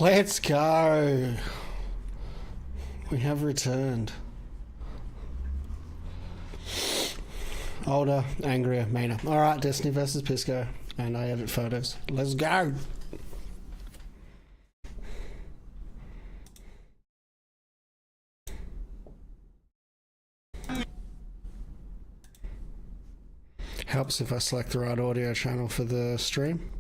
Let's go. We have returned. Older, angrier, meaner. Alright, Destiny versus Pisco. And I edit photos. Let's go. Helps if I select the right audio channel for the stream.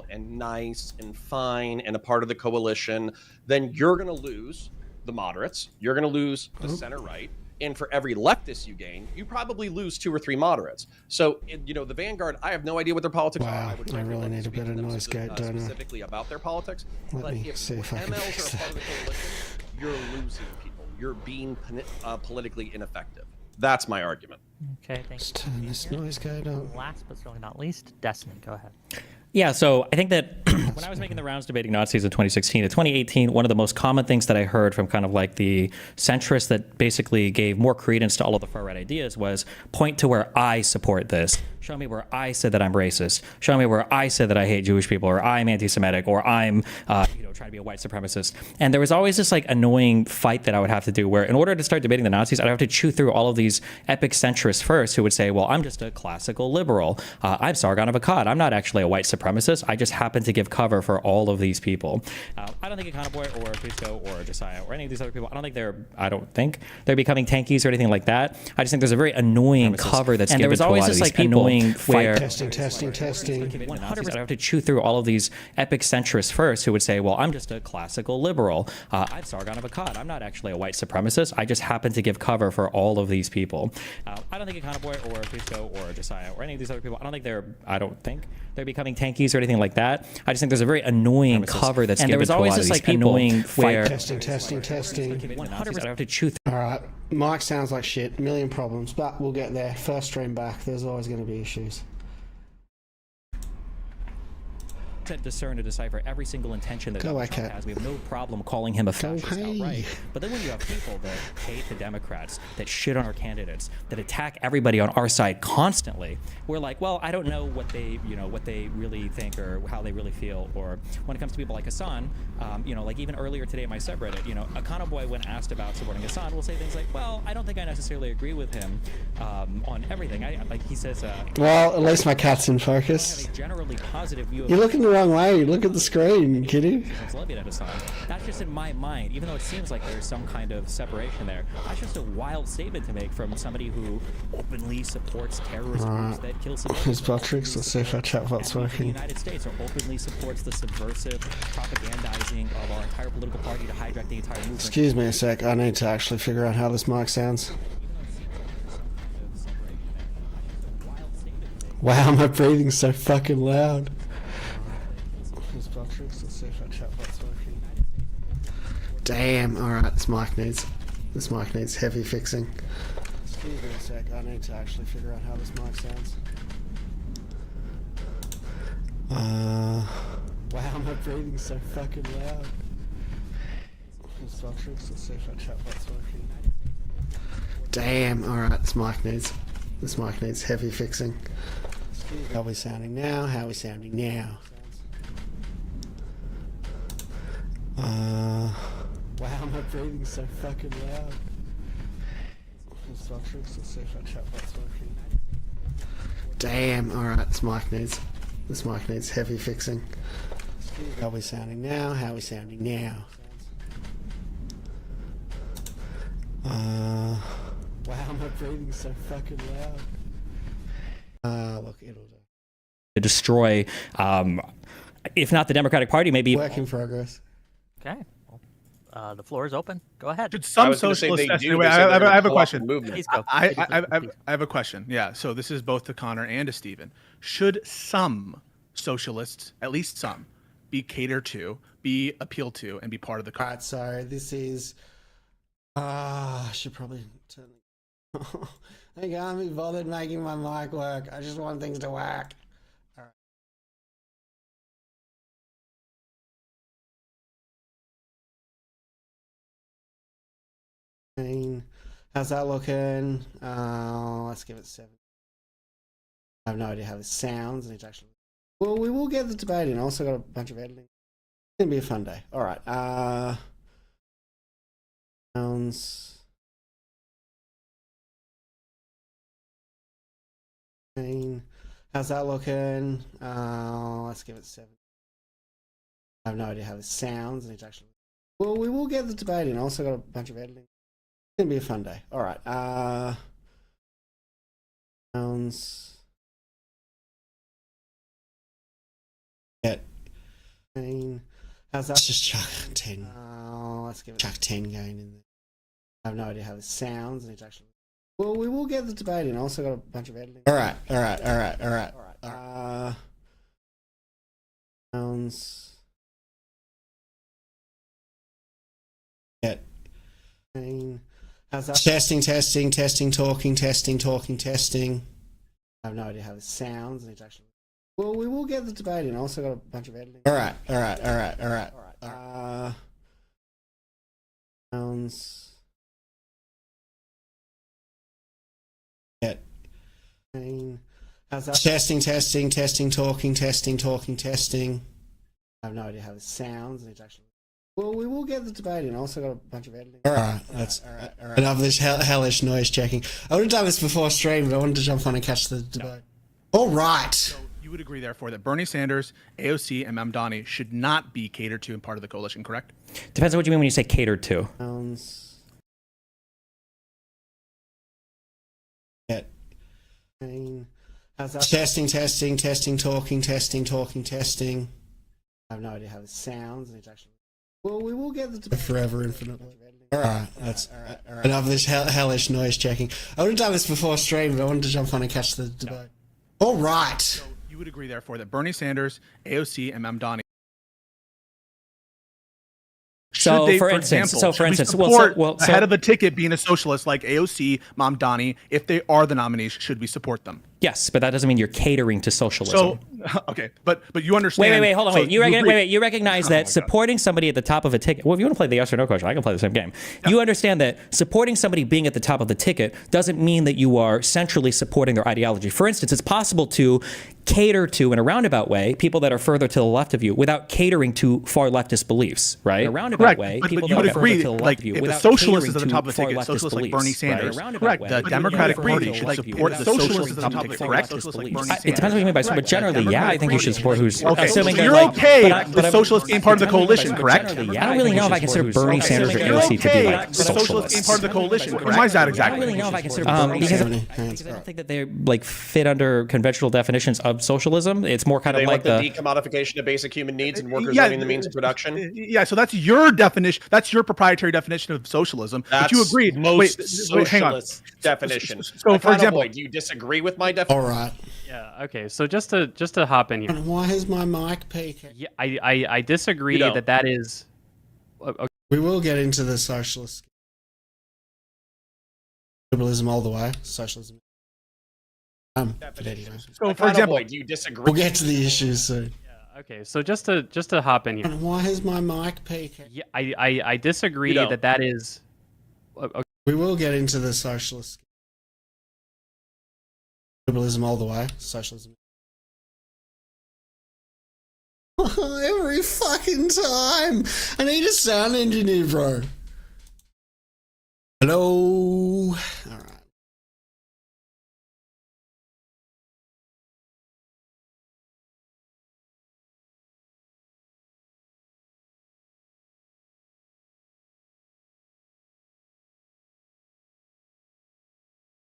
And nice and fine and a part of the coalition, then you're going to lose the moderates, you're going to lose the center right, and for every leftist you gain, you probably lose 2 or 3 moderates. So, you know, the Vanguard, I have no idea what their politics are. I really need a bit of noise gate, don't I? Specifically about their politics. Let me see if I can MLs fix are part of the coalition, you're losing people. You're being politically ineffective. That's my argument. Okay, thank you. Let's turn this noise gate on. Last but certainly not least, Destiny, go ahead. Yeah, so I think that when I was making the rounds debating Nazis in 2016 to 2018, one of the most common things that I heard from kind of like the centrists that basically gave more credence to all of the far-right ideas was point to where I support this. Show me where I said that I'm racist. Show me where I said that I hate Jewish people, or I'm anti-Semitic, or I'm trying to be a white supremacist. And there was always this like annoying fight that I would have to do where in order to start debating the Nazis, I'd have to chew through all of these epic centrists first who would say, well, I'm just a classical liberal. I'm Sargon of Akkad. I'm not actually a white supremacist. I just happen to give cover for all of these people. I don't think Econoboi or Pisco or Josiah or any of these other people, I don't think they're becoming tankies or anything like that. I just think there's a very annoying cover that's given to a lot of these people where testing. 100%. I have to chew through all of these epic centrists first who would say, well, I'm just a classical liberal. I'm Sargon of Akkad. I'm not actually a white supremacist. I just happen to give cover for all of these people. I don't think Econoboi or Pisco or Josiah or any of these other people, I don't think they're becoming tankies or anything like that. I just think there's a very annoying cover that's given to a lot of these people where testing. 100%. I have to chew through. Alright, mic sounds like shit. Million problems, but we'll get there. First stream back. There's always going to be issues. To discern and decipher every single intention that Go Donald away, Trump Kat. has. We have no problem calling him a fascist away. outright. But then when you have people that hate the Democrats, that shit on our candidates, that attack everybody on our side constantly, we're like, well, I don't know what they really think or how they really feel. Or when it comes to people like Hassan, like even earlier today in my subreddit, Econoboi, when asked about supporting Hassan, will say things like, well, I don't think I necessarily agree with him on everything. He says, well, at least my cat's in focus. I have a generally positive view of You're looking the wrong way. Look at the screen, kitty. That's just in my mind, even though it seems like there's some kind of separation there. That's just a wild statement to make from somebody who openly supports terrorist groups that kill civilians. Here's Botrix. Let's see if our chatbot's working. The United States or openly supports the subversive propagandizing of our entire political party to hijack the entire movement. Excuse me a sec. I need to actually figure out how this mic sounds. Wow, my breathing's so fucking loud. Here's Botrix. Let's see if our chatbot's working. Damn. Alright, this mic needs heavy fixing. Excuse me a sec. I need to actually figure out how this mic sounds. Wow, my breathing's so fucking loud. Here's Botrix. Let's see if our chatbot's working. Damn. Alright, this mic needs heavy fixing. How are we sounding now? Wow, my breathing's so fucking loud. Here's Botrix. Let's see if our chatbot's working. Damn. Alright, this mic needs heavy fixing. How are we sounding now? Wow, my breathing's so fucking loud. Look, it'll do. To destroy, if not the Democratic Party, maybe Work in progress. Okay. Well, the floor is open. Go ahead. Should some socialists? Anyway, I have a question. Please go. I have a question. Yeah. So this is both to Connor and to Stephen. Should some socialists, at least some, be catered to, be appealed to, and be part of the? Alright, so this is. I should probably turn. I can't be bothered making my mic work. I just want things to work. How's that looking? Let's give it 7. I have no idea how this sounds. I need to actually. Well, we will get the debate in. I also got a bunch of editing. It's gonna be a fun day. All right. Sounds. How's that looking? Let's give it 7. I have no idea how this sounds. I need to actually. Well, we will get the debate in. I also got a bunch of editing. It's gonna be a fun day. All right. Sounds. Yeah. How's that? Let's just chuck 10. Let's give it chuck 10 going in there. I have no idea how this sounds. I need to actually. Well, we will get the debate in. I also got a bunch of editing. All right. Sounds. Yeah. How's that? Testing, talking. I have no idea how this sounds. I need to actually. Well, we will get the debate in. I also got a bunch of editing. All right. Sounds. Yeah. How's that? Testing, talking. I have no idea how this sounds. I need to actually. Well, we will get the debate in. I also got a bunch of editing. All right. Enough of this hellish noise checking. I would have done this before stream, but I wanted to jump on and catch the debate. All right. So you would agree, therefore, that Bernie Sanders, AOC, and Mamdani should not be catered to and part of the coalition, correct? Depends on what you mean when you say catered to. Sounds. Yeah. How's that? Testing, talking. I have no idea how this sounds. I need to actually. Well, we will get the debate forever, infinitely. All right. Enough of this hellish noise checking. I would have done this before stream, but I wanted to jump on and catch the debate. All right. So you would agree, therefore, that Bernie Sanders, AOC, and Mamdani. So, for instance, head of the ticket being a socialist like AOC, Mamdani, if they are the nominees, should we support them? yes, but that doesn't mean you're catering to socialism. So, okay, but you understand. Wait, hold on. So You recognize that supporting somebody at the top of a ticket. Well, if you want to play the yes or no question, I can play the same game. Yeah. You understand that supporting somebody being at the top of the ticket doesn't mean that you are centrally supporting their ideology. For instance, it's possible to cater to, in a roundabout way, people that are further to the left of you without catering to far leftist beliefs, right? In a roundabout way, but people you that would are agree, further to the like, left of you if without a socialist is catering at the top to of the far ticket, leftist socialist like beliefs, Bernie Sanders, right? correct? The Democratic Party should support the socialist at the top of the ticket, correct? It depends what you mean by support. But generally, yeah, I think you should support who's assuming so that, you're like, okay with socialists being part of the coalition, correct? Generally, yeah, I don't really know if I consider Bernie Sanders or AOC to be like socialists being part of the coalition, correct? Why is that exactly? I don't really know if I consider because I don't think that they like fit under conventional definitions of socialism. It's more kind They of like want the decommodification of basic human needs and workers owning the means of production. Yeah, so that's your definition. That's your proprietary definition of socialism. That's but you agree. Most hang on. socialist definition. So for example, do you disagree with my definition? All right. Yeah. Okay. So just to hop in here. And why is my mic peaking? Yeah, I disagree that is. Okay. We will get into the socialist liberalism all the way. Socialism. But anyway. So for example, do you disagree? We'll get to the issues soon. Yeah. Okay. So just to hop in here. And why is my mic peaking? Yeah, I disagree that is. Okay. We will get into the socialist liberalism all the way. Socialism. Every fucking time. I need a sound engineer, bro. Hello. All right.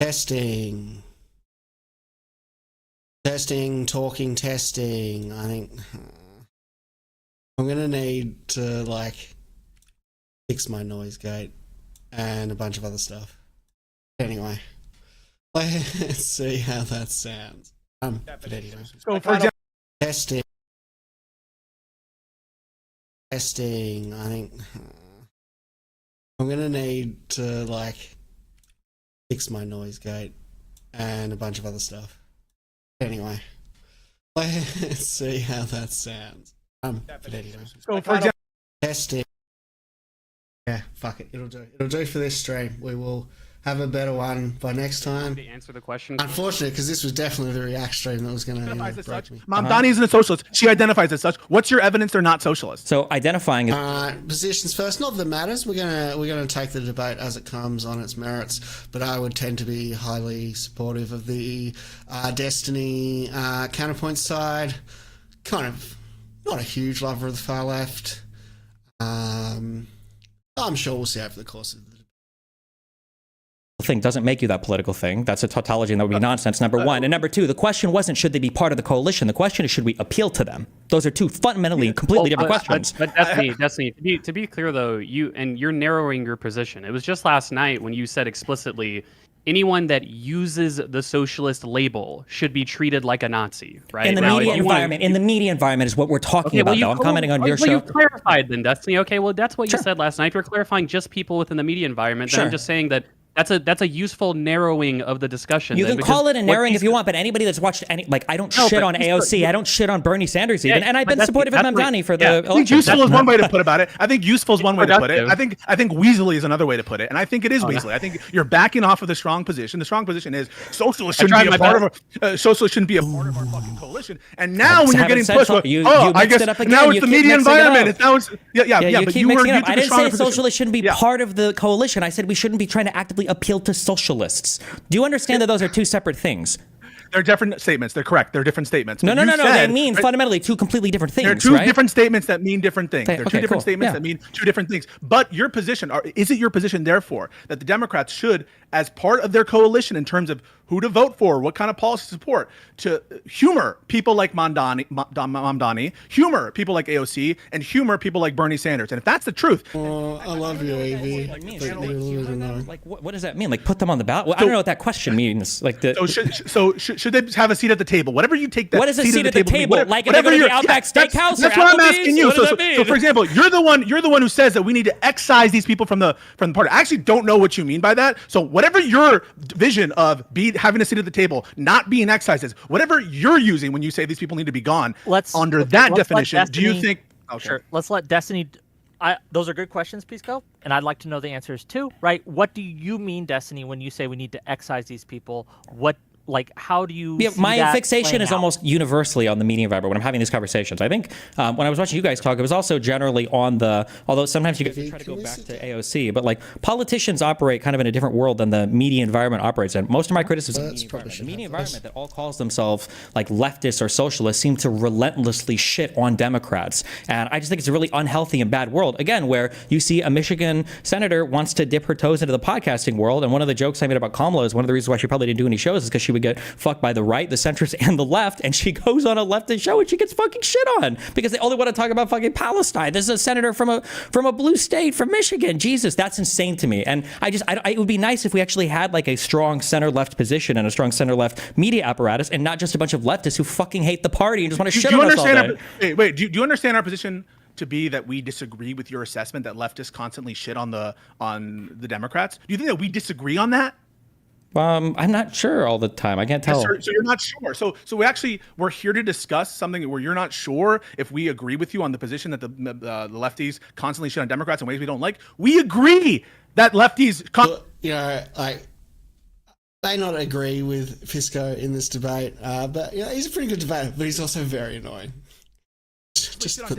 Testing. Talking, testing. I think I'm gonna need to like fix my noise gate and a bunch of other stuff. Anyway, let's see how that sounds. But anyway. So for example, testing. I think I'm gonna need to like fix my noise gate and a bunch of other stuff. Anyway, let's see how that sounds. But anyway. So for example, testing. Yeah, fuck it. It'll do. It'll do for this stream. We will have a better one by next time. To answer the question. Unfortunately, because this was definitely the React stream that was going to break me. Mamdani isn't a socialist. She identifies as such. What's your evidence they're not socialists? So identifying is Positions first. Not that matters. We're gonna take the debate as it comes on its merits. But I would tend to be highly supportive of the Destiny Counterpoint side. Kind of not a huge lover of the far left. I'm sure we'll see over the course of the thing doesn't make you that political thing. That's a tautology and that would be nonsense, number one. And number two, the question wasn't should they be part of the coalition. The question is should we appeal to them? Those are two fundamentally completely different questions. But Destiny, to be clear though, you're narrowing your position. It was just last night when you said explicitly anyone that uses the socialist label should be treated like a Nazi, right? In the media environment, in the media environment is what we're talking about. Though I'm commenting on your show. You clarified then, Destiny. Okay, well that's what you said last night. If you're clarifying just people within the media environment, then I'm just saying that that's a useful narrowing of the discussion. You can call it a narrowing if you want, but anybody that's watched any, like, I don't shit on AOC, I don't shit on Bernie Sanders even, and I've been supportive of Mamdani for the election. I think useful is one way to put about it. I think useful is one way to put it. I think Weaselly is another way to put it, and I think it is Weaselly. I think you're backing off of the strong position. The strong position is socialists shouldn't be a part of our fucking coalition. And now when you're getting pushed, I guess now it's the media environment. But you were I didn't say socialists shouldn't be part of the coalition. I said we shouldn't be trying to actively appeal to socialists. Do you understand that those are two separate things? They're different statements. They're correct. They're different statements. No. They mean fundamentally two completely different things. They're two different statements that mean different things. They're two different statements that mean two different things. But your position, is it your position, therefore, that the Democrats should, as part of their coalition in terms of who to vote for, what kind of policy support, to humor people like Mamdani, humor people like AOC, and humor people like Bernie Sanders? And if that's the truth, I love you, AV. Like, what does that mean? Like, put them on the ballot? Well, I don't know what that question means. Like, should they have a seat at the table? Whatever you take that. What is a seat at the table? Like, if they go to the Outback Steakhouse? That's what I'm asking you. So, for example, you're the one who says that we need to excise these people from the party. I actually don't know what you mean by that. So, whatever your vision of having a seat at the table, not being excised is, whatever you're using when you say these people need to be gone, under that definition, do you think? Okay. Sure. Let's let Destiny. Those are good questions, Pisco, and I'd like to know the answers too. Right? What do you mean, Destiny, when you say we need to excise these people? How do you? Yeah, my fixation is almost universally on the media environment when I'm having these conversations. I think when I was watching you guys talk, it was also generally on although sometimes you guys try to go back to AOC, but like politicians operate kind of in a different world than the media environment operates in. Most of my criticism of the media environment that all calls themselves like leftists or socialists seem to relentlessly shit on Democrats. And I just think it's a really unhealthy and bad world, again, where you see a Michigan senator wants to dip her toes into the podcasting world. And one of the jokes I made about Kamala is one of the reasons why she probably didn't do any shows is because she would get fucked by the right, the centrist, and the left, and she goes on a leftist show and she gets fucking shit on because they only want to talk about fucking Palestine. This is a senator from a blue state, from Michigan. Jesus, that's insane to me. And it would be nice if we actually had like a strong center-left position and a strong center-left media apparatus, and not just a bunch of leftists who fucking hate the party and just want to shit on us all day. Wait, do you understand our position to be that we disagree with your assessment that leftists constantly shit on the Democrats? Do you think that we disagree on that? I'm not sure all the time. I can't tell. So you're not sure. So we're here to discuss something where you're not sure if we agree with you on the position that the lefties constantly shit on Democrats in ways we don't like. We agree that lefties. I may not agree with Pisco in this debate, but he's a pretty good debater. But he's also very annoying. Just put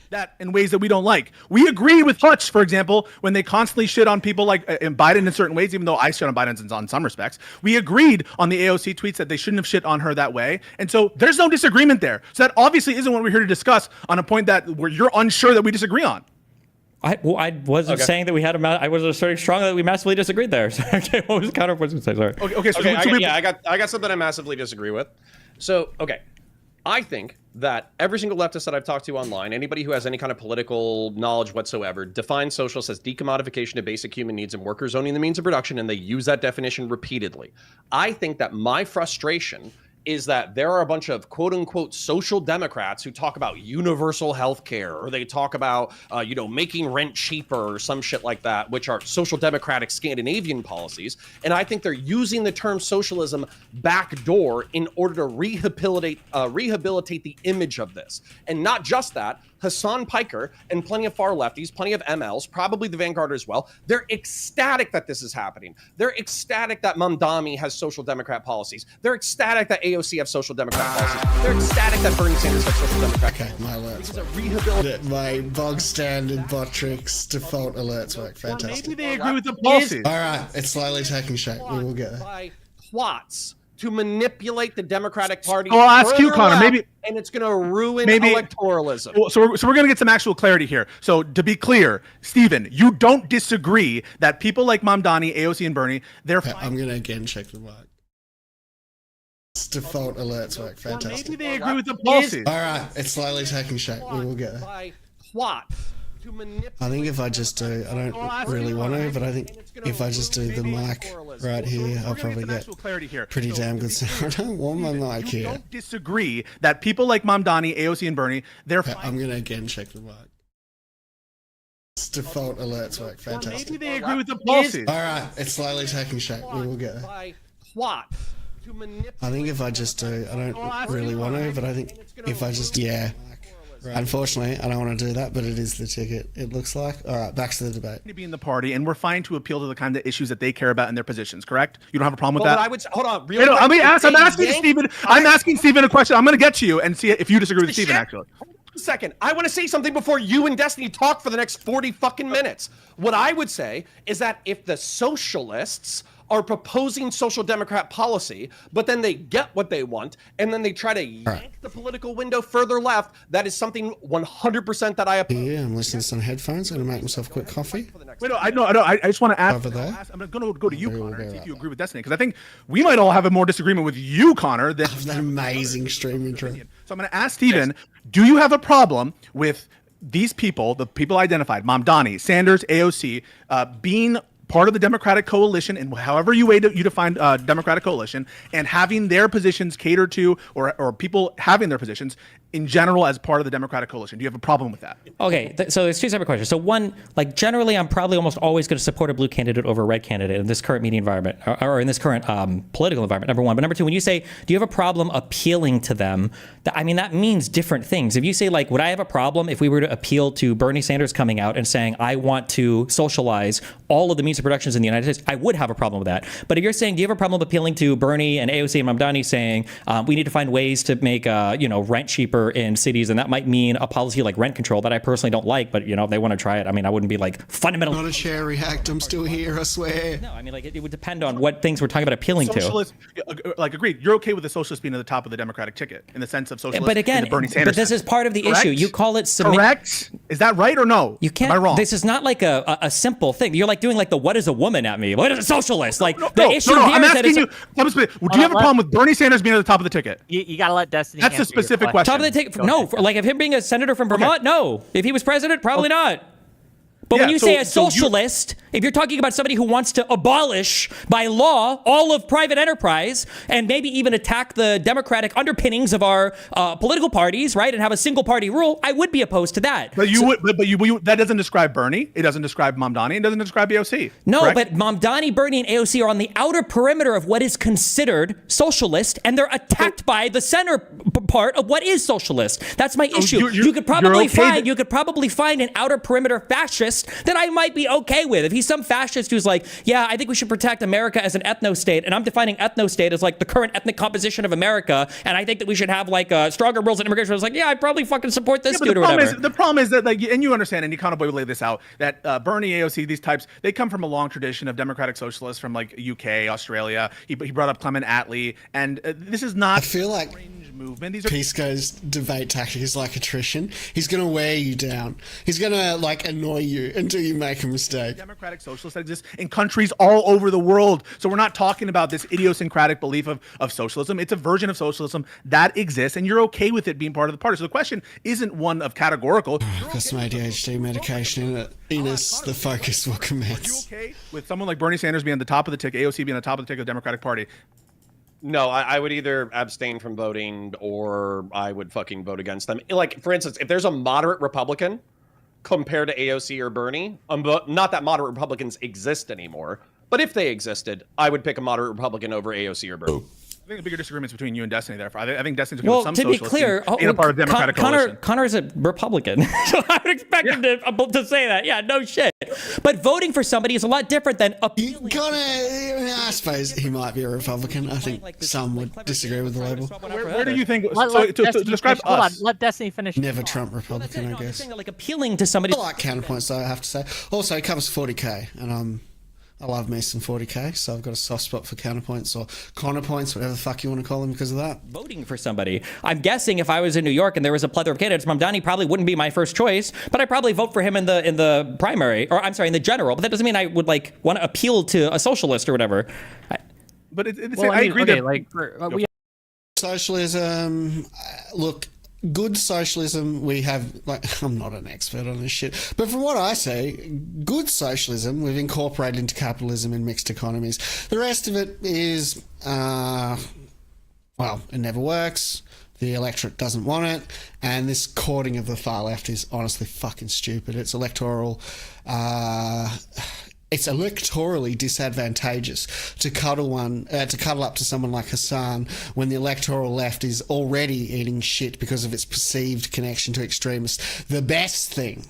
that in ways that we don't like. We agree with Hutch, for example, when they constantly shit on people like Biden in certain ways, even though I shit on Biden in some respects. We agreed on the AOC tweets that they shouldn't have shit on her that way. And so there's no disagreement there. So that obviously isn't what we're here to discuss on a point where you're unsure that we disagree on. I wasn't saying that we had I was asserting strongly that we massively disagreed there. So, okay, what was Counterpoint going to say? Sorry. I got something I massively disagree with. So, okay. I think that every single leftist that I've talked to online, anybody who has any kind of political knowledge whatsoever, defines socialists as decommodification of basic human needs and workers owning the means of production, and they use that definition repeatedly. I think that my frustration is that there are a bunch of quote-unquote social democrats who talk about universal health care, or they talk about, making rent cheaper or some shit like that, which are social democratic Scandinavian policies. And I think they're using the term socialism backdoor in order to rehabilitate the image of this. And not just that, Hassan Piker and plenty of far lefties, plenty of MLs, probably the Vanguard as well. They're ecstatic that this is happening. They're ecstatic that Mamdani has social democrat policies. They're ecstatic that AOC have social democrat policies. They're ecstatic that Bernie Sanders has social democrat policies. My alerts work. My bog standard Botrix default alerts work. Fantastic. Maybe they agree with the policy. All right, it's slowly taking shape. We will get there. By plots to manipulate the Democratic Party. Well, I'll ask you, further Connor, left, maybe- and it's going to ruin electoralism. So we're going to get some actual clarity here. So to be clear, Stephen, you don't disagree that people like Mamdani, AOC, and Bernie, they're fine. I'm going to again check the mic. Default alerts work. Fantastic. Maybe they agree with the policy. All right, it's slowly taking shape. We will get there. By plots to manipulate. I think if I just do, I don't really want to, but I think if I just do the mic right here, I'll probably get pretty damn good sound. I don't want my mic You here. don't disagree that people like Mamdani, AOC, and Bernie, they're fine. I'm going to again check the mic. Default alerts work. Fantastic. Maybe they agree with the policy. All right, it's slowly taking shape. We will get there. By plots to manipulate. I think if I just do, I don't really want to, but I think if I just, yeah. Unfortunately, I don't want to do that, but it is the ticket, it looks like. All right, back to the debate. To be in the party, and we're fine to appeal to the kind of issues that they care about in their positions, correct? You don't have a problem with Well, that? I would say, hold on. Wait, no, let me ask. I'm asking Stephen a question. I'm going to get to you and see if you disagree with Stephen, actually. A second. I want to say something before you and Destiny talk for the next 40 fucking minutes. What I would say is that if the socialists are proposing social democrat policy, but then they get what they want, and then they try to yank the political window further left, that is something 100% that I oppose. Yeah, I'm listening to some headphones. I'm going to make myself a quick coffee. Wait, no, I just want to ask. Over there? I'm going to go to you, Okay, we'll Connor, and go see if right you there. agree with Destiny, because I think we might all have a more disagreement with you, Connor, than That amazing stream intro. So I'm going to ask Stephen, do you have a problem with these people, the people identified, Mamdani, Sanders, AOC, being part of the Democratic coalition, and however you define Democratic coalition, and having their positions catered to, or people having their positions in general as part of the Democratic coalition? Do you have a problem with that? Okay, so there's two separate questions. So one, like generally, I'm probably almost always going to support a blue candidate over a red candidate in this current media environment, or in this current political environment, number one. But number two, when you say, do you have a problem appealing to them? That means different things. If you say, like, would I have a problem if we were to appeal to Bernie Sanders coming out and saying, I want to socialize all of the means of productions in the United States, I would have a problem with that. But if you're saying, do you have a problem appealing to Bernie and AOC and Mamdani saying, we need to find ways to make, rent cheaper in cities, and that might mean a policy like rent control that I personally don't like, but if they want to try it, I wouldn't be like fundamental. Not a chair react. I'm still here, I swear. No, it would depend on what things we're talking about appealing Socialist, agreed. You're okay with the socialist being at the top of the Democratic ticket in the sense of socialist. But again, in the Bernie Sanders this is part of the issue. You call it correct. Is that right or no? You can't. Am I wrong? This is not like a simple thing. You're like doing like the what is a woman at me? What is a socialist? No, here I'm is that asking you. Do you have a problem with Bernie Sanders being at the top of the ticket? You got to let Destiny. That's a answer your specific question. top of the ticket? No, like if him being a senator from Vermont, no. If he was president, probably not. But when you say a socialist, if you're talking about somebody who wants to abolish by law all of private enterprise and maybe even attack the democratic underpinnings of our political parties, right, and have a single party rule, I would be opposed to that. But that doesn't describe Bernie. It doesn't describe Mamdani. It doesn't describe AOC. No, correct? but Mamdani, Bernie, and AOC are on the outer perimeter of what is considered socialist, and they're attacked by the center part of what is socialist. That's my issue. You could probably find an outer perimeter fascist that I might be okay with. If he's some fascist who's like, yeah, I think we should protect America as an ethno-state, and I'm defining ethno-state as like the current ethnic composition of America, and I think that we should have like stronger rules on immigration. I was like, yeah, I'd probably fucking support this dude or whatever. The problem is that, like, and you understand, and Econoboi would lay this out, that Bernie, AOC, these types, they come from a long tradition of democratic socialists from like UK, Australia. He brought up Clement Attlee, and this is not. I feel like movement. These are Pisco's debate tactic is like attrition. He's going to wear you down. He's going to like annoy you until you make a mistake. Democratic socialists that exist in countries all over the world. So we're not talking about this idiosyncratic belief of socialism. It's a version of socialism that exists, and you're okay with it being part of the party. So the question isn't one of categorical. I've got some ADHD medication in it. Enos, the focus will Are you commence. okay with someone like Bernie Sanders being at the top of the ticket, AOC being at the top of the ticket of the Democratic Party? No, I would either abstain from voting or I would fucking vote against them. Like, for instance, if there's a moderate Republican compared to AOC or Bernie, not that moderate Republicans exist anymore, but if they existed, I would pick a moderate Republican over AOC or Bernie. I think the bigger disagreements between you and Destiny, therefore. I think Destiny's going Well, some to be socialist clear, being a part of Democratic coalition. Connor is a Republican, so I would expect him to say that. Yeah, no shit. But voting for somebody is a lot different than appealing. I suppose he might be a Republican. I think some would disagree with the label. Where do you think, to describe Hold on, us? let Destiny finish. Never Trump Republican, I I'm guess. saying that, like, appealing to somebody. I like Counterpoint, though, I have to say. Also, it covers 40k, and I love me some 40k, so I've got a soft spot for Counterpoints or Counterpoints, whatever the fuck you want to call them because of that. Voting for somebody. I'm guessing if I was in New York and there was a plethora of candidates, Mamdani probably wouldn't be my first choice, but I'd probably vote for him in the primary, or I'm sorry, in the general. But that doesn't mean I would like want to appeal to a socialist or whatever. But I agree that like we Socialism, look, good socialism, we have, like, I'm not an expert on this shit, but from what I say, good socialism, we've incorporated into capitalism in mixed economies. The rest of it is, well, it never works. The electorate doesn't want it, and this courting of the far left is honestly fucking stupid. It's electoral, it's electorally disadvantageous to cuddle up to someone like Hassan when the electoral left is already eating shit because of its perceived connection to extremists. The best thing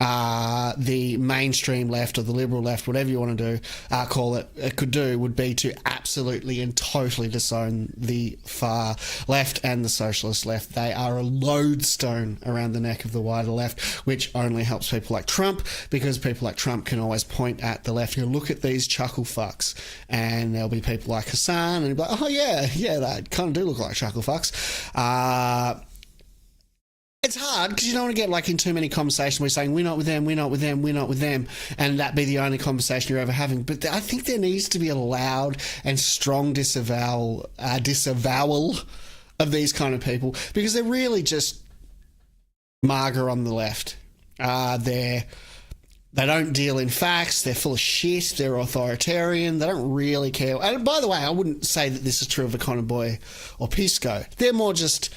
the mainstream left or the liberal left, whatever you want to do, call it, could do would be to absolutely and totally disown the far left and the socialist left. They are a lodestone around the neck of the wider left, which only helps people like Trump, because people like Trump can always point at the left. You look at these chuckle fucks, and there'll be people like Hassan, and he'll be like, oh yeah, they kind of do look like chuckle fucks. It's hard because you don't want to get like in too many conversations where you're saying we're not with them, we're not with them, we're not with them, and that be the only conversation you're ever having. But I think there needs to be a loud and strong disavowal of these kind of people, because they're really just marga on the left. They don't deal in facts. They're full of shit. They're authoritarian. They don't really care. And by the way, I wouldn't say that this is true of Econoboi or Pisco. They're more just...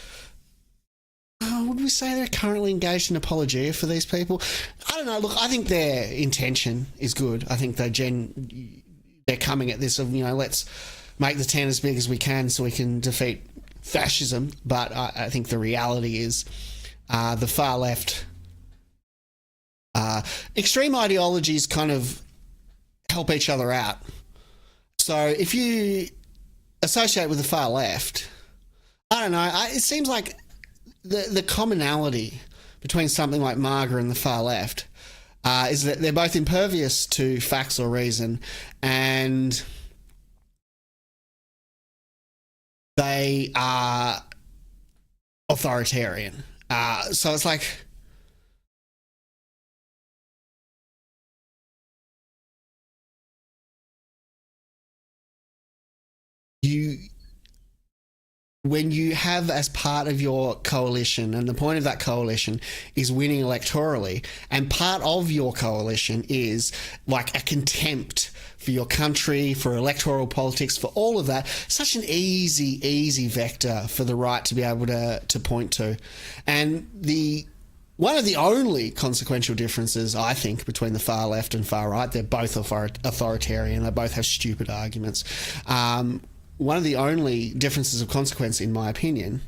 would we say they're currently engaged in apologia for these people? I don't know. Look, I think their intention is good. I think they're coming at this of, let's make the tent as big as we can so we can defeat fascism. But I think the reality is the far left, extreme ideologies kind of help each other out. So if you associate with the far left, I don't know, it seems like the commonality between something like marga and the far left is that they're both impervious to facts or reason, and they are authoritarian. So it's like... when you have as part of your coalition, and the point of that coalition is winning electorally, and part of your coalition is like a contempt for your country, for electoral politics, for all of that, such an easy vector for the right to be able to point to. And one of the only consequential differences, I think, between the far left and far right, they're both authoritarian, they both have stupid arguments. One of the only differences of consequence, in my opinion,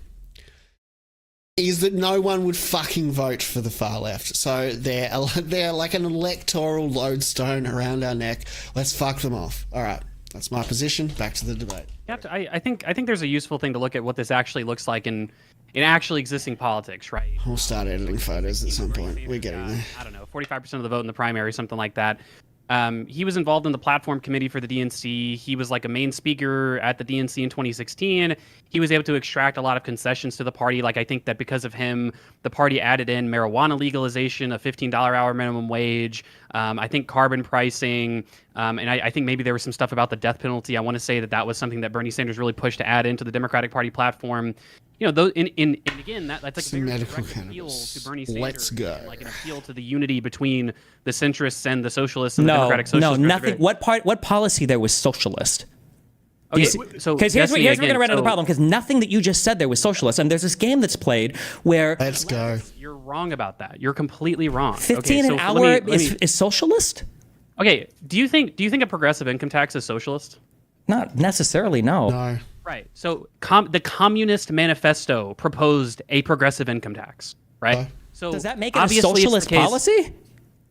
is that no one would fucking vote for the far left. So they're like an electoral lodestone around our neck. Let's fuck them off. All right, that's my position. Back to the debate. I think there's a useful thing to look at what this actually looks like in actually existing politics, right? We'll start editing photos at some point. We're getting there. I don't know, 45% of the vote in the primary, something like that. He was involved in the platform committee for the DNC. He was like a main speaker at the DNC in 2016. He was able to extract a lot of concessions to the party. Like, I think that because of him, the party added in marijuana legalization, a $15 hour minimum wage, I think carbon pricing, and I think maybe there was some stuff about the death penalty. I want to say that was something that Bernie Sanders really pushed to add into the Democratic Party platform. Those, and again, that's like a very direct appeal to Bernie Sanders. Let's go. Like an appeal to the unity between the centrists and the socialists and the Democratic Socialists. No, nothing. What policy there was socialist? Okay, so because here's where we're going to run into the problem, because nothing that you just said there was socialist, and there's this game that's played where... Let's go. You're wrong about that. You're completely wrong. 15 an hour is socialist? Okay, do you think a progressive income tax is socialist? Not necessarily, no. No. Right. So the Communist Manifesto proposed a progressive income tax, right? So Does that make it a obviously it's the socialist case- policy?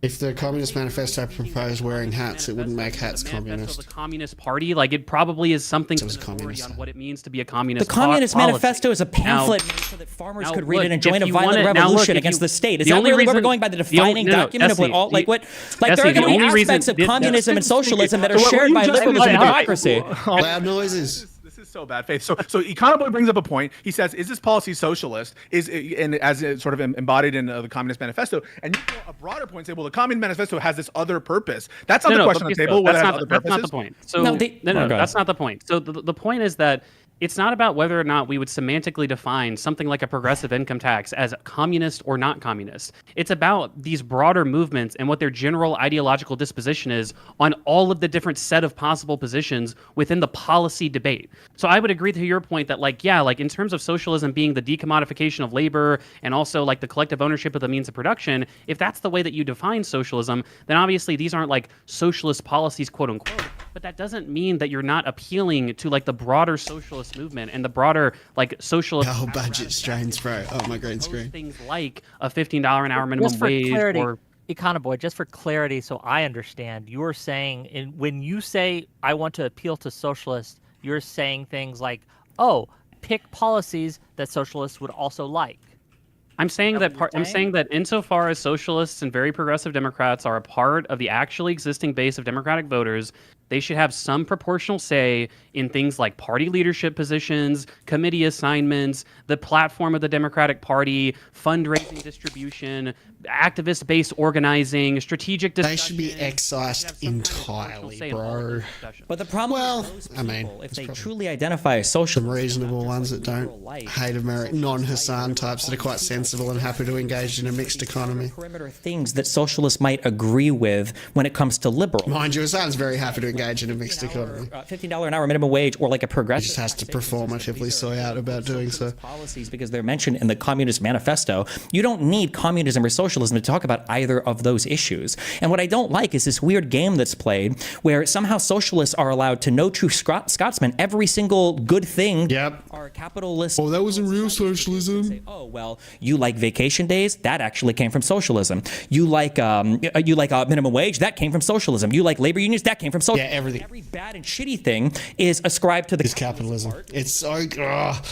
If the Communist Manifesto proposed wearing hats, it wouldn't make hats Manifesto of communist. the Communist Party, like it probably is something So of it's an authority communist. on what it means to be a communist. The Communist policy. Manifesto is a pamphlet Now- made so that farmers now could read look, it and join if a you violent wanna- now look, revolution if against you- the state. Is the that only really where we're reason- going by the the defining only- no, no, document of what Destiny, all like what like Destiny, there are the going to be only aspects reason- of communism and socialism that are So what shared you by just- liberalism and Wait, democracy. Loud noises. This is so bad faith. So Econoboi brings up a point. He says, "Is this policy socialist? And as it's sort of embodied in the Communist Manifesto?" And you go a broader point, say, "Well, the Communist Manifesto has this other purpose." That's not the question on the table. Whether it has other That's not the purposes. point. So No, no, go ahead. that's not the point. So the point is that it's not about whether or not we would semantically define something like a progressive income tax as communist or not communist. It's about these broader movements and what their general ideological disposition is on all of the different set of possible positions within the policy debate. So I would agree to your point that like in terms of socialism being the decommodification of labor and also like the collective ownership of the means of production, if that's the way that you define socialism, then obviously these aren't like socialist policies, quote unquote. But that doesn't mean that you're not appealing to like the broader socialist movement and the broader like socialist. The whole budget strains, bro. Oh, my green screen. Things like a $15 an hour minimum Just for wage clarity, or Econoboi, just for clarity, so I understand, you're saying when you say I want to appeal to socialists, you're saying things like, "Oh, pick policies that socialists would also like." I'm saying I'm saying that insofar as socialists and very progressive Democrats are a part of the actually existing base of Democratic voters, they should have some proportional say in things like party leadership positions, committee assignments, the platform of the Democratic Party, fundraising distribution, activist-based organizing, strategic discussion. They should be excised entirely, bro. But the problem Well, with those I mean, people, if it's they probably truly identify as Some socialists, reasonable ones that don't hate America, non-Hassan types that are quite sensible and happy to engage in a mixed economy. perimeter things that socialists might agree with when it comes to liberal. Mind you, Hassan's very happy to engage in a mixed economy. $15 an hour minimum wage or like a progressive. He just has to performatively soy out about doing so. Policies because they're mentioned in the Communist Manifesto. You don't need communism or socialism to talk about either of those issues. And what I don't like is this weird game that's played where somehow socialists are allowed to no true Scotsman every single good thing. Yep. Are capitalist. Oh, that wasn't real socialism. Say, oh well, you like vacation days? That actually came from socialism. You like minimum wage? That came from socialism. You like labor unions? That came from socialism. Yeah, everything. Every bad and shitty thing is ascribed to the It's capitalism. It's so... ugh.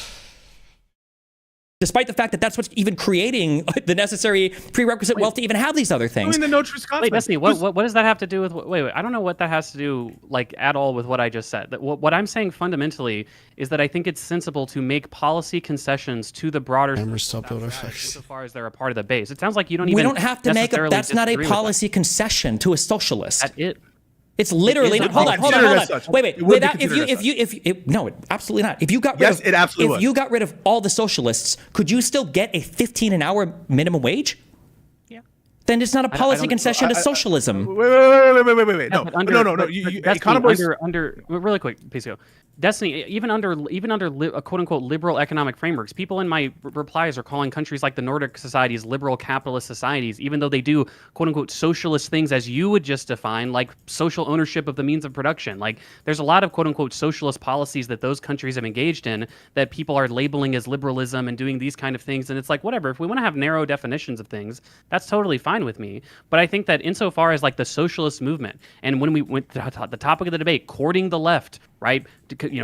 despite the fact that that's what's even creating the necessary prerequisite wealth to even have these other I things. mean, the no true Scotsman. Wait, Destiny, what does that have to do with? Wait, I don't know what that has to do like at all with what I just said. What I'm saying fundamentally is that I think it's sensible to make policy concessions to the broader Cameras stop auto focus. so far as they're a part of the base. It sounds like you don't even. We don't have to make a. necessarily That's not a disagree with that. policy concession to a socialist. That it. It's literally It is not. Hold on. considered as such. Wait. It would be Without, considered as such. no, absolutely not. If you got rid Yes, of, it absolutely if would. you got rid of all the socialists, could you still get a 15 an hour minimum wage? Yeah. Then it's not a policy don't- concession to socialism. Wait. No. But No. Destiny, Econoboi's- under really quick, Pisco. Destiny, even under a quote unquote liberal economic frameworks, people in my replies are calling countries like the Nordic societies liberal capitalist societies, even though they do quote unquote socialist things as you would just define, like social ownership of the means of production. Like there's a lot of quote unquote socialist policies that those countries have engaged in that people are labeling as liberalism and doing these kind of things. And it's like, whatever, if we want to have narrow definitions of things, that's totally fine with me. But I think that insofar as like the socialist movement, and when we went to the topic of the debate, courting the left, right?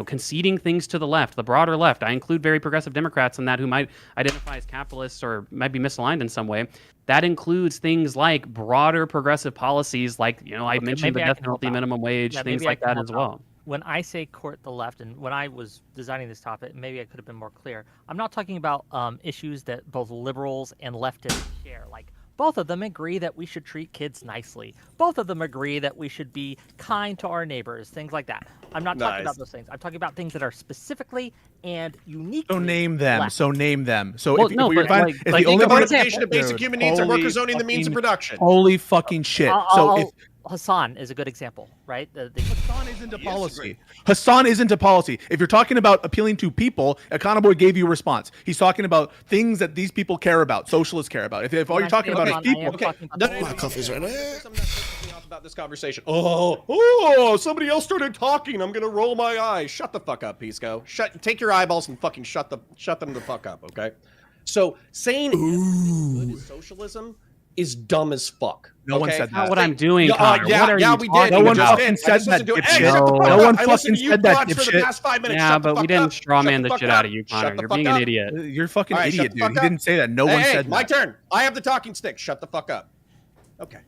Conceding things to the left, the broader left. I include very progressive Democrats in that who might identify as capitalists or might be misaligned in some way. That includes things like broader progressive policies, like, I mentioned the death penalty, minimum wage, things like that as well. When I say court the left, and when I was designing this topic, maybe I could have been more clear. I'm not talking about issues that both liberals and leftists share, like both of them agree that we should treat kids nicely. Both of them agree that we should be kind to our neighbors, things like that. I'm not talking about those things. I'm talking about things that are specifically and uniquely. So name them. left. So name them. So Well, if no, you're but, fine, like- if like, the only Decommodification of basic human needs and Holy workers owning the means of fucking- production. Holy fucking shit. Hassan is a good example, right? Hassan isn't a policy. Hassan isn't a policy. If you're talking about appealing to people, Econoboi gave you a response. He's talking about things that these people care about, socialists care about. If all you're talking about is people, No, My coffee's right there. about this conversation. Oh, somebody else started talking. I'm gonna roll my eyes. Shut the fuck up, Pisco. Take your eyeballs and fucking shut them the fuck up, okay? So saying everything good is socialism is dumb as fuck. No one said that. Not what I'm doing, Connor. We did. No one fucking said that, dipshit. No one fucking said that, dipshit. Yeah, but we didn't strawman the shit out of you, Connor. You're being an idiot. You're a fucking idiot, dude. He didn't say that. No one said that. My turn. I have the talking stick. Shut the fuck up. Okay.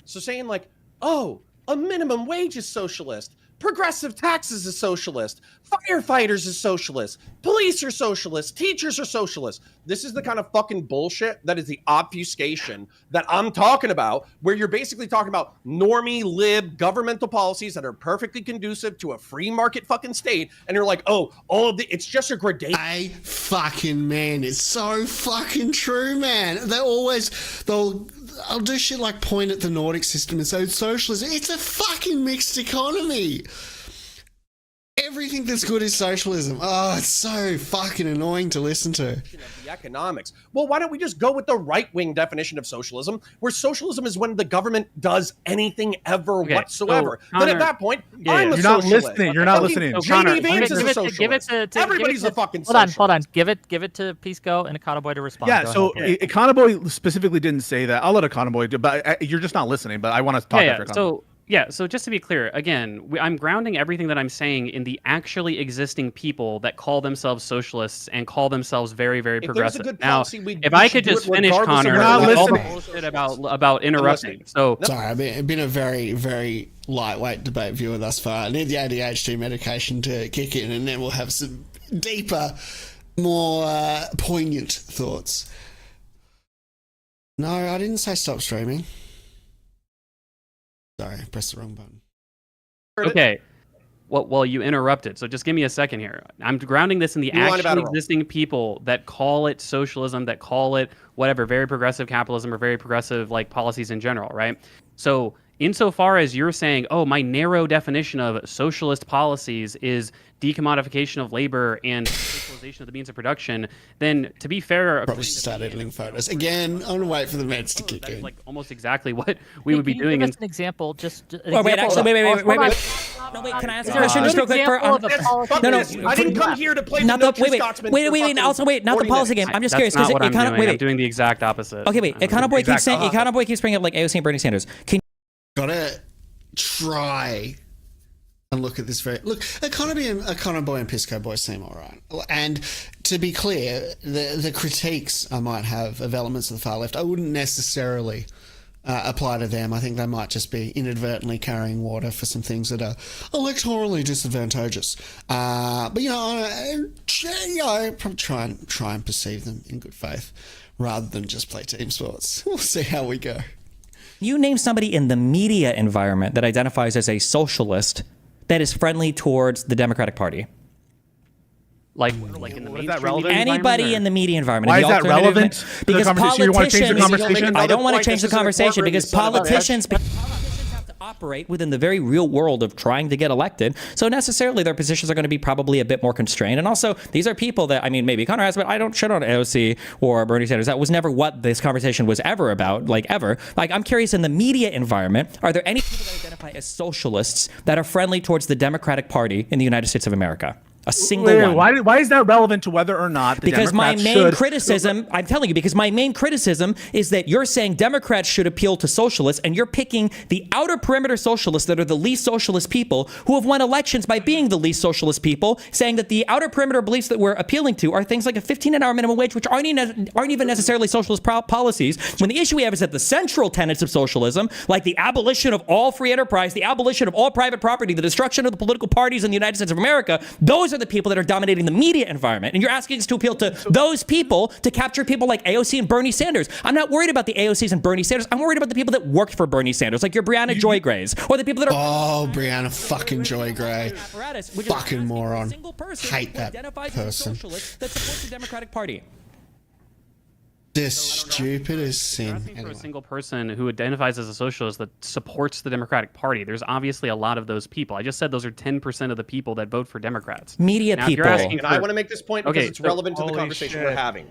So saying like, oh, a minimum wage is socialist. Progressive taxes is socialist. Firefighters is socialist. Police are socialist. Teachers are socialist. This is the kind of fucking bullshit that is the obfuscation that I'm talking about, where you're basically talking about normie, lib, governmental policies that are perfectly conducive to a free market fucking state. And you're like, oh, all of it's just a gradation. Man, it's so fucking true, man. I'll do shit like point at the Nordic system and say socialism. It's a fucking mixed economy. Everything that's good is socialism. Oh, it's so fucking annoying to listen to. The economics. Well, why don't we just go with the right-wing definition of socialism, where socialism is when the government does anything ever whatsoever. So, Connor, then at that point, I'm a you're socialist. You're not listening. So, Connor, JD Vance is a socialist. Everybody's a fucking socialist. Hold on. Give it to Pisco and Econoboi to respond. Yeah, so Econoboi specifically didn't say that. I'll let Econoboi do, but you're just not listening. But I want to talk after Econoboi. So just to be clear, again, I'm grounding everything that I'm saying in the actually existing people that call themselves socialists and call themselves very, very progressive. Now, if I could just finish, Connor, all the bullshit about interrupting. So sorry, I've been a very, very lightweight debate viewer thus far. I need the ADHD medication to kick in, and then we'll have some deeper, more poignant thoughts. No, I didn't say stop streaming. Sorry, I pressed the wrong button. Okay. Well, you interrupted, so just give me a second here. I'm grounding this in the actually existing people that call it socialism, that call it whatever, very progressive capitalism or very progressive like policies in general, right? So insofar as you're saying, oh, my narrow definition of socialist policies is decommodification of labor and socialization of the means of production, then to be fair, probably start editing photos again. I'm gonna wait for the meds to kick in. Like almost exactly what we would be doing. Give us an example. Wait. No, wait. Can I ask a question just real quick? I didn't come here to play the Scotsman. Wait. Also, wait. Not the policy game. I'm just curious because I'm doing the exact opposite. Okay, wait. Econoboi keeps bringing up like AOC and Bernie Sanders. Gotta try and look at this Econoboi and Pisco boys seem all right. And to be clear, the critiques I might have of elements of the far left, I wouldn't necessarily apply to them. I think they might just be inadvertently carrying water for some things that are electorally disadvantageous. But probably try and perceive them in good faith rather than just play team sports. We'll see how we go. You name somebody in the media environment that identifies as a socialist that is friendly towards the Democratic Party. Like in the mainstream anybody in the media environment. Why is that relevant? Because politicians. I don't want to change the conversation because politicians have to operate within the very real world of trying to get elected. So necessarily their positions are going to be probably a bit more constrained. And also these are people that, I mean, maybe Connor has, but I don't shit on AOC or Bernie Sanders. That was never what this conversation was ever about, like ever. Like, I'm curious, in the media environment, are there any people that identify as socialists that are friendly towards the Democratic Party in the United States of America? A single one. Why is that relevant to whether or not the because Democrats my main criticism, I'm telling you, because my main criticism is that you're saying Democrats should appeal to socialists, and you're picking the outer perimeter socialists that are the least socialist people who have won elections by being the least socialist people, saying that the outer perimeter beliefs that we're appealing to are things like a 15-hour minimum wage, which aren't even necessarily socialist policies, when the issue we have is that the central tenets of socialism, like the abolition of all free enterprise, the abolition of all private property, the destruction of the political parties in the United States of America, those are the people that are dominating the media environment. And you're asking us to appeal to those people to capture people like AOC and Bernie Sanders. I'm not worried about the AOCs and Bernie Sanders. I'm worried about the people that worked for Bernie Sanders, like your Brianna Joy Grays, or the people that are... Oh, Brianna fucking Joy Gray. Fucking moron. Hate that person. That supports the Democratic Party. This stupid as sin. For a single person who identifies as a socialist that supports the Democratic Party, there's obviously a lot of those people. I just said those are 10% of the people that vote for Democrats. Media people. And I want to make this point because it's relevant to the conversation we're having.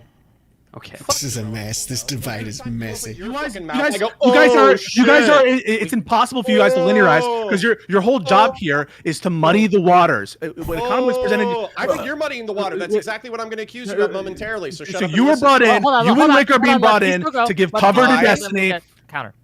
Okay. This is a mess. This debate is messy. Your You guys, fucking you mouth. guys, I go, you guys "Oh, are, you guys are. shit." It's impossible for you guys to linearize because your whole job here is to muddy the waters. When Econoboi was presented, I think you're muddying the water. That's exactly what I'm going to accuse you of momentarily. So shut so up. you were brought in. Hold on, You hold and on, Lick are hold being on, brought let in Pisco go, to give but cover to then Destiny. we'll get Counter.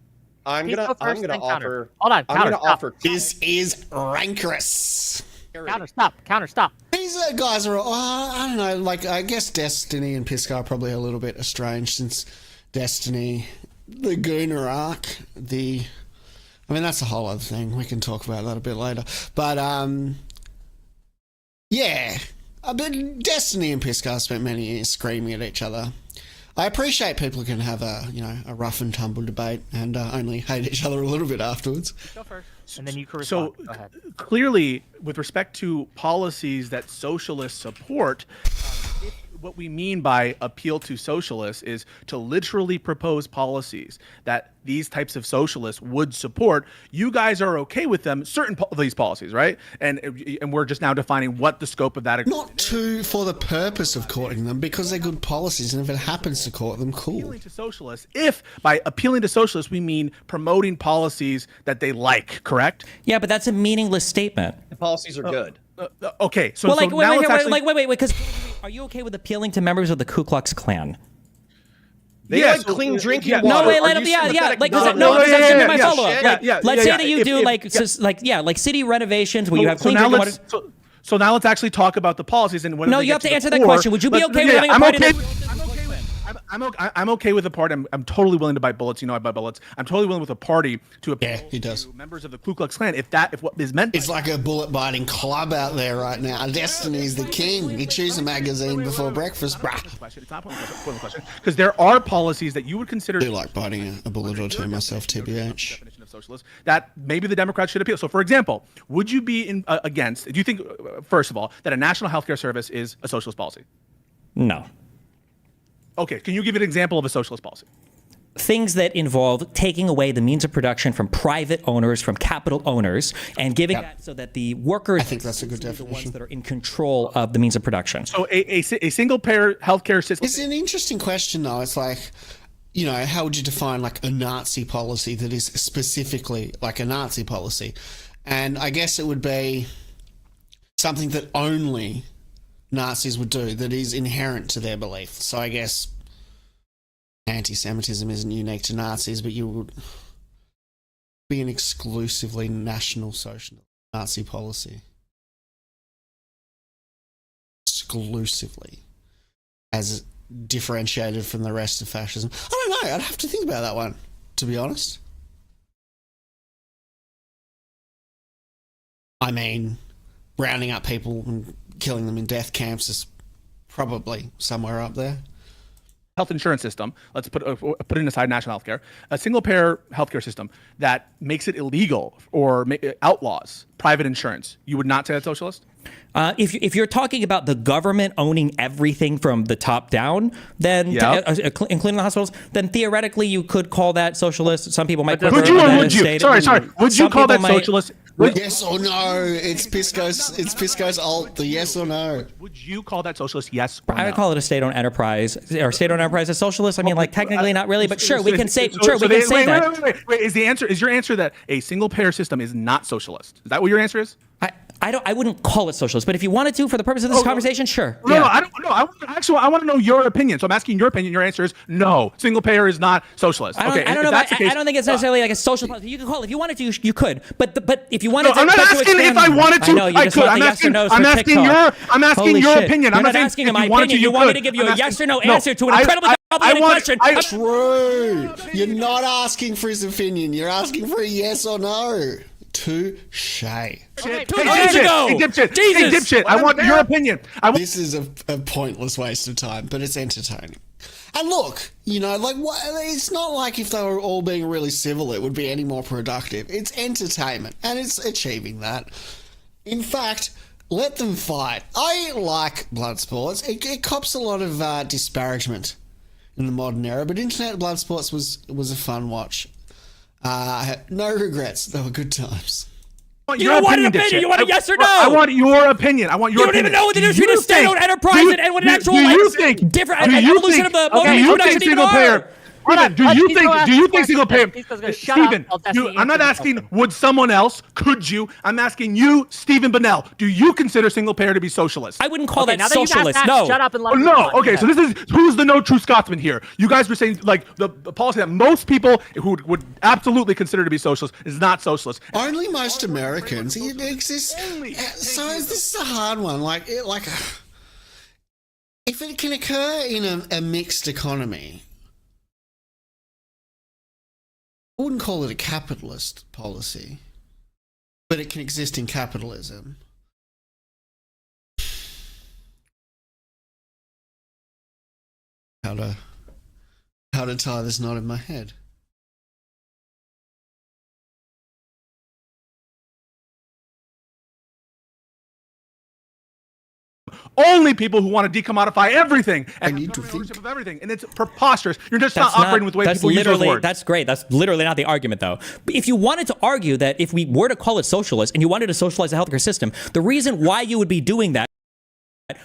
I'm Pisco gonna first, then Counter. offer. Hold on, I'm Counter, gonna stop. offer. This is rancorous. Counter, stop. Counter, stop. These guys are, I don't know, like, I guess Destiny and Pisco are probably a little bit estranged since Destiny, the Gooner arc, I mean, that's a whole other thing. We can talk about that a bit later. But, yeah. But Destiny and Pisco spent many years screaming at each other. I appreciate people can have a rough and tumble debate and only hate each other a little bit afterwards. Go first, and then you can So respond. Go ahead. clearly, with respect to policies that socialists support, what we mean by appeal to socialists is to literally propose policies that these types of socialists would support. You guys are okay with them, certain of these policies, right? And we're just now defining what the scope of that. Not for the purpose of courting them, because they're good policies, and if it happens to court them, cool. Appealing to socialists, if by appealing to socialists we mean promoting policies that they like, correct? Yeah, but that's a meaningless statement. The policies are good. Okay, so Well, so like, now let's actually. wait, because are you okay with appealing to members of the Ku Klux Klan? They Yeah, like so- clean drinking yeah, water. No, wait, Are let you him, yeah, sympathetic? like, No, because no, that's yeah, gonna be yeah, my yeah, follow-up. shit. Like, Yeah, let's yeah, say that you if- do if- like city renovations where you have clean now drinking let's water. so now let's actually talk about the policies and when No, they you get have to the answer that core, question. Would you be let's- okay with having a I'm party okay. that- I'm okay with a party. I'm totally willing to bite bullets. You know I bite bullets. I'm totally willing with a party to appeal Yeah, he does. to members of the Ku Klux Klan if what is meant. It's like a bullet-biting club out there right now. Destiny's the king. You choose a magazine before breakfast, bruh. It's not a pointless question because there are policies that you would consider. I do like biting a bullet or two myself, TBH. Definition of socialist that maybe the Democrats should appeal. So, for example, would you be against? Do you think, first of all, that a national healthcare service is a socialist policy? No. Okay, can you give an example of a socialist policy? Things that involve taking away the means of production from private owners, from capital owners, and giving that so that the workers I think that's a good are the ones definition. that are in control of the means of production. So, a single payer healthcare system. It's an interesting question, though. It's like, how would you define like a Nazi policy that is specifically like a Nazi policy? And I guess it would be something that only Nazis would do, that is inherent to their belief. So I guess anti-Semitism isn't unique to Nazis, but you would be an exclusively National Socialist Nazi policy. Exclusively. As differentiated from the rest of fascism. I don't know. I'd have to think about that one, to be honest. I mean, rounding up people and killing them in death camps is probably somewhere up there. Health insurance system. Let's putting aside national healthcare. A single payer healthcare system that makes it illegal or outlaws private insurance. You would not say that's socialist? If you're talking about the government owning everything from the top down, then including the hospitals, then theoretically you could call that socialist. Some people might. Would you or would you? Sorry. Would you call that socialist? Yes or no? It's Pisco's alt. The yes or no. Would you call that socialist? Yes or I would no? call it a state-owned enterprise, or state-owned enterprise as socialist. I mean, like technically not really, but sure, we can say that. Wait, is your answer that a single payer system is not socialist? Is that what your answer is? I wouldn't call it socialist, but if you wanted to, for the purpose of this conversation, sure. No, I don't know. I want to know your opinion. So I'm asking your opinion. Your answer is no. Single payer is not socialist. I don't think it's necessarily like a social policy. You could call it if you wanted to. You could, but if you wanted to, I'm not asking if I wanted to. I know you just could. want the yes or no's for TikTok. I'm asking your opinion. I'm not asking my opinion. You want me to give you a yes or no answer to an incredibly complicated question. True. You're not asking for his opinion. You're asking for a yes or no. Touche. Hey, 2 days ago. dipshit. Jesus. Hey, dipshit. I want your opinion. This is a pointless waste of time, but it's entertaining. And look, it's not like if they were all being really civil, it would be any more productive. It's entertainment, and it's achieving that. In fact, let them fight. I like blood sports. It cops a lot of disparagement in the modern era, but internet blood sports was a fun watch. No regrets. They were good times. You don't want an opinion. You want a yes or no. I want your opinion. I want your opinion. You don't even know what the difference between a state-owned enterprise and what an actual different evolution of the production even are. Steven, do you think single payer? Steven, I'm not asking would someone else, could you? I'm asking you, Stephen Bunnell, do you consider single payer to be socialist? I wouldn't call that socialist. No. Shut up and let me no. Okay, so this is who's the no true Scotsman here? You guys were saying like the policy that most people who would absolutely consider to be socialist is not socialist. Only most Americans. It exists. So this is a hard one. Like if it can occur in a mixed economy, I wouldn't call it a capitalist policy, but it can exist in capitalism. How to tie this knot in my head? Only people who want to decommodify everything and need to think of everything, and it's preposterous. You're just not operating with the way people use those words. That's great. That's literally not the argument, though. But if you wanted to argue that if we were to call it socialist and you wanted to socialize the healthcare system, the reason why you would be doing that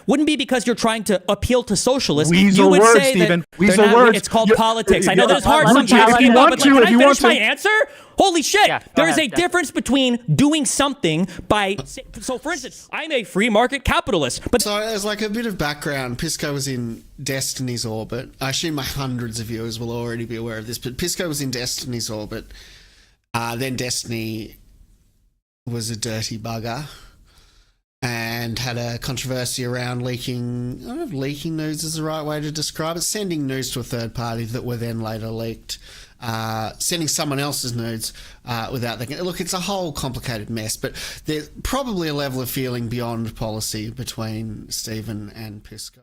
wouldn't be because you're trying to appeal to socialists. You would say that they're not, it's called politics. I know that it's hard sometimes. If you want to, can I finish my answer? Holy shit! Yeah, there is a difference between doing something by. So, for instance, I'm a free market capitalist. But so, as like a bit of background, Pisco was in Destiny's orbit. I assume my hundreds of viewers will already be aware of this, but Pisco was in Destiny's orbit. Then Destiny was a dirty bugger and had a controversy around leaking. I don't know if leaking nudes is the right way to describe it. Sending nudes to a third party that were then later leaked. Sending someone else's nudes without thinking. Look, it's a whole complicated mess, but there's probably a level of feeling beyond policy between Stephen and Pisco.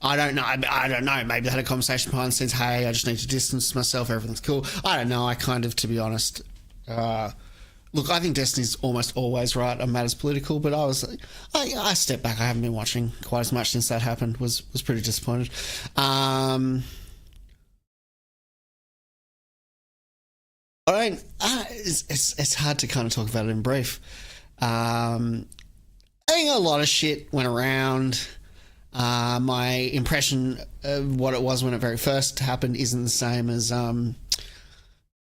I don't know. Maybe they had a conversation behind the scenes. Hey, I just need to distance myself. Everything's cool. I don't know. I kind of, to be honest, look, I think Destiny's almost always right on matters political, but I stepped back. I haven't been watching quite as much since that happened. Was pretty disappointed. It's hard to kind of talk about it in brief. I think a lot of shit went around. My impression of what it was when it very first happened isn't the same as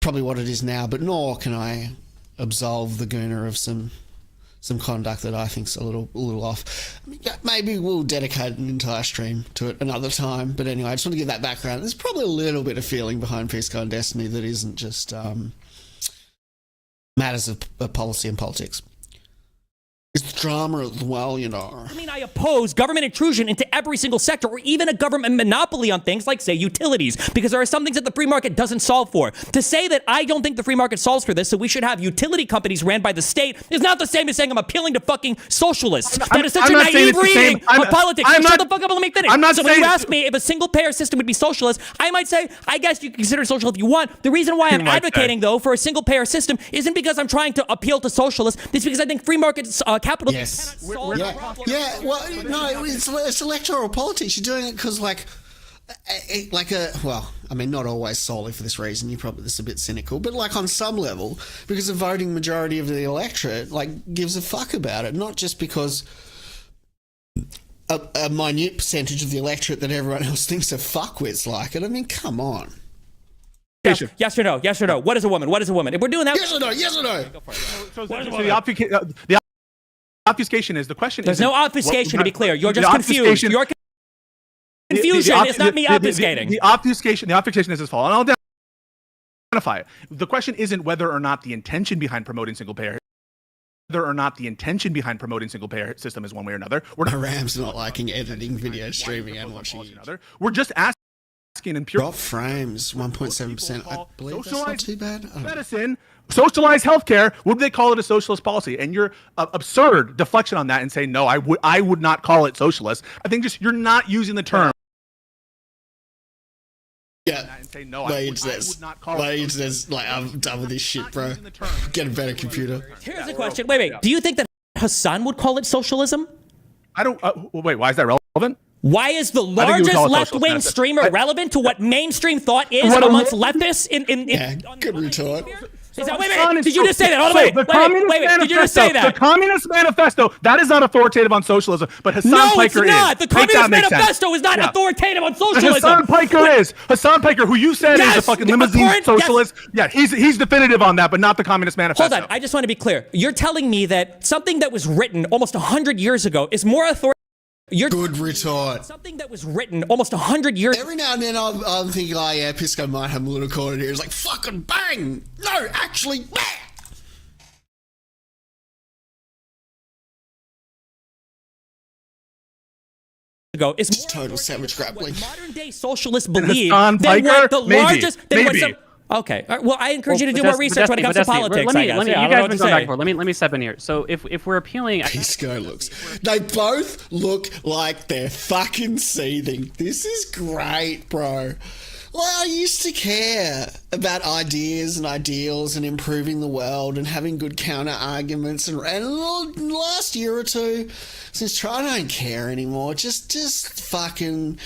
probably what it is now, but nor can I absolve the Gooner of some conduct that I think's a little off. I mean, maybe we'll dedicate an entire stream to it another time. But anyway, I just want to give that background. There's probably a little bit of feeling behind Pisco and Destiny that isn't just matters of policy and politics. It's drama as well, you know. I mean, I oppose government intrusion into every single sector or even a government monopoly on things like, say, utilities, because there are some things that the free market doesn't solve for. To say that I don't think the free market solves for this, so we should have utility companies ran by the state, is not the same as saying I'm appealing to fucking socialists. That is such a naive reading of politics. Shut the fuck up and let me finish. So when you ask me if a single-payer system would be socialist, I might say, I guess you can consider it social if you want. The reason why I'm advocating, though, for a single-payer system isn't because I'm trying to appeal to socialists. It's because I think free market capitalism cannot solve the problem. Yeah, well, no, it's electoral politics. You're doing it because, well, I mean, not always solely for this reason. This is a bit cynical, but like on some level, because the voting majority of the electorate gives a fuck about it, not just because a minute percentage of the electorate that everyone else thinks are fuckwits like it. I mean, come on. Yes or no? Yes or no? What is a woman? What is a woman? If we're doing that, yes or no? Yes or no? Go for it. So the obfuscation is the question. There's no obfuscation, to be clear. You're just confused. Your confusion is not me obfuscating. The obfuscation is as follows. And I'll identify it. The question isn't whether or not the intention behind promoting single payer. Whether or not the intention behind promoting single payer system is one way or another. Ram's not liking editing video streaming and watching another. We're just asking in pure drop frames 1.7%. I believe that's not too bad. Medicine, socialized healthcare. Would they call it a socialist policy? And your absurd deflection on that and say no, I would not call it socialist. I think just you're not using the term. Yeah. And say no, I would not call it socialist. Like, I'm done with this shit, bro. Get a better computer. Here's the question. Wait. Do you think that Hassan would call it socialism? I don't. Wait. Why is that relevant? Why is the largest left-wing streamer relevant to what mainstream thought is amongst leftists? Good retort. Is that, wait, did you just say that? Hold on, wait, did you just say that? The Communist Manifesto, that is not authoritative on socialism, but Hassan Piker is. No, it's not. The Communist Manifesto is not authoritative on socialism. Hassan Piker is. Hassan Piker, who you said is a fucking limousine socialist. Yeah, he's definitive on that, but not the Communist Manifesto. Hold on, I just want to be clear. You're telling me that something that was written almost 100 years ago is more authoritative. Good retort. Something that was written almost 100 years. Every now and then I'm thinking, oh yeah, Pisco might have a little corner here. It's like, fucking bang! No, actually, bang! Ago is just total savage grappling. Modern day socialists believe Hassan they Piker? want the Maybe. largest. They want Maybe. some. Okay. All right, well, I encourage you to do more research when it comes to politics. Let me, I you don't know guys what been to going back say. and forth. Let me step in here. So if we're appealing, Pisco looks. They both look like they're fucking seething. This is great, bro. Well, I used to care about ideas and ideals and improving the world and having good counter arguments. And last year or two, since I don't care anymore. Just fucking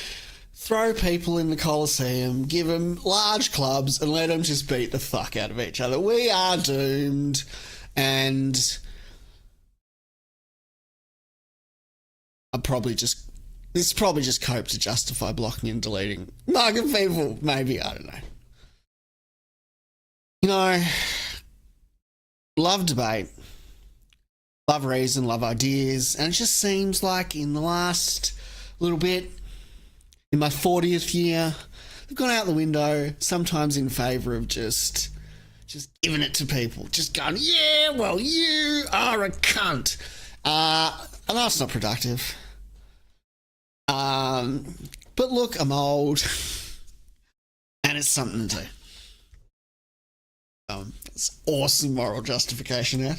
throw people in the Colosseum, give them large clubs, and let them just beat the fuck out of each other. We are doomed, and this is probably just cope to justify blocking and deleting market people. Maybe, I don't know. You know, love debate, love reason, love ideas, and it just seems like in the last little bit, in my 40th year, I've gone out the window, sometimes in favour of just giving it to people. Just going, yeah, well, you are a cunt. I know it's not productive. But look, I'm old. And it's something to do. It's awesome moral justification there.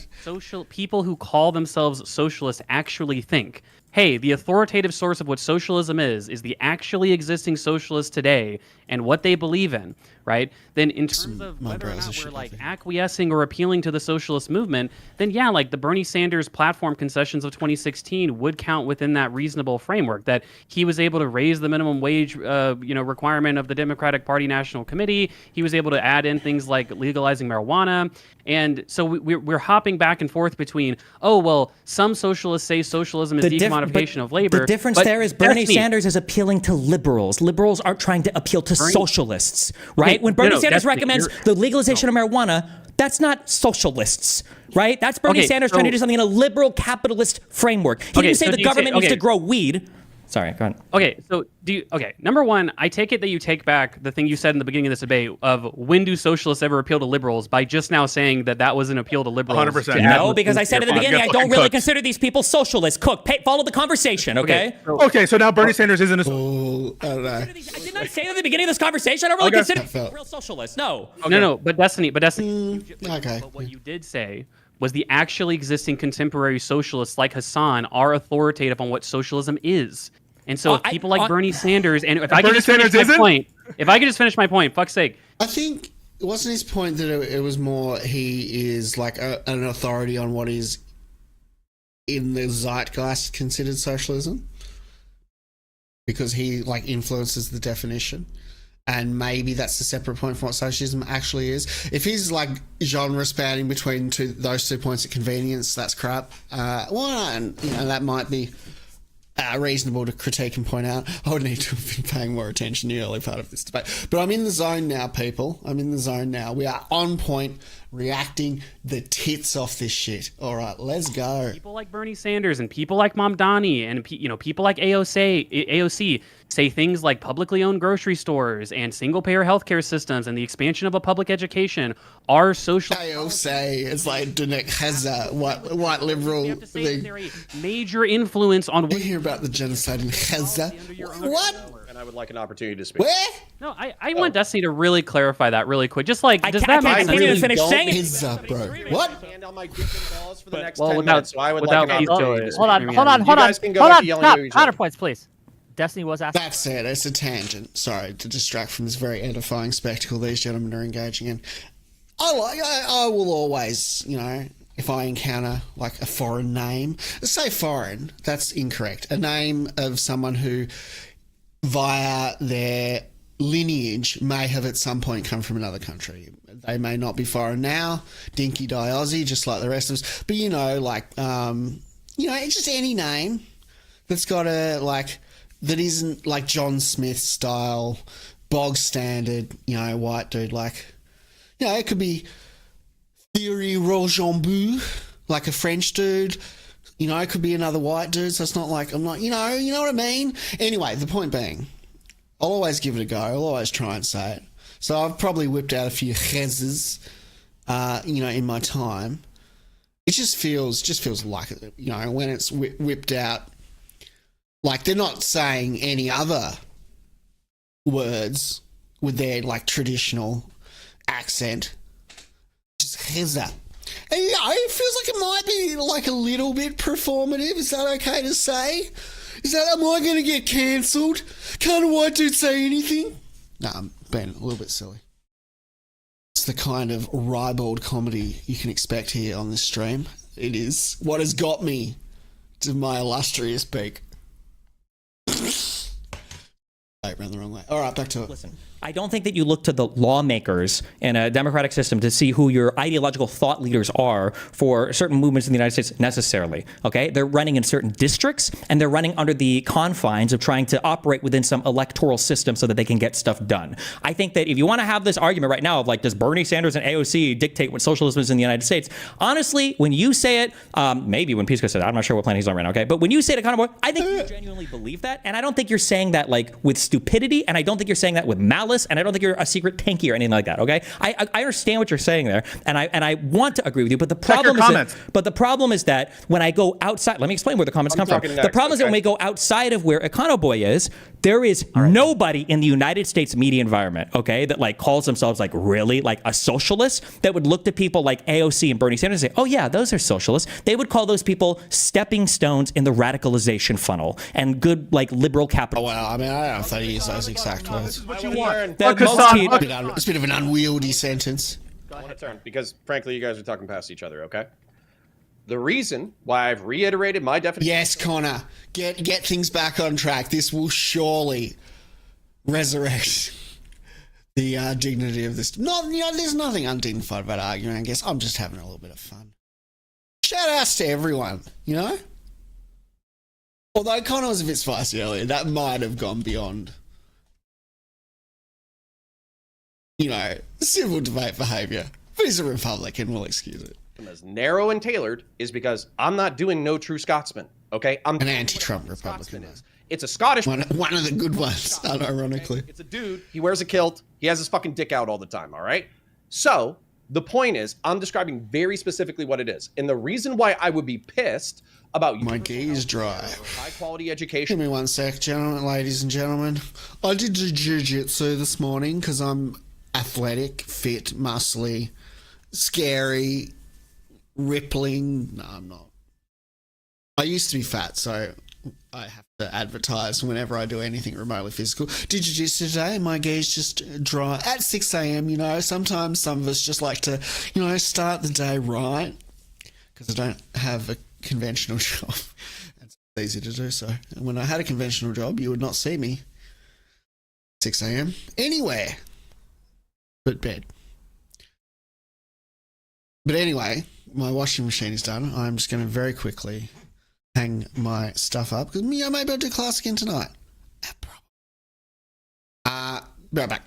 People who call themselves socialists actually think, hey, the authoritative source of what socialism is the actually existing socialists today and what they believe in, right? Then in terms of whether or not we're like acquiescing or appealing to the socialist movement, then yeah, like the Bernie Sanders platform concessions of 2016 would count within that reasonable framework, that he was able to raise the minimum wage requirement of the Democratic Party National Committee. He was able to add in things like legalizing marijuana. And so we're hopping back and forth between, oh, well, some socialists say socialism is decommodification of labor. The difference there is Bernie Sanders is appealing to liberals. Liberals aren't trying to appeal to socialists, right? Okay, when Bernie Sanders recommends the legalization of marijuana, that's not socialists, right? That's Bernie Sanders trying to do something in a liberal capitalist framework. He didn't say the government needs to grow weed. Sorry, go ahead. Okay, so number one, I take it that you take back the thing you said in the beginning of this debate of when do socialists ever appeal to liberals by just now saying that was an appeal to liberals. 100%. No, because I said at the beginning, I don't really consider these people socialists. Follow the conversation, okay? Okay, so now Bernie Sanders isn't a... Oh, I don't know. I did not say at the beginning of this conversation, I don't really consider people real socialists. No. No, but Destiny. Okay. But what you did say was the actually existing contemporary socialists like Hassan are authoritative on what socialism is. And so if people like Bernie Sanders, and if I could just finish my point, fuck's sake. I think, wasn't his point that it was more he is like an authority on what is in the zeitgeist considered socialism? Because he like influences the definition. And maybe that's a separate point from what socialism actually is. If he's like genre spanning between those 2 points of convenience, that's crap. And that might be reasonable to critique and point out. I would need to have been paying more attention to the early part of this debate. But I'm in the zone now, people. I'm in the zone now. We are on point, reacting the tits off this shit. All right, let's go. People like Bernie Sanders and people like Mamdani and people like AOC say things like publicly owned grocery stores and single-payer healthcare systems and the expansion of a public education are social. AOC, it's like Dunek Hazza, white liberal thing. They're a major influence on. You hear about the genocide in Hazza? What? And I would like an opportunity to speak. Where? No, I want Destiny to really clarify that really quick. Just like, does that make really sense? finish saying it. Hazza, bro. What? Hand on my dick and balls for the next Well, 10 without- minutes, so I would without like an Keith opportunity Joy. to speak. Hold on. You guys can go back to yelling at each other. Counterpoints, please. Destiny was asking. That's it. It's a tangent. Sorry to distract from this very edifying spectacle these gentlemen are engaging in. I will always, if I encounter like a foreign name, say foreign, that's incorrect. A name of someone who, via their lineage may have at some point come from another country. They may not be foreign now, dinky die Aussie, just like the rest of us. But, it's just any name that's got that isn't like John Smith style, bog standard, white dude. It could be Thierry Rochambou, like a French dude. It could be another white dude, so it's not like I'm not, you know what I mean? Anyway, the point being, I'll always give it a go. I'll always try and say it. So I've probably whipped out a few chezzes, in my time. It just feels like, when it's whipped out, like they're not saying any other words with their traditional accent. Just chezza. And, it feels like it might be a little bit performative. Is that okay to say? Am I going to get cancelled? Can't a white dude say anything? No, I'm being a little bit silly. It's the kind of ribald comedy you can expect here on this stream. It is what has got me to my illustrious peak. I ran the wrong way. All right, back to it. Listen, I don't think that you look to the lawmakers in a democratic system to see who your ideological thought leaders are for certain movements in the United States necessarily, okay? They're running in certain districts, and they're running under the confines of trying to operate within some electoral system so that they can get stuff done. I think that if you want to have this argument right now of does Bernie Sanders and AOC dictate what socialism is in the United States, honestly, when you say it, maybe when Pisco said it, I'm not sure what planet he's on right now, okay? But when you say it to Econoboi, I think you genuinely believe that, and I don't think you're saying that with stupidity, and I don't think you're saying that with malice, and I don't think you're a secret tanky or anything like that. Okay, I understand what you're saying there, and I want to agree with you. But the problem is that when I go outside, let me explain where the comments come from. The problem is that when we go outside of where Econoboi is, there is nobody in the United States media environment, okay, that calls themselves really a socialist that would look to people like AOC and Bernie Sanders and say, oh yeah, those are socialists. They would call those people stepping stones in the radicalization funnel and good liberal capital. Oh, well, I don't know if they use those exact words. This is what you want. It's a bit of an unwieldy sentence. I want to turn because, frankly, you guys are talking past each other. Okay. The reason why I've reiterated my definition. Yes, Connor, get things back on track. This will surely resurrect the dignity of this. There's nothing undignified about arguing. I guess I'm just having a little bit of fun. Shout outs to everyone. Although Connor was a bit spicy earlier, that might have gone beyond. Civil debate behaviour. But he's a Republican, we'll excuse it. As narrow and tailored is because I'm not doing No True Scotsman, okay? I'm an anti-Trump Republican. It's a Scottish... One of the good ones, unironically. Okay? It's a dude, he wears a kilt, he has his fucking dick out all the time, all right? So, the point is, I'm describing very specifically what it is. And the reason why I would be pissed about... My gaze dry. High-quality education... Give me one sec, ladies and gentlemen. I did do jiu-jitsu this morning because I'm... athletic, fit, muscly, scary, rippling. No, I'm not. I used to be fat, so I have to advertise whenever I do anything remotely physical. Did jiu-jitsu today? My gaze just dry. At 6 a.m, sometimes some of us just like to, start the day right because I don't have a conventional job. It's easy to do so. And when I had a conventional job, you would not see me 6 a.m. anywhere. But bed. But anyway, my washing machine is done. I'm just going to very quickly hang my stuff up because maybe I'll do class again tonight. Be right back.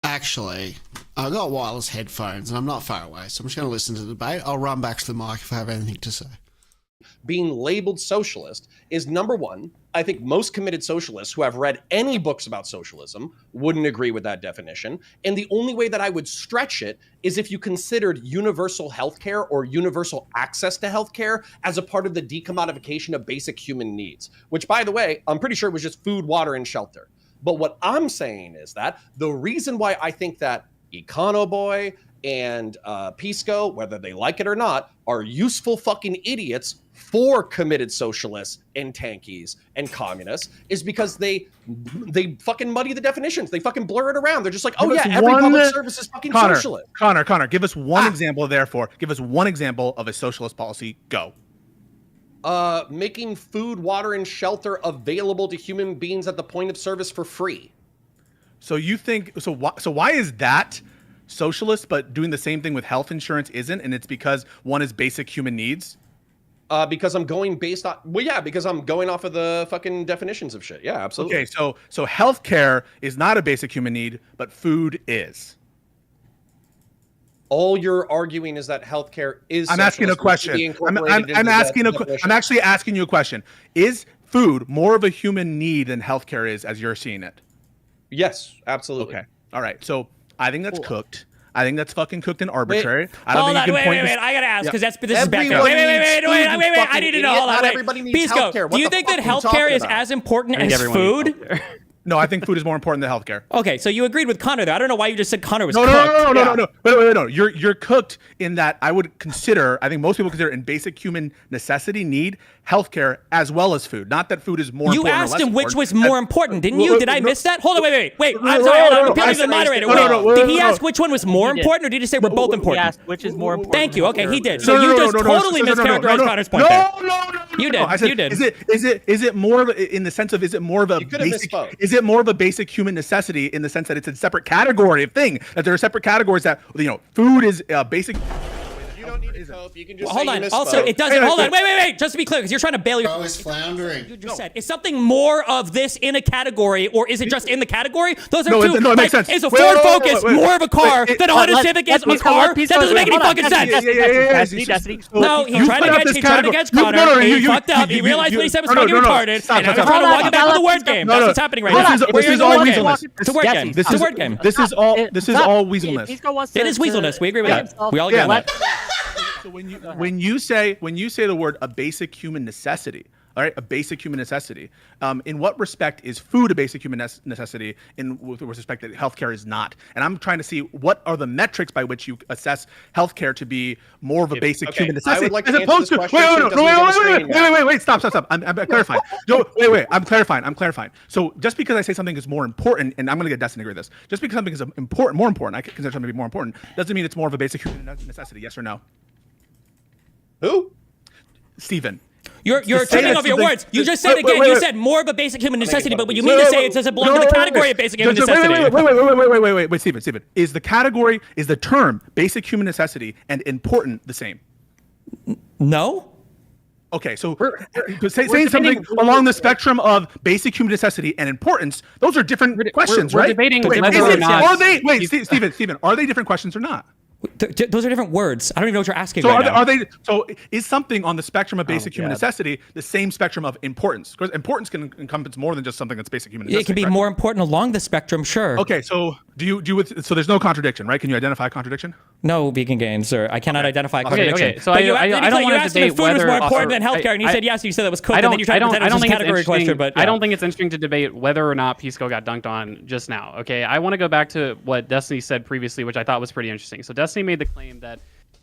Actually, I've got wireless headphones and I'm not far away, so I'm just going to listen to the debate. I'll run back to the mic if I have anything to say. being labeled socialist is, number one, I think most committed socialists who have read any books about socialism wouldn't agree with that definition. And the only way that I would stretch it is if you considered universal healthcare or universal access to healthcare as a part of the decommodification of basic human needs, which, by the way, I'm pretty sure it was just food, water, and shelter. But what I'm saying is that the reason why I think that Econoboi and Pisco, whether they like it or not, are useful fucking idiots for committed socialists and tankies and communists is because they fucking muddy the definitions. They fucking blur it around. They're just like, oh yeah, every public service is fucking socialist. Connor, give us one example, therefore. Give us one example of a socialist policy. Go. Making food, water, and shelter available to human beings at the point of service for free. So you think, so why is that socialist, but doing the same thing with health insurance isn't? And it's because one is basic human needs? Because I'm going based on, well, yeah, because I'm going off of the fucking definitions of shit. Yeah, absolutely. Okay, so healthcare is not a basic human need, but food is. All you're arguing is that healthcare is. I'm asking a question. I'm actually asking you a question. Is food more of a human need than healthcare is, as you're seeing it? Yes, absolutely. Okay. All right. So I think that's cooked. I think that's fucking cooked and arbitrary. I don't think you can point. Wait. I gotta ask because this is back there. Wait. I need to know. Hold on. Everybody needs healthcare. Do you think that healthcare is as important as food? No, I think food is more important than healthcare. Okay, so you agreed with Connor there. I don't know why you just said Connor was cooked. No. Wait. You're cooked in that I would consider, I think most people consider in basic human necessity need healthcare as well as food. Not that food is more important. You asked him which was more important, didn't you? Did I miss that? Hold on, wait. I'm sorry. I'm appealing to the moderator. Did he ask which one was more important, or did he say we're both important? He asked which is more important. Thank you. Okay, he did. So you just totally mischaracterized Connor's point there. No. You did. Is it more in the sense of, is it more of a basic? Is it more of a basic human necessity in the sense that it's a separate category of thing, that there are separate categories that, food is basic. You don't need to cope. You can just hold on. Also, it doesn't. Hold on. Wait. Just to be clear, because you're trying to bail your. I was floundering. You just said, is something more of this in a category, or is it just in the category? Those are two. No, it makes sense. Is a Ford Focus more of a car than a Honda Civic is a car? That doesn't make any fucking sense. Destiny. No, he tried to catch Connor. He fucked up. He realized what he said was fucking retarded, and now he's trying to walk it back to the word game. That's what's happening right now. This is all weaselness. It's a word game. It's a word game. This is all weaselness. It is weaselness. We agree with that. We all agree on that. So when you say the word a basic human necessity, all right, a basic human necessity, in what respect is food a basic human necessity with respect that healthcare is not? And I'm trying to see what are the metrics by which you assess healthcare to be more of a basic human necessity. I would like to answer this question. Wait, stop. I'm clarifying. I'm clarifying. So just because I say something is more important, and I'm going to get Destiny to agree with this, just because something is more important, I consider something to be more important, doesn't mean it's more of a basic human necessity. Yes or no? Who? Steven. You're tripping over your words. You just said again. You said more of a basic human necessity, but what you mean to say it doesn't belong to the category of basic human necessity. Wait, Steven. Is the term basic human necessity and important the same? No. Okay, so saying something along the spectrum of basic human necessity and importance, those are different questions, right? We're debating whether or not. Steven, are they different questions or not? Those are different words. I don't even know what you're asking. So is something on the spectrum of basic human necessity the same spectrum of importance? Because importance can encompass more than just something that's basic human necessity. It can be more important along the spectrum, sure. Okay, so so there's no contradiction, right? Can you identify a contradiction? No, Vegan Gains, sir. I cannot identify a contradiction. Okay. So I don't want to debate whether food was more important than healthcare, and you said yes. You said that was cooked, and then you tried to pretend it was a category question. But I don't think it's interesting to debate whether or not Pisco got dunked on just now. Okay, I want to go back to what Destiny said previously, which I thought was pretty interesting. So Destiny made the claim that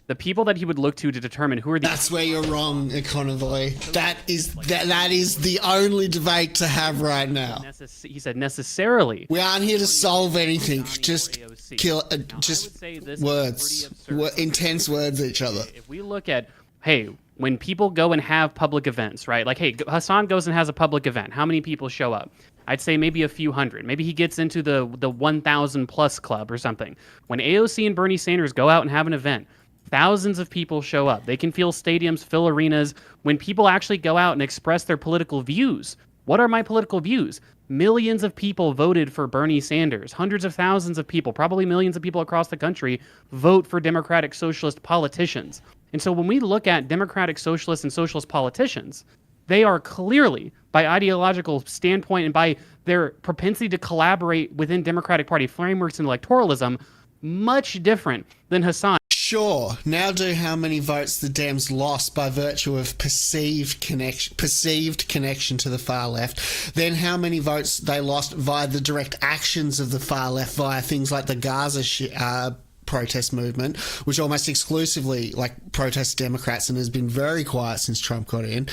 the people that he would look to determine who are the. That's where you're wrong, Econoboi. That is the only debate to have right now. He said necessarily. We aren't here to solve anything. Just kill. Just words. Intense words at each other. If we look at, hey, when people go and have public events, right? Like, hey, Hassan goes and has a public event. How many people show up? I'd say maybe a few hundred. Maybe he gets into the 1,000 plus club or something. When AOC and Bernie Sanders go out and have an event, thousands of people show up. They can fill stadiums, fill arenas. When people actually go out and express their political views, what are my political views? Millions of people voted for Bernie Sanders. Hundreds of thousands of people, probably millions of people across the country, vote for Democratic Socialist politicians. And so when we look at democratic socialists and socialist politicians, they are clearly, by ideological standpoint and by their propensity to collaborate within Democratic Party frameworks and electoralism, much different than Hassan. Sure. Now do how many votes the Dems lost by virtue of perceived connection to the far left, then how many votes they lost via the direct actions of the far left via things like the Gaza protest movement, which almost exclusively protests Democrats and has been very quiet since Trump got in.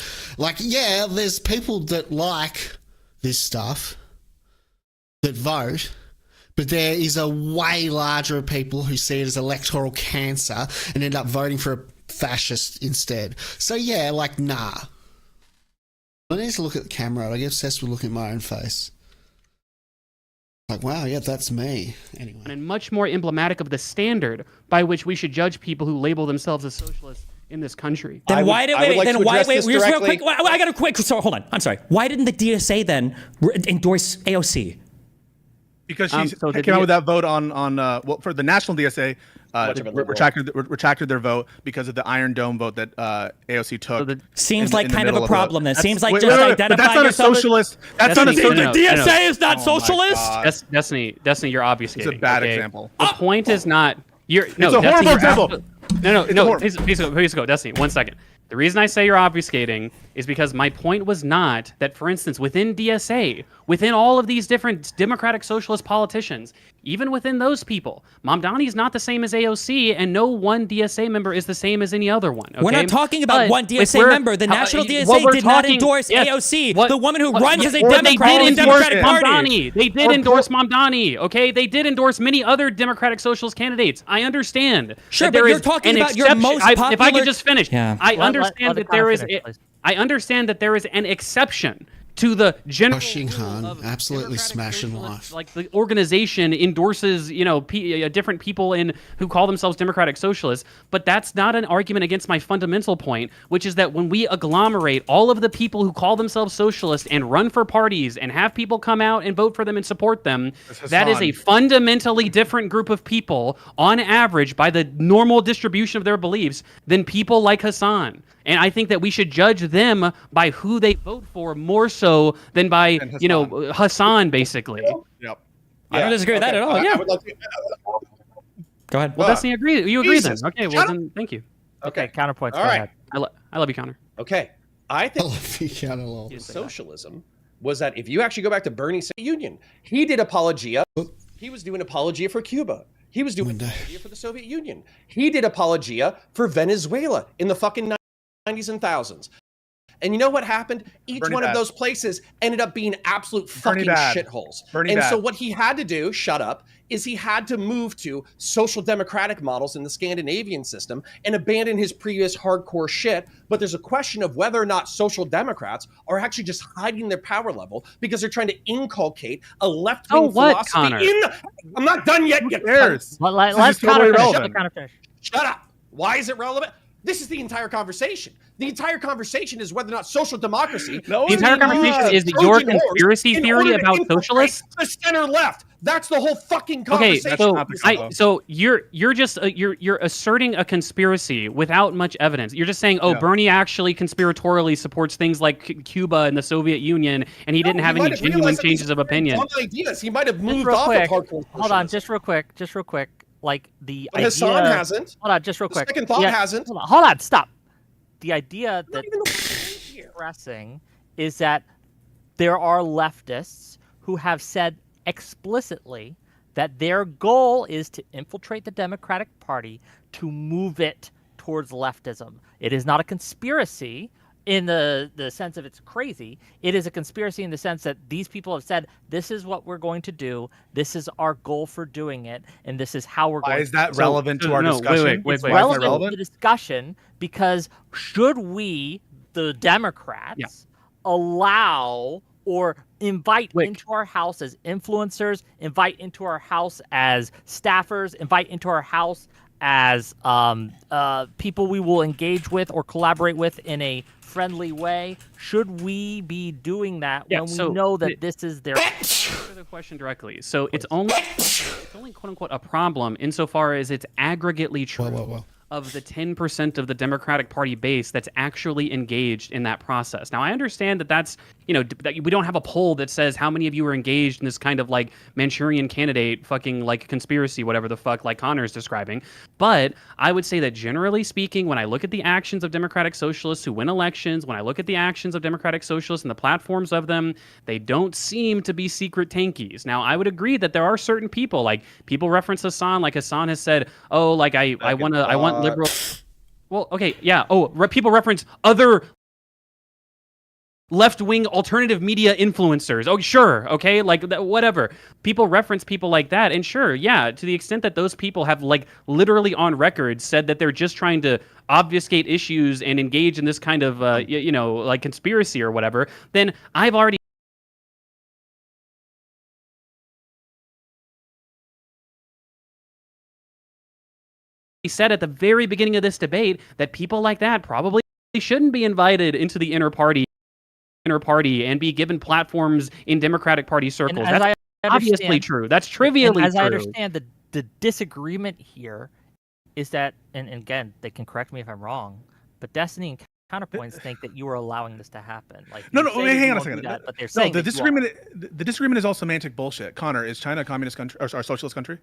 Yeah, there's people that like this stuff that vote, but there is a way larger of people who see it as electoral cancer and end up voting for a fascist instead. So yeah, nah. I need to look at the camera. I get obsessed with looking at my own face. Wow, yeah, that's me. Anyway. And much more emblematic of the standard by which we should judge people who label themselves as socialists in this country. Then why did wait? Then why? Wait, just real quick. I got a quick. So hold on. I'm sorry. Why didn't the DSA then endorse AOC? Because she came out with that vote on for the national DSA, retracted their vote because of the Iron Dome vote that AOC took. Seems like kind of a problem. That seems like just identifying that's not a socialist. That's not a socialist. The DSA is not socialist. Destiny, you're obfuscating. It's a bad example. The point is not. It's a horrible example. No. Please go, Destiny. 1 second. The reason I say you're obfuscating is because my point was not that, for instance, within DSA, within all of these different democratic socialist politicians, even within those people, Mamdani is not the same as AOC, and no one DSA member is the same as any other one. Okay? We're not talking about one DSA member. The national DSA did not endorse AOC. The woman who runs as a Democrat in the Democratic Party. They did endorse Mamdani. Okay, they did endorse many other democratic socialist candidates. I understand. Sure, but you're talking about your most popular. If I could just finish, yeah. I understand that there is. I understand that there is an exception to the general Han, absolutely smashing life. Like the organization endorses, different people who call themselves democratic socialists, but that's not an argument against my fundamental point, which is that when we agglomerate all of the people who call themselves socialists and run for parties and have people come out and vote for them and support them, that is a fundamentally different group of people on average by the normal distribution of their beliefs than people like Hassan. And I think that we should judge them by who they vote for more so than by, Hassan, basically. Yep. I don't disagree with that at all. Yeah. Go ahead. Well, Destiny agreed. You agree then. Okay, well then, thank you. Okay, Counterpoint. All right. I love you, Counter. Okay. I think Socialism was that if you actually go back to Bernie's Union, he did apologia. He was doing apologia for Cuba. He was doing apologia for the Soviet Union. He did apologia for Venezuela in the fucking 90s and thousands. And you know what happened? Each one of those places ended up being absolute fucking shitholes. So what he had to do, is he had to move to social democratic models in the Scandinavian system and abandon his previous hardcore shit. But there's a question of whether or not social democrats are actually just hiding their power level because they're trying to inculcate a left-wing philosophy. Connor? I'm not done yet. Let's Connor finish. Shut up. Why is it relevant? This is the entire conversation. The entire conversation is whether or not social democracy. The entire conversation is your conspiracy theory about socialists. The center left. That's the whole fucking conversation. Okay, so you're just you're asserting a conspiracy without much evidence. You're just saying, Bernie actually conspiratorially supports things like Cuba and the Soviet Union, and he didn't have any genuine changes of opinion. He might have moved off of hardcore. Hold on, just real quick. Like the idea. Hassan hasn't. Hold on, just real quick. Second thought hasn't. Hold on, stop. The idea that expressing is that there are leftists who have said explicitly that their goal is to infiltrate the Democratic Party to move it towards leftism. It is not a conspiracy in the sense of it's crazy. It is a conspiracy in the sense that these people have said, this is what we're going to do, this is our goal for doing it, and this is how we're going to do it. Why is that relevant to our discussion? It's relevant to the discussion because should we, the Democrats, allow or invite into our house as influencers, invite into our house as staffers, invite into our house as people we will engage with or collaborate with in a friendly way? Should we be doing that when we know that this is their... Answer the question directly. So it's only quote unquote a problem insofar as it's aggregately true. of the 10% of the Democratic Party base that's actually engaged in that process. Now, I understand that that's, that we don't have a poll that says how many of you are engaged in this kind of like Manchurian candidate fucking like conspiracy, whatever the fuck, like Connor's describing. But I would say that generally speaking, when I look at the actions of Democratic Socialists who win elections, when I look at the actions of Democratic Socialists and the platforms of them, they don't seem to be secret tankies. Now, I would agree that there are certain people, like people reference Hassan, like Hassan has said, oh, like I want liberal. Well, okay, yeah. Oh, people reference other left-wing alternative media influencers. Oh, sure, okay, like whatever. People reference people like that, and sure, yeah, to the extent that those people have like literally on record said that they're just trying to obfuscate issues and engage in this kind of like conspiracy or whatever, then I've already said at the very beginning of this debate that people like that probably shouldn't be invited into the inner party and be given platforms in Democratic Party circles. That's obviously true. That's trivially true. As I understand, the disagreement here is that, and again, they can correct me if I'm wrong, but Destiny and Counterpoints think that you are allowing this to happen. Like, no, hang on a second. But they're saying the disagreement is all semantic bullshit. Connor, is China a communist country or a socialist country?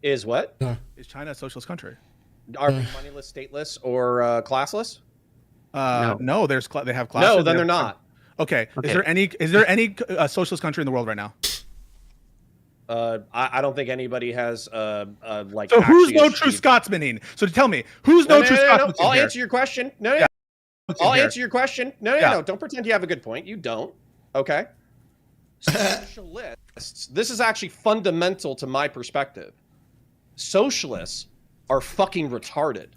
Is what? Is China a socialist country? Are they moneyless, stateless, or classless? No, they have classes. No, then they're not. Okay. Is there any socialist country in the world right now? I don't think anybody has like. So who's no true Scotsman? So tell me, who's no true Scotsman? I'll answer your question. No. I'll answer your question. No. Don't pretend you have a good point. You don't. Okay. Socialists. This is actually fundamental to my perspective. Socialists are fucking retarded,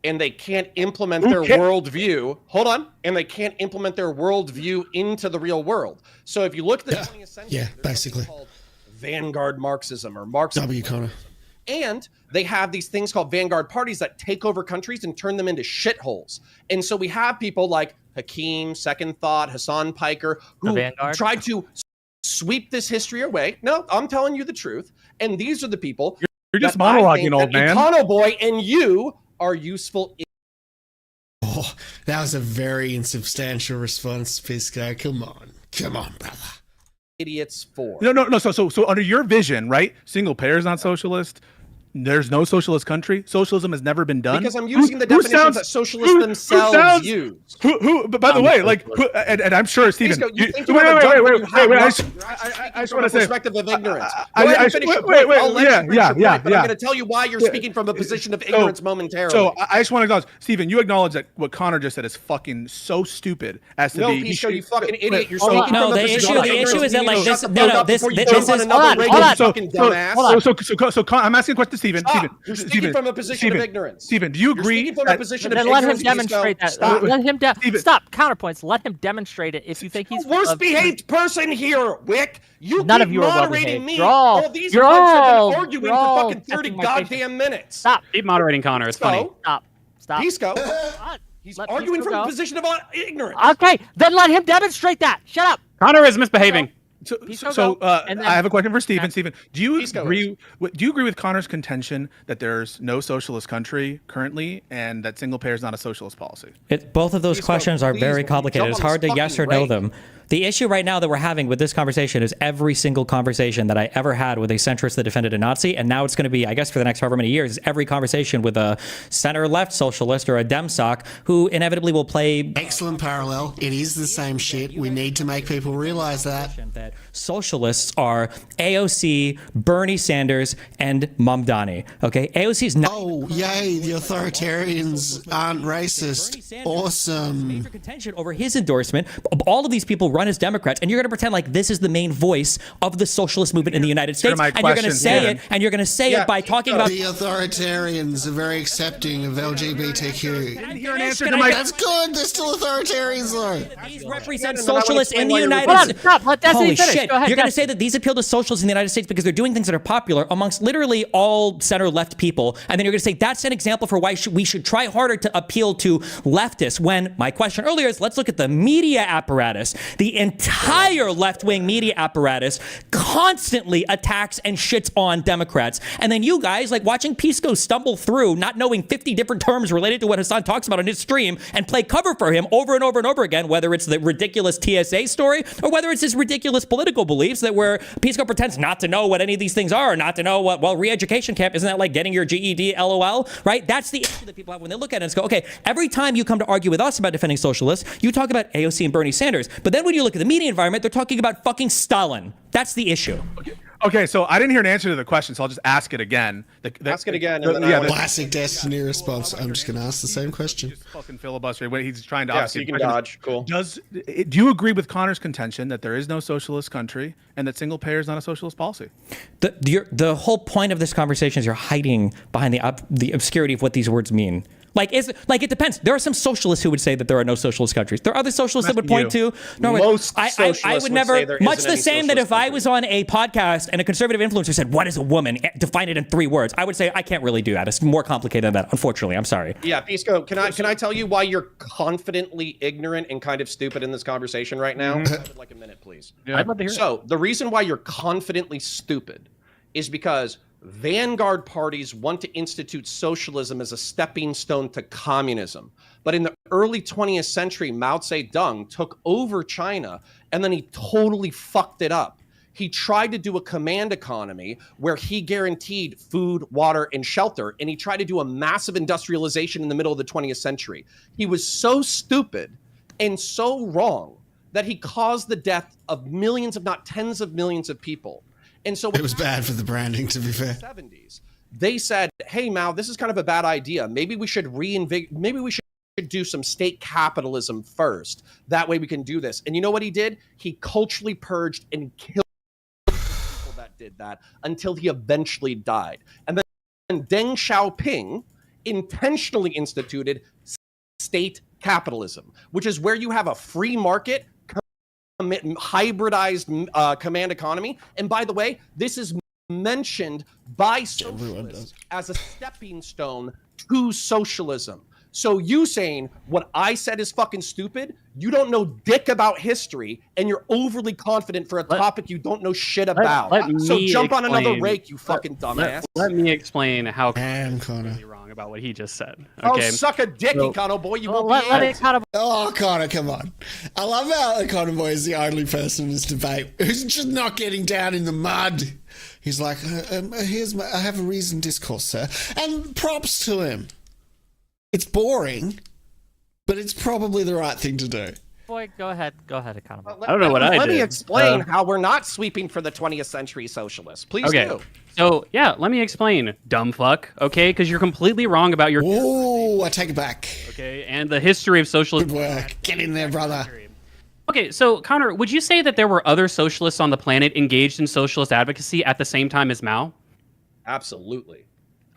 and they can't implement their worldview. Hold on, and they can't implement their worldview into the real world. So if you look at the 20th century, basically called vanguard Marxism or Marxism. W. Connor. And they have these things called vanguard parties that take over countries and turn them into shitholes. And so we have people like Hakeem, Second Thought, Hassan Piker, who tried to sweep this history away. No, I'm telling you the truth. And these are the people. You're just monologuing, old man. Econoboi and you are useful. Oh, that was a very insubstantial response, Pisco. Come on, brother. Idiots for. No. So under your vision, right? Single payer is not socialist. There's no socialist country. Socialism has never been done. Because I'm using the definitions that socialists themselves use. But by the way, like, and I'm sure Stephen. Wait. I just want to say, perspective of ignorance. Wait. I'm going to tell you why you're speaking from a position of ignorance momentarily. So I just want to acknowledge, Stephen. You acknowledge that what Connor just said is fucking so stupid as to be. No, Pisco, you fucking idiot. You're speaking from a position of ignorance. The issue is that like this. So I'm asking a question. Steven, you're speaking from a position of ignorance. Steven, do you agree? You're speaking from a position of ignorance. Let him demonstrate that. Let him stop. Counterpoints. Let him demonstrate it. If you think he's worst behaved person here, Wick. None of you are moderating me. You're all these are have been arguing for fucking 30 goddamn minutes. Stop. Keep moderating Connor. It's funny. Stop. Pisco. He's arguing from a position of ignorance. Okay, then let him demonstrate that. Shut up. Connor is misbehaving. So I have a question for Stephen. Stephen, do you agree with Connor's contention that there's no socialist country currently and that single payer is not a socialist policy? Both of those questions are very complicated. It's hard to yes or no them. The issue right now that we're having with this conversation is every single conversation that I ever had with a centrist that defended a Nazi, and now it's going to be, I guess, for the next however many years, is every conversation with a center-left socialist or a Demsoc who inevitably will play... Excellent parallel. It is the same shit. We need to make people realize that. That socialists are AOC, Bernie Sanders, and Mamdani. Okay? AOC is not... Oh, yay, the authoritarians aren't racist. Awesome. Major contention over his endorsement. All of these people run as Democrats, and you're going to pretend like this is the main voice of the socialist movement in the United States, and you're going to say it, by talking about the authoritarians are very accepting of LGBTQ. That's good. They're still authoritarians, though. These represent socialists in the United States. Stop. Let Destiny finish. Shit. Go ahead, you're going to say that these appeal to socialists in the United States because they're doing things that are popular amongst literally all center-left people, and then you're going to say that's an example for why we should try harder to appeal to leftists, when my question earlier is, let's look at the media apparatus. The the entire left-wing media apparatus constantly attacks and shits on Democrats. And then you guys, like watching Pisco stumble through, not knowing 50 different terms related to what Hassan talks about on his stream, and play cover for him over and over and over again, whether it's the ridiculous TSA story or whether it's his ridiculous political beliefs that where Pisco pretends not to know what any of these things are, or not to know what, well, re-education camp, isn't that like getting your GED, LOL, right? That's the issue that people have when they look at it and go, okay, every time you come to argue with us about defending socialists, you talk about AOC and Bernie Sanders. But then when you look at the media environment, they're talking about fucking Stalin. That's the issue. Okay, so I didn't hear an answer to the question, so I'll just ask it again. Ask it again. Classic Destiny response. I'm just going to ask the same question. Just fucking filibuster when he's trying to. Yeah, so you can dodge. Cool. Do you agree with Connor's contention that there is no socialist country and that single payer is not a socialist policy? The whole point of this conversation is you're hiding behind the obscurity of what these words mean. It depends. There are some socialists who would say that there are no socialist countries. There are other socialists that would point to. No, most I would never. say there Much isn't the any same that if socialist I was on a podcast and a conservative influencer said, "What is a woman?" Define it in 3 words. I would say I can't really do that. It's more complicated than that. Unfortunately, I'm sorry. Yeah, Pisco, can I tell you why you're confidently ignorant and kind of stupid in this conversation right now? I would like a minute, please. Yeah. I'd love to hear it. So the reason why you're confidently stupid is because vanguard parties want to institute socialism as a stepping stone to communism. But in the early 20th century, Mao Zedong took over China and then he totally fucked it up. He tried to do a command economy where he guaranteed food, water, and shelter, and he tried to do a massive industrialization in the middle of the 20th century. He was so stupid and so wrong that he caused the death of millions, if not tens of millions of people. And so it was bad for the branding, to be fair. 70s, they said, "Hey, Mao, this is kind of a bad idea. Maybe we should maybe we should do some state capitalism first. That way we can do this." And you know what he did? He culturally purged and killed people that did that until he eventually died. And then Deng Xiaoping intentionally instituted state capitalism, which is where you have a free market hybridized command economy. And by the way, this is mentioned by socialists as a stepping stone to socialism. So you saying what I said is fucking stupid, you don't know dick about history, and you're overly confident for a topic you don't know shit about. So jump on another rake, you fucking dumbass. Let me explain how Connor completely wrong about what he just said. Okay? Oh, suck a dick, Econoboi. You won't be Oh, Connor, come on. I love how Econoboi is the only person in this debate who's just not getting down in the mud. He's like, I have a reasoned discourse, sir. And props to him. It's boring, but it's probably the right thing to do. Boy, go ahead, Econoboi. I don't know what I did. Let me explain how we're not sweeping for the 20th century socialists. Please do. So, yeah, let me explain, dumb fuck, okay? Because you're completely wrong about your... Oh, I take it back. Okay, and the history of socialism... Good work. Get in there, brother. Okay, so, Connor, would you say that there were other socialists on the planet engaged in socialist advocacy at the same time as Mao? Absolutely.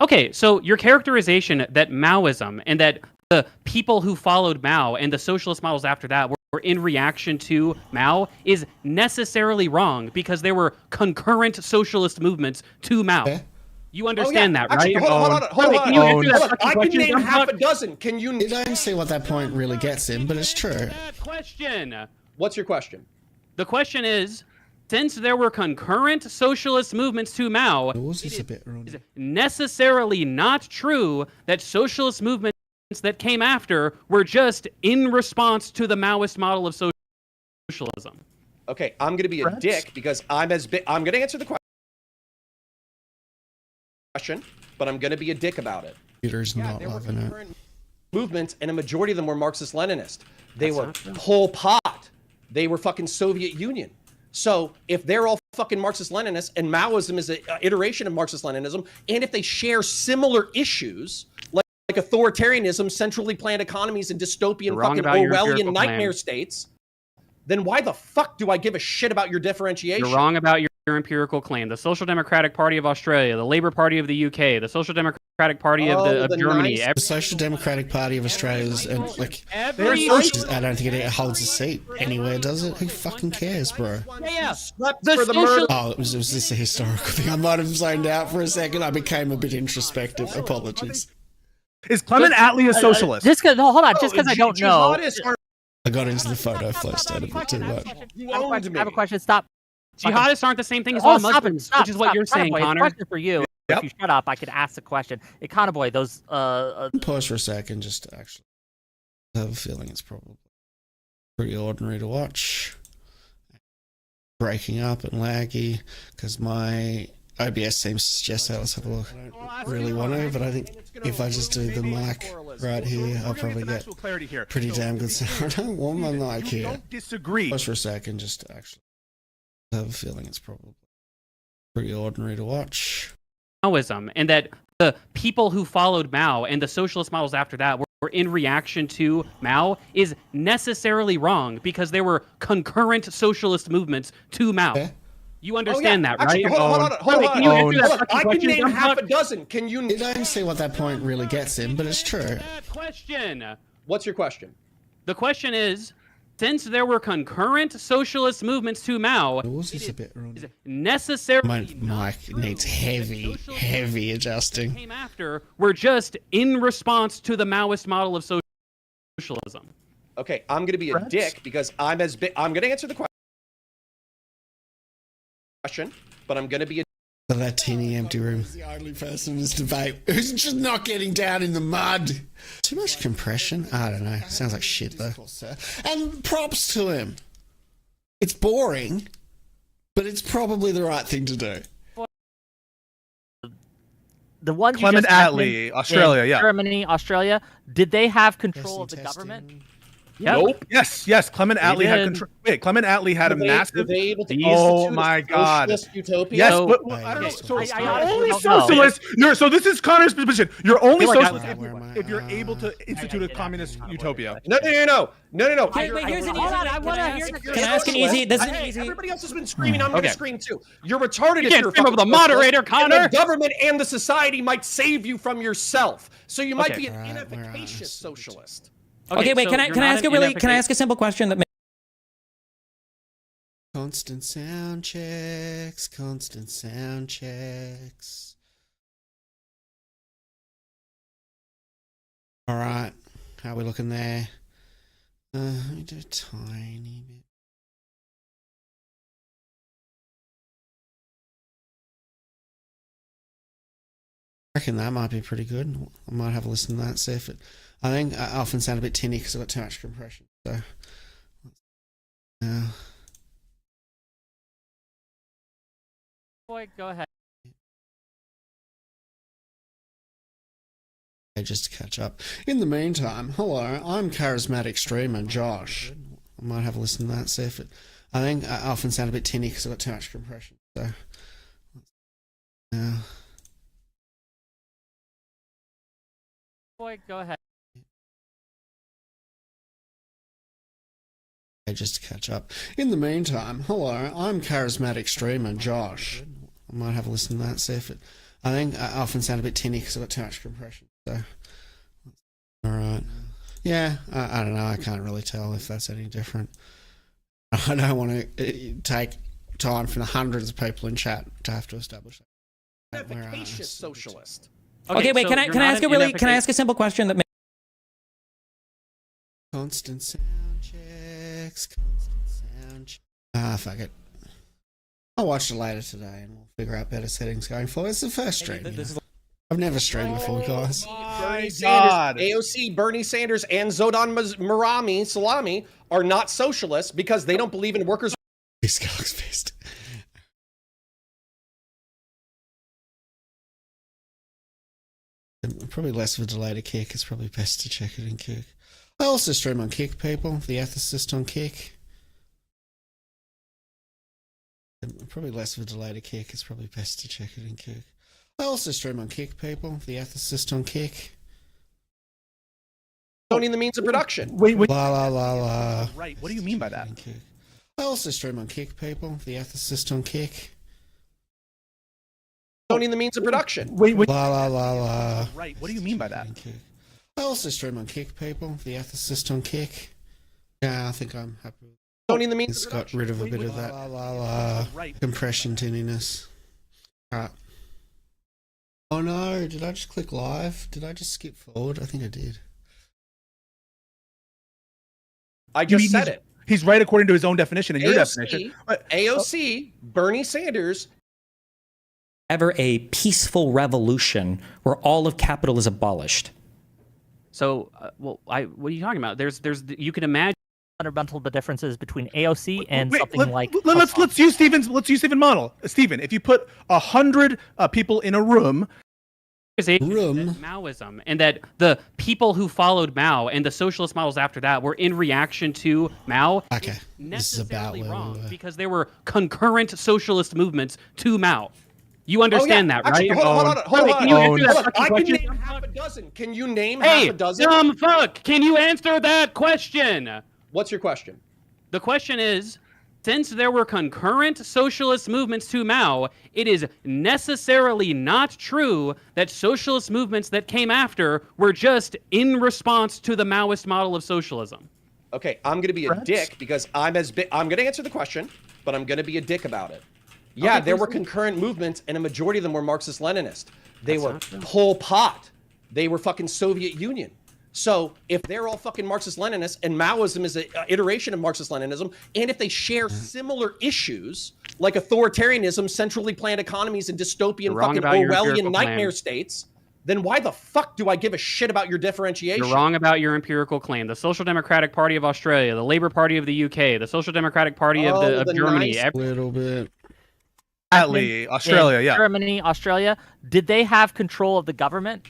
Okay, so your characterization that Maoism and that the people who followed Mao and the socialist models after that were in reaction to Mao is necessarily wrong because there were concurrent socialist movements to Mao. Okay. You understand that, right? Actually, hold on. Can you answer that I can question, name half a dozen. Can you? I don't see what that point really gets in, but it's true. Question. What's your question? The question is, since there were concurrent socialist movements to Mao, it is necessarily not true that socialist movements that came after were just in response to the Maoist model of socialism. Okay, I'm going to be a dick because I'm going to answer the question, but I'm going to be a dick about it. Peter's not loving it. Movements, and a majority of them were Marxist-Leninist. They were Pol Pot. They were fucking Soviet Union. So if they're all fucking Marxist-Leninists and Maoism is an iteration of Marxist-Leninism, and if they share similar issues like authoritarianism, centrally planned economies, and dystopian fucking Orwellian nightmare states, then why the fuck do I give a shit about your differentiation? You're wrong about your empirical claim. The Social Democratic Party of Australia, the Labour Party of the UK, the Social Democratic Party of Germany. The Social Democratic Party of Australia is, I don't think it holds a seat anywhere, does it? Who fucking cares, bro? Was this a historical thing? I might have zoned out for a second. I became a bit introspective. Apologies. Is Clement Attlee a socialist? Hold on. Just because I don't know. I got into the photo flow state a bit too much. I have a question. Stop. Jihadists aren't the same thing as Oh, all stop Muslims, it. Stop, which is what stop. you're saying, Econoboi, Connor. Question for you. Yep. If you shut up, I could ask the question. Econoboi, those Pause for a second, just to actually have a feeling it's probably pretty ordinary to watch. Breaking up and laggy because my OBS seems to suggest that. Let's have a look. I don't really want to, but I think if I just do the mic right here, I'll probably get pretty damn good sound. I don't want my mic here. Don't disagree. Pause for a second, just to actually have a feeling it's probably pretty ordinary to watch. Maoism, and that the people who followed Mao and the socialist models after that were in reaction to Mao is necessarily wrong because there were concurrent socialist movements to Mao. Okay. You understand that, Actually, right? hold on. Can you answer that fucking I can question, name dumb half fuck? a dozen. Can you? I don't see what that point really gets in, but it's true. Question. What's your question? The question is, since there were concurrent socialist movements to Mao, Yours is a bit wrong. is necessarily My mic needs heavy adjusting. came after were just in response to the Maoist model of socialism. Okay, I'm gonna be a dick because I'm gonna answer the question, but I'm gonna be a For that teeny empty room. The only person in this debate who's just not getting down in the mud. Too much compression? I don't know. Sounds like shit though. And props to him. It's boring, but it's probably the right thing to do. the ones Clement you just Attlee, mentioned Australia, in yeah. Germany, Australia. Did they have control of the government? Yep. Nope. Yes. Clement Attlee had did. control. Wait, Clement Attlee had a Were massive. they able to Oh institute a my God. socialist utopia? Yes, So- but I don't know. Okay. So I you're only honestly don't know. socialist. So this is Connor's position. You're only feel like socialist Where am I? if you're able to institute a communist utopia. No. Wait, here's an Hold easy. on, I want to hear the. Can I ask an easy? This is an easy. Everybody else has been screaming. I'm going to Okay. scream too. You're retarded. You if can't you're a scream over fucking the moderator, socialist, and Connor. the government and the society might save you from yourself. So you might Okay. be an Alright, inefficacious alright. socialist. Okay, wait. so Can I you're can I not ask an a simple question that? Constant sound checks. Constant sound checks. All right. How are we looking there? Let me do a tiny bit. I reckon that might be pretty good. I might have a listen to that, see if it. I think I often sound a bit tinny because I've got too much compression. So, yeah. Boy, go ahead. Just to catch up. In the meantime, hello, I'm charismatic streamer Josh. I might have a listen to that, see if it. I think I often sound a bit tinny because I've got too much compression. So, yeah. Boy, go ahead. Just to catch up. In the meantime, hello, I'm charismatic streamer Josh. I might have a listen to that, see if it. I think I often sound a bit tinny because I've got too much compression. So, alright. Yeah, I don't know. I can't really tell if that's any different. I don't want to take time from the hundreds of people in chat to have to establish that. Inefficacious socialist. Okay, wait. so Can I you're can I not ask an a really? Can I inefficacious- ask a simple question that? Constant sound checks. Constant sound checks. Fuck it. I'll watch it later today and we'll figure out better settings going forward. It's the first stream. You know. I've never streamed before, guys. Bernie God. Sanders, AOC, Bernie Sanders, and Zodan Salami are not socialists because they don't believe in workers' Pisco fist. Probably less of a delay to Kick. It's probably best to check it in Kick. I also stream on Kick, people. The ethicist on Kick. Probably less of a delay to Kick. It's probably best to check it in Kick. I also stream on Kick, people. The ethicist on Kick. owning the means of production. Wait. La la la la. Right. What do you mean by that? Kick. I also stream on Kick, people. The ethicist on Kick. Owning the means of production. Wait. La la la la. Right. What do you mean by that? Kick. I also stream on Kick, people. The ethicist on Kick. Yeah, I think I'm happy. Owning the means It's of got production. rid of a bit of that Right. compression tinniness. Alright. Oh no, did I just click live? Did I just skip forward? I think I did. I just said it. He's right according to his own definition and your definition. AOC, Bernie Sanders. Ever a peaceful revolution where all of capital is abolished. So, what are you talking about? There's you can imagine fundamental differences between AOC and let's use Stephen's model. Stephen, if you put 100 people in a room. Maoism, and that the people who followed Mao and the socialist models after that were in reaction to Mao. Okay, necessarily wrong because there were concurrent socialist movements to Mao. You understand that, right? Hold on. Can you answer that I can question? name half a dozen. Can you name half a dozen? Dumb fuck! Can you answer that question? What's your question? The question is, since there were concurrent socialist movements to Mao, it is necessarily not true that socialist movements that came after were just in response to the Maoist model of socialism. Okay, I'm going to be a dick because I'm going to answer the question, but I'm going to be a dick about it. Yeah, there were concurrent movements, and a majority of them were Marxist-Leninist. They were Pol Pot. They were fucking Soviet Union. So if they're all fucking Marxist-Leninists and Maoism is an iteration of Marxist-Leninism, and if they share similar issues like authoritarianism, centrally planned economies, and dystopian fucking Orwellian nightmare states, then why the fuck do I give a shit about your differentiation? You're wrong about your empirical claim. The Social Democratic Party of Australia, the Labour Party of the UK, the Social Democratic Party of Germany. Nice little bit. Australia, yeah. Germany, Australia. Did they have control of the government?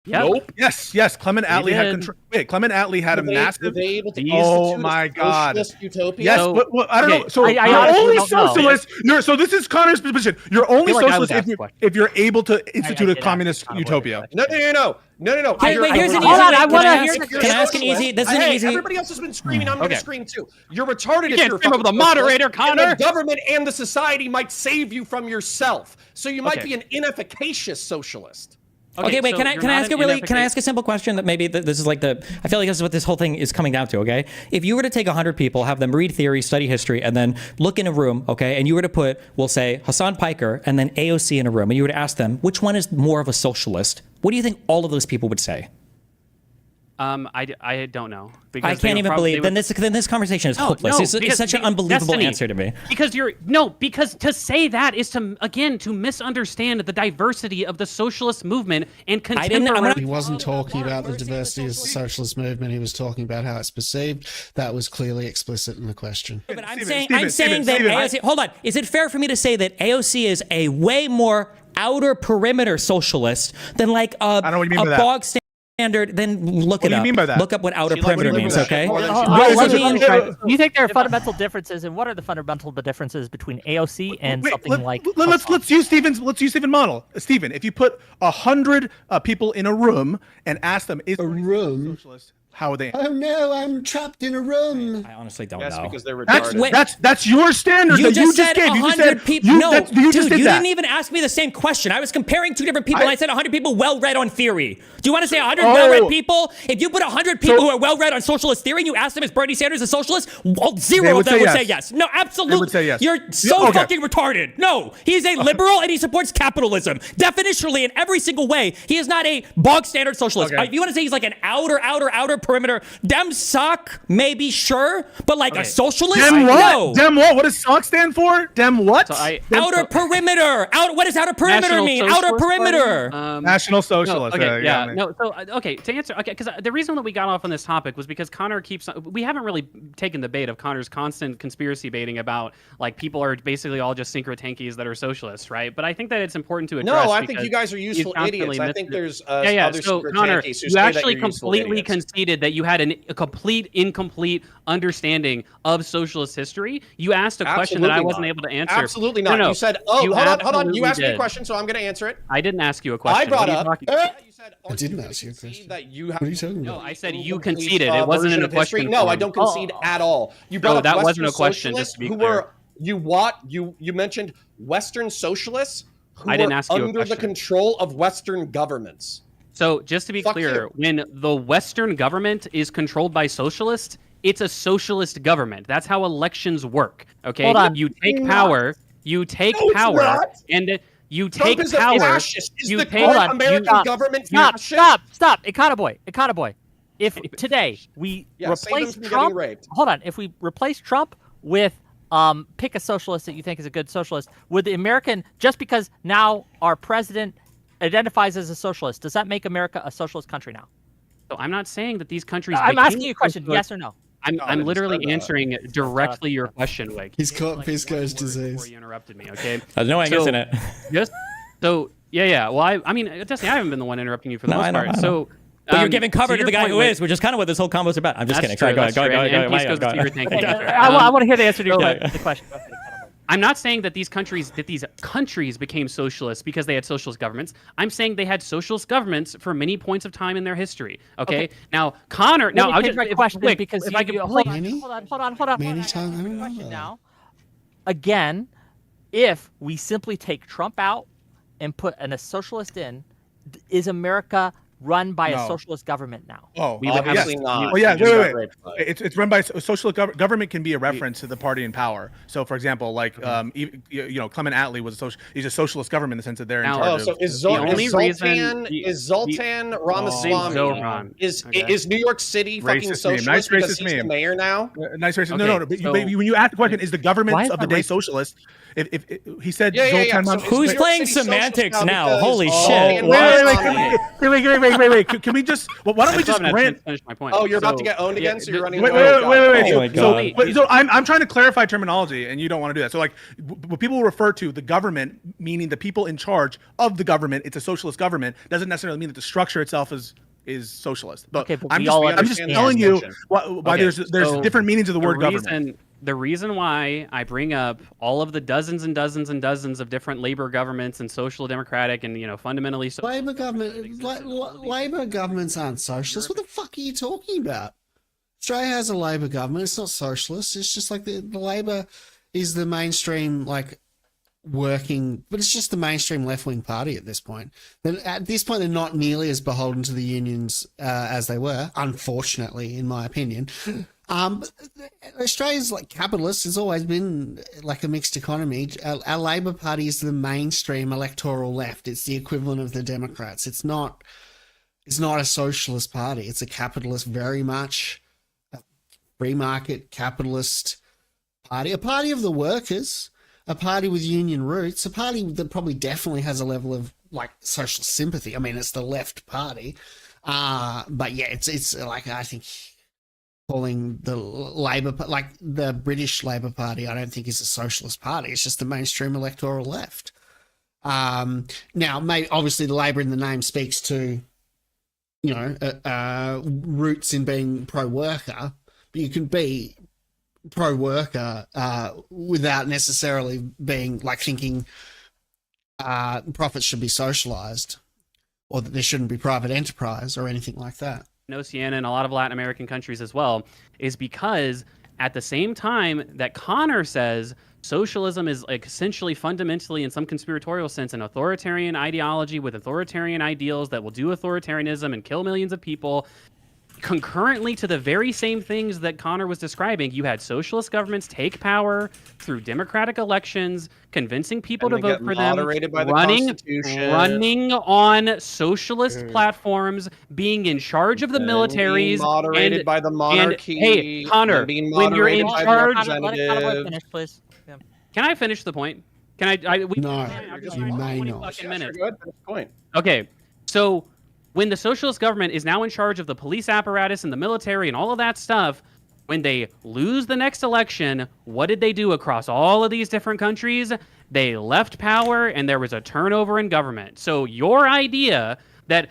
Yep. Nope. Yes. Clement Attlee had control. Wait, Clement Attlee had a massive. Were they able to oh my God! Utopia? Yes, but I don't know. So I you're only socialist. So this is Connor's position. You're only socialist if you're able to institute a communist utopia. No. Wait, here's an easy. Hold on, I want to hear. Can I ask an easy? This is an easy. Everybody else has been screaming. I'm going to scream too. You're retarded. You can't scream over the moderator, Connor. The government and the society might save you from yourself. So you might be an inefficacious socialist. Okay, wait. So can I ask a simple question that maybe this is like I feel like this is what this whole thing is coming down to. Okay, if you were to take 100 people, have them read theory, study history, and then look in a room, okay, and you were to put, we'll say Hassan Piker and then AOC in a room, and you were to ask them which one is more of a socialist, what do you think all of those people would say? I don't know. I can't even believe. Then this conversation is hopeless. It's such an unbelievable answer to me. Because to say that is to misunderstand the diversity of the socialist movement and contemporary. He wasn't talking about the diversity of the socialist movement. He was talking about how it's perceived. That was clearly explicit in the question. But I'm saying that AOC. Hold on. Is it fair for me to say that AOC is a way more outer perimeter socialist than like a bog standard? Then look it up. What do you mean by that? Look up what outer perimeter means, okay? You think there are fundamental differences, and what are the fundamental differences between AOC and something like? Let's use Stephen's model. Stephen, if you put 100 people in a room and ask them, is a room socialist? How would they? Oh no, I'm trapped in a room. I honestly don't know. That's because they're retarded. That's your standard. You just said gave. 100 people. No, dude, you didn't even ask me the same question. I was comparing two different people, and I said 100 people well-read on theory. Do you want to say 100 well-read people? If you put 100 people who are well-read on socialist theory, and you ask them, is Bernie Sanders a socialist? Well, zero of them would say yes. No, absolutely. They would say yes. You're so fucking retarded. No, he's a liberal, and he supports capitalism. Definitionally, in every single way, he is not a bog-standard socialist. If you want to say he's like an outer perimeter, Dem suck, maybe, sure, but like a socialist? Dem what? No. Dem what? What does SOC stand for? Dem what? Outer perimeter. What does outer perimeter mean? Outer perimeter. National Socialist. To answer, because the reason that we got off on this topic was because Connor we haven't really taken the bait of Connor's constant conspiracy baiting about like people are basically all just synchrotankies that are socialists, right? But I think that it's important to address. No, I think you guys are useful idiots. I think there's other so Connor, you actually completely conceded that you had a complete incomplete understanding of socialist history. You asked a question that I wasn't able to answer. Absolutely not. No. You said, hold on. You asked me a question, so I'm going to answer it. I didn't ask you a question. I brought up. I didn't ask you a question. What are you talking No, about? I said you conceded. It wasn't in a question. No, I don't concede at all. You brought up that Western wasn't a question. Just to be clear. You mentioned Western socialists who I didn't ask you a under the question. control of Western governments. So just to be clear, when the Western government is controlled by socialists, it's a socialist government. That's how elections work. Okay, Hold on. You take power. You take power, and you take power. You take American government. Stop. Econoboi. if today we Yeah, save them replace from getting Trump, raped. hold on. If we replace Trump with pick a socialist that you think is a good socialist, would the American, just because now our president identifies as a socialist, does that make America a socialist country now? So I'm not saying that these countries. I'm asking you a question. socialist. Yes or no? I'm literally answering directly your question, Wick. He's caught Pisco's disease. Before you interrupted me, okay? There's no angus in it. Just so yeah. Well, I mean, Destiny, I haven't been the one interrupting you for the most part. I know. So, But you're giving cover to your the guy point, who Wick, is, which is kind of what this whole combo is about. I'm just kidding. True, Sorry, go ahead. and Peace goes to your thank you. I want to hear the answer to the question. Go ahead. I'm not saying that these countries became socialist because they had socialist governments. I'm saying they had socialist governments for many points of time in their history. Okay. Now, Connor. Now, I'll just question Wick, because if I could hold on. Many times. Question now. Again, if we simply take Trump out and put a socialist in, is America run by a socialist government now? Oh, We would absolutely not. Oh, yeah, We just got wait. raped by it. It's run by socialist government can be a reference to the party in power. So, for example, like Clement Attlee was he's a socialist government in the sense that they're in Now- charge. So of, is the only Zoltan reason- Zoltan Ramaswamy Zoran. is New York City fucking Racist meme. socialist Nice because racist he's the meme. mayor now? nice racist. Okay, No. But so- when you ask the question, is the government Why is of the that day racist? socialist? If he said Yeah. Zoltan So Ramaswamy- is Who's New York playing City semantics socialist now? because- Holy Oh, shit. Wait. Can we just? Well, why don't we I still just haven't grant? finished my point. Oh, you're about So- to get owned again, so you're running. Wait. Oh my God. So I'm trying to clarify terminology, and you don't want to do that. So, like, what people refer to the government, meaning the people in charge of the government, it's a socialist government, doesn't necessarily mean that the structure itself is socialist. But, Okay, but I'm we just, all I'm just understand telling the you distinction. why Okay, there's so different meanings of the word government. The reason why I bring up all of the dozens and dozens and dozens of different labor governments and social democratic and fundamentally Labor government, Labor governments aren't socialist. What the fuck are you talking about? Australia has a Labor government. It's not socialist. It's just like the Labor is the mainstream, like, working, but it's just the mainstream left-wing party at this point. At this point, they're not nearly as beholden to the unions as they were, unfortunately, in my opinion. Australia's like capitalist has always been like a mixed economy. Our Labor Party is the mainstream electoral left. It's the equivalent of the Democrats. It's not a socialist party. It's a capitalist, very much a free market capitalist party, a party of the workers, a party with union roots, a party that probably definitely has a level of like social sympathy. I mean, it's the left party. But yeah, it's like, I think calling the Labor, like the British Labor Party, I don't think is a socialist party. It's just the mainstream electoral left. Now, obviously the Labor in the name speaks to, roots in being pro-worker, but you can be pro-worker without necessarily being like thinking profits should be socialized or that there shouldn't be private enterprise or anything like that. in Oceania and a lot of Latin American countries as well, is because at the same time that Connor says socialism is like essentially fundamentally in some conspiratorial sense an authoritarian ideology with authoritarian ideals that will do authoritarianism and kill millions of people, concurrently to the very same things that Connor was describing, you had socialist governments take power through democratic elections, convincing people to vote for them, by the running on socialist platforms, being in charge of the military, being moderated by the monarchy. Hey, Connor, being when you're in moderated by the charge, Let it representative. finish, please. Yeah. can I finish the point? Can I? No, I'm just you trying to may 20 not. fucking Yeah, sure, minutes. go ahead, finish the point. Okay, so when the socialist government is now in charge of the police apparatus and the military and all of that stuff, when they lose the next election, what did they do across all of these different countries? They left power and there was a turnover in government. So your idea that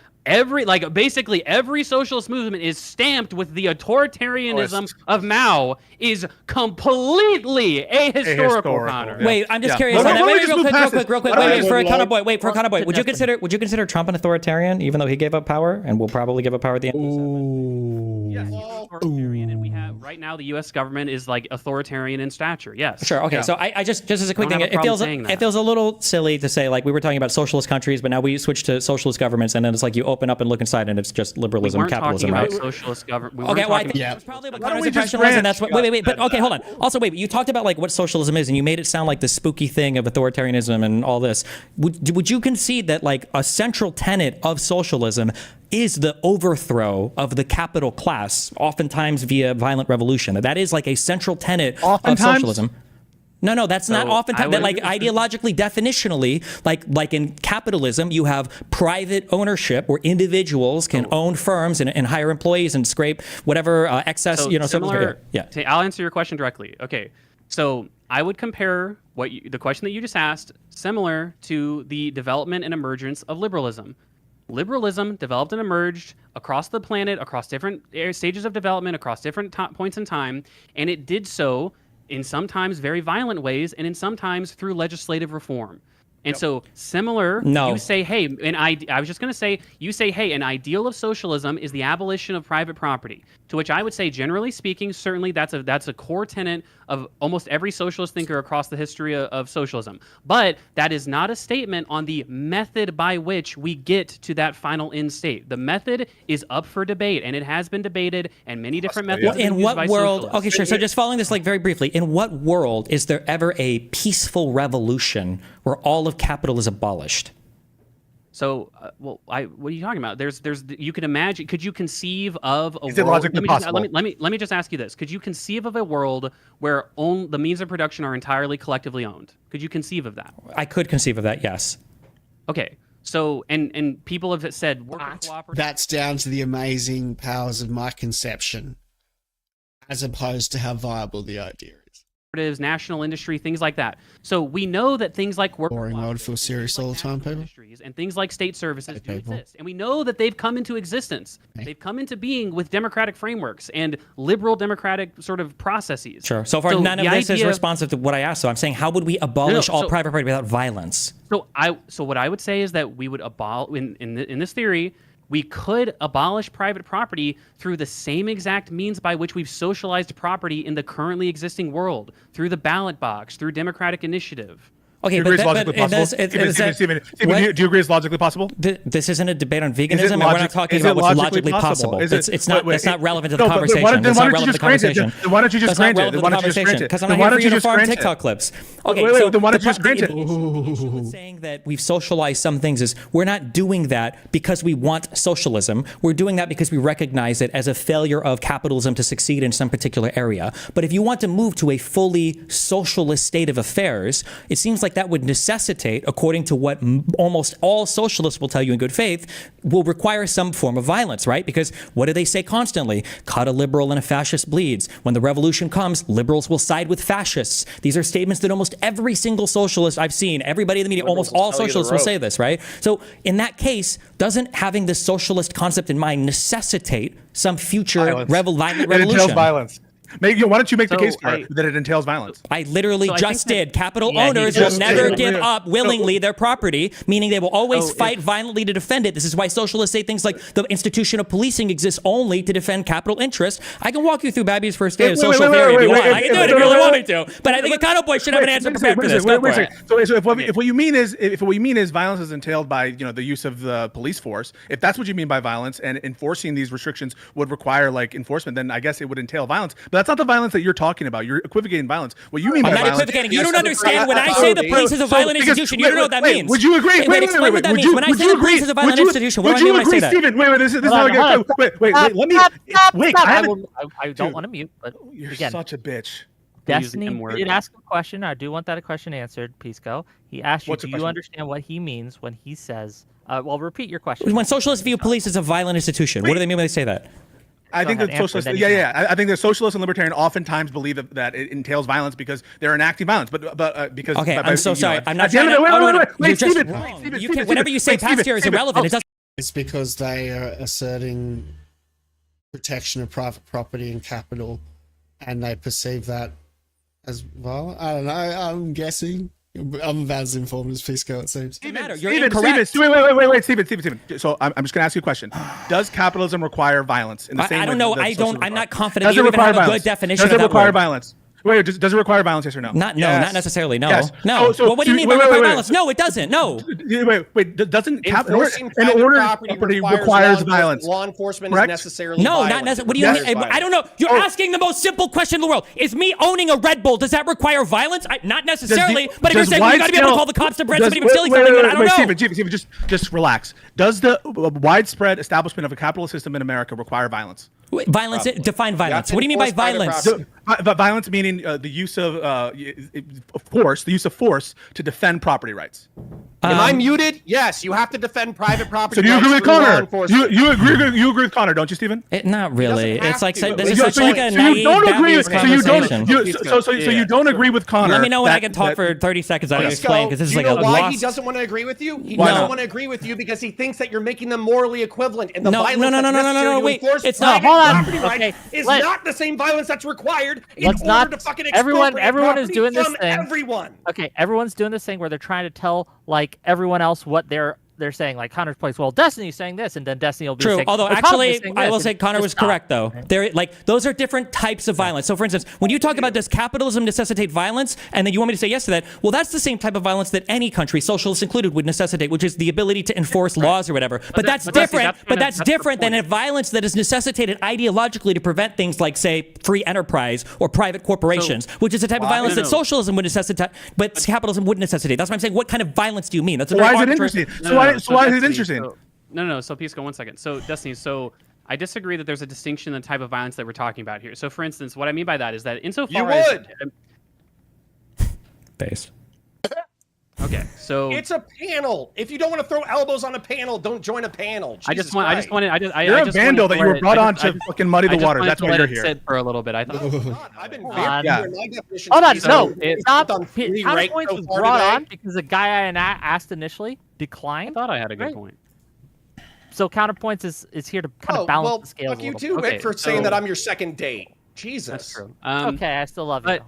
basically every socialist movement is stamped with the authoritarianism of Mao is completely ahistorical, Connor. Yeah. Wait, I'm just Yeah. curious. Well, on that. why don't we Wait, just real move quick, past real it? quick. Why don't Wait, we for move Econoboi. Wait, for Econoboi. Would you Suggestion. consider Trump an authoritarian, even though he gave up power and will probably give up power at the end? Ooh. Yes, he's authoritarian, and we have right now the U.S. government is like authoritarian in stature. Yes. Sure. Okay. Yeah. So I just as a quick Don't thing, have a problem saying it that. feels a little silly to say like we were talking about socialist countries, but now we switch to socialist governments, and then it's like you open up and look inside, and it's just We liberalism, weren't capitalism, talking right? about socialist government. Okay, well, I think Yeah. it's probably about Why don't we just counter-secessionalism, and that's what. branch Wait. But out okay, hold on. Also, wait. You talked about like what socialism is, and you made it sound like the spooky thing of authoritarianism and all this. Would you concede that like a central tenet of socialism is the overthrow of the capital class, oftentimes via violent revolution? That is like a central tenet of Oftentimes? socialism. No, that's not So oftentimes. I That would- like ideologically, definitionally, like in capitalism, you have private ownership where individuals can own firms and hire employees and scrape whatever excess, So surplus- similar. Yeah. I'll answer your question directly. Okay, so I would compare the question that you just asked, similar to the development and emergence of liberalism. Liberalism developed and emerged across the planet, across different stages of development, across different points in time, and it did so in sometimes very violent ways, and in sometimes through legislative reform. And so similar, No. you say, hey, I was just going to say, you say, hey, an ideal of socialism is the abolition of private property. To which I would say, generally speaking, certainly that's a core tenet of almost every socialist thinker across the history of socialism. But that is not a statement on the method by which we get to that final end state. The method is up for debate, and it has been debated, and many different methods have been In used what by world? socialists. Okay, sure. So just following this like very briefly, in what world is there ever a peaceful revolution where all of capital is abolished? So, what are you talking about? You could imagine. Could you conceive of a Is it world? logically possible? Let me just ask you this: could you conceive of a world where the means of production are entirely collectively owned? Could you conceive of that? I could conceive of that. Yes. Okay. So, and people have said worker cooperative. That's down to the amazing powers of my conception, as opposed to how viable the idea is. National industry, things like that. So we know that things like worker Boring world feels cooperatives, serious things like all the time, national people. industries, and things like state services do people. exist, and we know that they've come into existence. They've come into being with democratic frameworks and liberal democratic sort of processes. Sure. So far, none of the this is idea- responsive to what I asked. So I'm saying, how would we abolish all so- private property without violence? So what I would say is that we would in this theory, we could abolish private property through the same exact means by which we've socialized property in the currently existing world, through the ballot box, through democratic initiative. Okay, Do you but agree it's logically possible? Steven, do you agree it's logically possible? This isn't a debate on Is veganism, it and we're not logic- talking is it about what's logically logically possible. Is it- It's not. wait, That's not relevant to the no, but conversation. why don't That's you not just relevant to the grant it? conversation. Then why don't you just That's not grant it? relevant Then to why the don't you just conversation? grant it? Because I'm Then not why here don't for you just uniform grant it? TikTok clips. Okay, Wait, so then why don't the you just grant it? the issue with saying that we've socialized some things is we're not doing that because we want socialism. We're doing that because we recognize it as a failure of capitalism to succeed in some particular area. But if you want to move to a fully socialist state of affairs, it seems like that would necessitate, according to what almost all socialists will tell you in good faith, will require some form of violence, right? Because what do they say constantly? Cut a liberal and a fascist bleeds. When the revolution comes, liberals will side with fascists. These are statements that almost every single socialist I've seen, everybody in the media, almost all tell you the socialists will rope. say this, right? So in that case, doesn't having this socialist concept in mind necessitate some future Violence. violent It entails revolution? violence. Why don't you make the So case for I- it that it entails violence? I literally So I just think that- did. Capital Yeah, he owners will just never did. give up willingly their property, meaning they will always So fight violently to defend it. This is why socialists say things like the institution of policing exists only to defend capital interests. I can walk you through Babby's first day of social theory if you want. I can do it if you really want me to. But I think Econoboi should have an answer prepared for this. Go for it. So if what you mean is violence is entailed by the use of the police force, if that's what you mean by violence, and enforcing these restrictions would require like enforcement, then I guess it would entail violence. But that's not the violence that you're talking about. You're equivocating violence. What you mean I'm by not violence? equivocating. You don't understand. When I say the police is a violent institution, you don't know what that means. Would you agree? Wait, explain what that means. When I say the police is a violent institution, what do I mean when I say that? Stephen, wait, this is Hold how on, I get. hold on. Wait, let me. Wait, I haven't- don't Dude, want to mute, but You're again, such a bitch. Destiny M word. did ask a question. I do want that question answered, Pisco. He asked you, What's the do question? you understand what he means when he says, well, repeat your question. When socialists view police as a violent institution, what do they mean when they say that? I think ahead, that answer, socialists, then you can I think that socialists and libertarian oftentimes believe that it entails violence because they're enacting violence. But because Okay, I'm so sorry. I'm not at the end trying of to. the- You're wait, just Stephen, wrong. Stephen, You Stephen, can't. Whatever you say wait, past Stephen, here is Stephen. irrelevant. It doesn't. It's because they are asserting protection of private property and capital, and they perceive that as well. I don't know. I'm guessing. I'm about as informed as Pisco, it seems. matter. You're Steven, incorrect. wait, Steven. So I'm just going to ask you a question. Does capitalism require violence? In the same I don't way know. that socialism I'm not requires? confident Does you it even require have a violence? good definition Does of it that require word. violence? Wait, does it require violence? Yes or no? Not necessarily. No, Yes. no. So Well, what do you mean by wait, require wait. violence? No, it doesn't. No. Wait. Doesn't Enforcing in order private property property requires violence? Law enforcement Correct? is necessarily No, violent. not necessarily. What do It you requires mean? I violence. don't know. You're asking the most simple question in the world. Is me owning a Red Bull, does that require violence? Not necessarily. But if you're saying you got to be able to call the cops to prevent somebody from stealing something, then I don't know. Steven, just relax. Does the widespread establishment of a capitalist system in America require violence? Violence. Define violence. What do you mean by violence? Violence meaning the use of force to defend property rights. Am I muted? Yes, you have to defend private property. So do you agree with rights through law Connor? enforcement. You agree with Connor, don't you, Stephen? Not really. have It's like to. this is So- such like a So naive you don't agree. Baptist So you conversation. don't. So you don't agree with Connor. Let me know when I that- can talk that- for 30 seconds. I can Pisco, explain because this is do like you a know why he lost. doesn't want to agree with you? He Why doesn't not? want to agree with you because he thinks that you're making them morally equivalent, and the No, violence no, no, that's no, no, no, necessary no, to wait. enforce It's not- private hold on. property rights Okay, is let- not the same violence that's required in Let's order not- to fucking everyone expropriate is property doing this from thing. everyone. Okay, everyone's doing this thing where they're trying to tell like everyone else what they're saying. Like Connor's place, well, Destiny's saying this, and then Destiny will be True. saying, Although "Well, actually, Connor's saying I this," will and say Connor just was stop. correct though. They're like those are different types of violence. So for instance, when you talk about does capitalism necessitate violence, and then you want me to say yes to that, well, that's the same type of violence that any country, socialists included, would necessitate, which is the ability to enforce laws or whatever. But that's different. But that's different than a violence that is necessitated ideologically to prevent things like, say, free enterprise or private corporations, which is a type of violence that socialism would necessitate, but capitalism wouldn't necessitate. That's what I'm saying. What kind of violence do you mean? That's a Why very is it arbitrary- interesting? So why is it Destiny, interesting? So Pisco, 1 second. So Destiny, I disagree that there's a distinction in the type of violence that we're talking about here. So for instance, what I mean by that is that insofar as Base. Okay, so It's a panel. If you don't want to throw elbows on a panel, don't join a panel. I just wanted You're a vandal that you were brought on to fucking muddy the waters. That's why you're here. Sit for a little bit. I thought. I've been Hold on. Yeah. my definition. Hold on, is no, that it's it's not. on three Counterpoint ranked so was far brought today. on because the guy I asked initially I declined. thought I had a good Right. point. So Counterpoints is here to kind of balance the scales. Fuck a you little too, bit. Rick, for saying that I'm your second date. Jesus. That's true. Okay, I still love you. But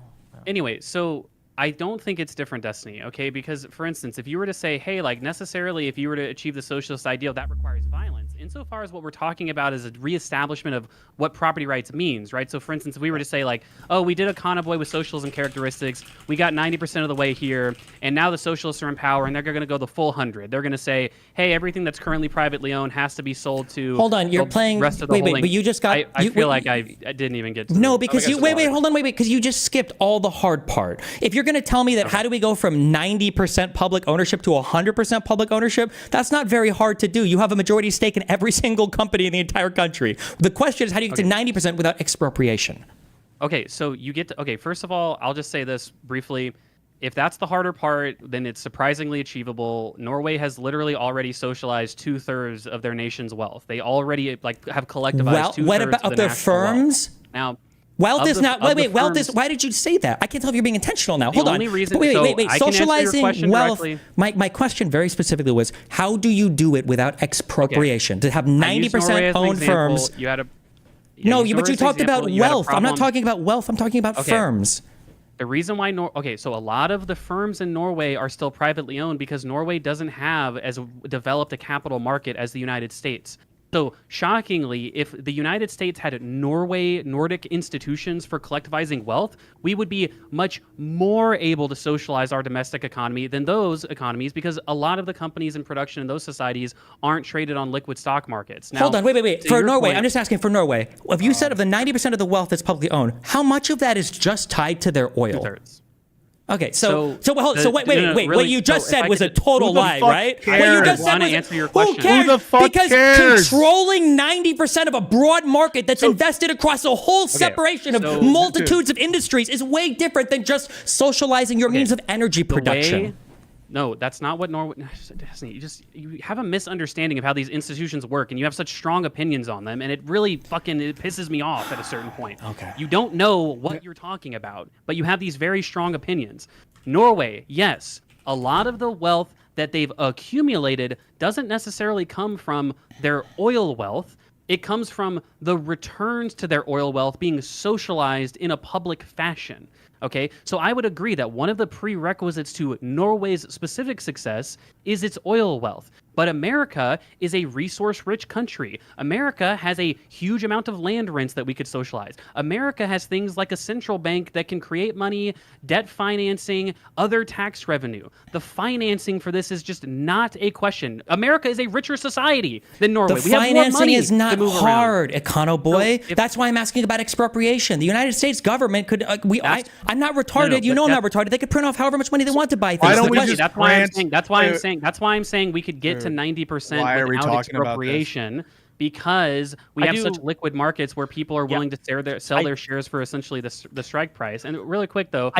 anyway, so I don't think it's different Destiny, okay? Because for instance, if you were to say, hey, like necessarily if you were to achieve the socialist ideal, that requires violence. Insofar as what we're talking about is a reestablishment of what property rights means, right? So for instance, if we were to say like, oh, we did Econoboi with socialism characteristics, we got 90% of the way here, and now the socialists are in power and they're going to go the full 100. They're going to say, hey, everything that's currently privately owned has to be sold to Hold on, you're the playing. rest of the Wait, holding. but you just got. I feel like I didn't even get to No, the- because you hold on, because you just skipped all the hard part. If you're going to tell me that how do we go from 90% public ownership to 100% public ownership, that's not very hard to do. You have a majority stake in every single company in the entire country. The question is how do you get to 90% without expropriation? Okay, so you get to, okay, first of all, I'll just say this briefly. If that's the harder part, then it's surprisingly achievable. Norway has literally already socialized 2/3 of their nation's wealth. They already like have collectivized Well, 2/3 what of about the their national wealth. firms? Now, Wealth Of is the- not. of the Wait. Wealth is. firms- Why did you say that? I can't tell if you're being intentional now. Hold on. only reason- Wait. so Wait. I can answer your Socializing question wealth. directly. My question very specifically was, how do you do it without expropriation? To have I used 90% Norway as an owned example. firms. You had a No, used but Norway you as an talked about example. You had a wealth. I'm not problem. talking about wealth. I'm talking about Okay. firms. The reason why so a lot of the firms in Norway are still privately owned because Norway doesn't have as developed a capital market as the United States. So shockingly, if the United States had Nordic institutions for collectivizing wealth, we would be much more able to socialize our domestic economy than those economies because a lot of the companies in production in those societies aren't traded on liquid stock markets. Now, Hold on. Wait. to For your Norway, point- I'm just asking for Norway. If you said of the 90% of the wealth that's publicly owned, how much of that is just tied to their oil? 2/3. Okay, So wait. really, What you just so if said I was a could- total Who the lie, fuck right? cares? What you just I said wanna was answer your who question. cares? Who the fuck because cares? controlling 90% of a broad market that's invested across a whole separation of so- multitudes of industries is way different than just socializing your means of energy production. No, that's not what Norway. You have a misunderstanding of how these institutions work, and you have such strong opinions on them, and it really it pisses me off at a certain point. Okay. You don't know what you're talking about, but you have these very strong opinions. Norway, yes, a lot of the wealth that they've accumulated doesn't necessarily come from their oil wealth. It comes from the returns to their oil wealth being socialized in a public fashion. Okay, so I would agree that one of the prerequisites to Norway's specific success is its oil wealth. But America is a resource-rich country. America has a huge amount of land rents that we could socialize. America has things like a central bank that can create money, debt financing, other tax revenue. The financing for this is just not a question. America is a richer society than Norway. The we have more financing money is not to move hard, around. Econoboi. No, That's why I'm asking about expropriation. The United States government could. I'm not retarded. No, I'm not retarded. They could print off however much money they want to buy things. Why don't The we question- just That's why I'm saying we could get to 90% Why are we without talking about expropriation because we have such liquid markets where people are willing to sell their shares for essentially the strike price. And really quick though,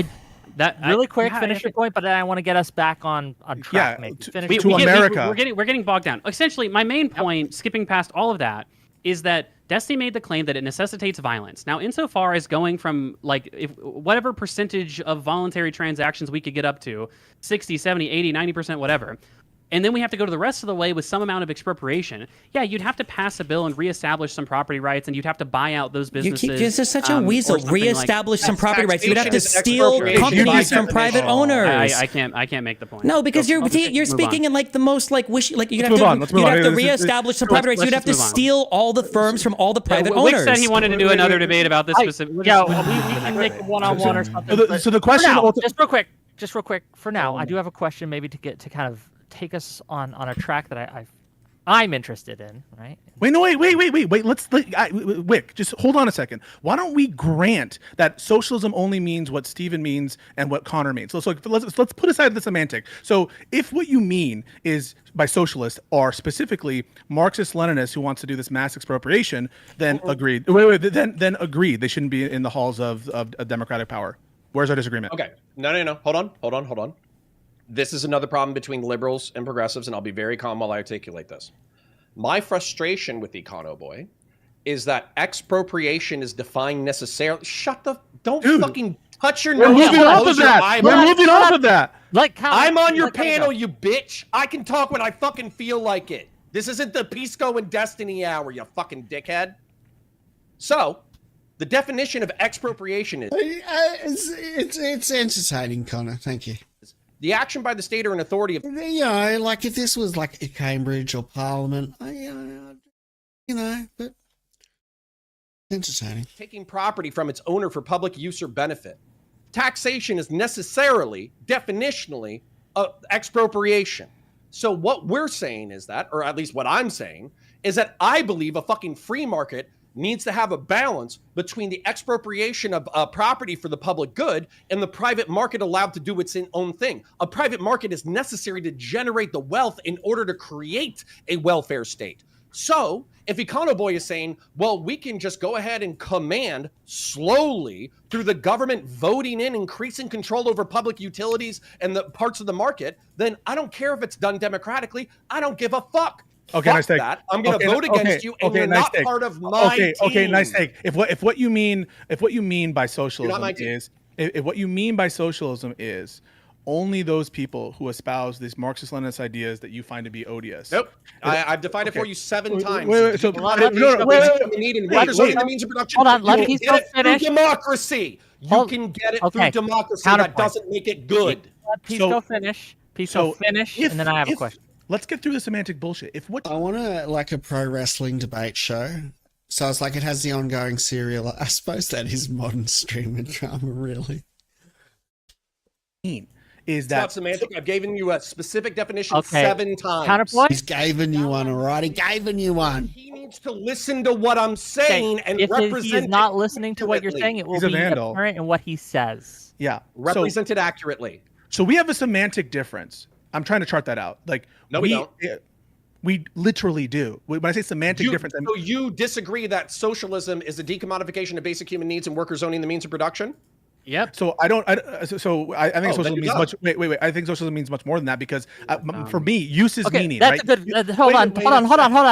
finish your point, but then I want to get us back on track. Yeah, maybe. America. We're getting bogged down. Essentially, my main point, skipping past all of that, is that Destiny made the claim that it necessitates violence. Now, insofar as going from whatever percentage of voluntary transactions we could get up to, 60, 70, 80, 90%, whatever, and then we have to go to the rest of the way with some amount of expropriation. Yeah, you'd have to pass a bill and reestablish some property rights, and you'd have to buy out those businesses. This is such a weasel. Reestablish some property rights. You'd have to steal expropriation. companies from private owners. I can't make the point. No, because you're speaking in like the most like wishy. Like you'd have to reestablish some property rights. You'd have to steal all the firms from all the private owners. Wick said he wanted to do another debate about this specific. We can make a one-on-one or something. So the question, just real quick. For now, I do have a question, maybe to get to kind of take us on a track that I'm interested in, right? Wait. Wick, just hold on a second. Why don't we grant that socialism only means what Steven means and what Connor means? So let's put aside the semantic. So if what you mean is by socialist are specifically Marxist-Leninists who wants to do this mass expropriation, then agreed. Then agreed. They shouldn't be in the halls of democratic power. Where's our disagreement? Okay. No. Hold on. This is another problem between liberals and progressives, and I'll be very calm while I articulate this. My frustration with Econoboi is that expropriation is defined necessarily. Don't fucking touch your nose. We're moving off of that. I'm on your panel, you bitch. I can talk when I fucking feel like it. This isn't the Pisco and Destiny hour, you fucking dickhead. So, the definition of expropriation is... It's entertaining, Connor. Thank you. The action by the state or an authority of... like if this was like Cambridge or Parliament, but entertaining. Taking property from its owner for public use or benefit. Taxation is necessarily, definitionally, expropriation. So what we're saying is that, or at least what I'm saying, is that I believe a fucking free market needs to have a balance between the expropriation of property for the public good and the private market allowed to do its own thing. A private market is necessary to generate the wealth in order to create a welfare state. So if Econoboi is saying, well, we can just go ahead and command slowly through the government voting in, increasing control over public utilities and the parts of the market, then I don't care if it's done democratically. I don't give a fuck. Okay, nice take. That. I'm going to vote against you, and you're not part of my team. Okay, nice take. If what you mean by socialism is, if what you mean by socialism is only those people who espouse these Marxist-Leninist ideas that you find to be odious. Nope. I've defined it for you 7 times. Wait. Hold on. Let me finish. Democracy. You can get it through democracy. That doesn't make it good. Let Pisco finish. And then I have a question. Let's get through the semantic bullshit. I want a pro wrestling debate show. So it's like it has the ongoing serial. I suppose that is modern streaming drama, really. It's not semantic. I've given you a specific definition 7 times. Counterpoint? He's given you one, all right? He given you one. He needs to listen to what I'm saying and represent If he's not listening to what you're saying, it will be apparent in what he says. Yeah. Represent it accurately. So we have a semantic difference. I'm trying to chart that out. No, we don't. We literally do. When I say semantic difference, so you disagree that socialism is a decommodification of basic human needs and workers owning the means of production? Yep. So I think socialism means much. Wait. I think socialism means much more than that because for me, use is meaning. That's right? a good. Hold on.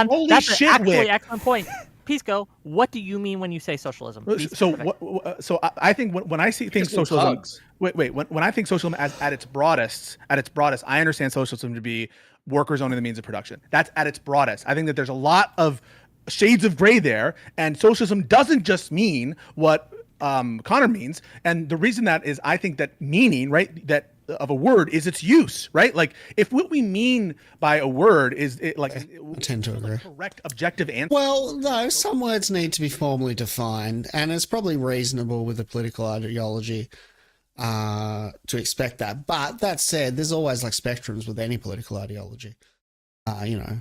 Holy That's shit, actually Wick. excellent point. Pisco, what do you mean when you say socialism? So I think when I see things socialism. When I think socialism at its broadest, I understand socialism to be workers owning the means of production. That's at its broadest. I think that there's a lot of shades of gray there, and socialism doesn't just mean what Connor means. And the reason that is, I think that meaning, right, that of a word is its use, right? Like if what we mean by a word is I tend to agree. Correct objective answer. Well, no, some words need to be formally defined, and it's probably reasonable with a political ideology to expect that. But that said, there's always like spectrums with any political ideology. You know,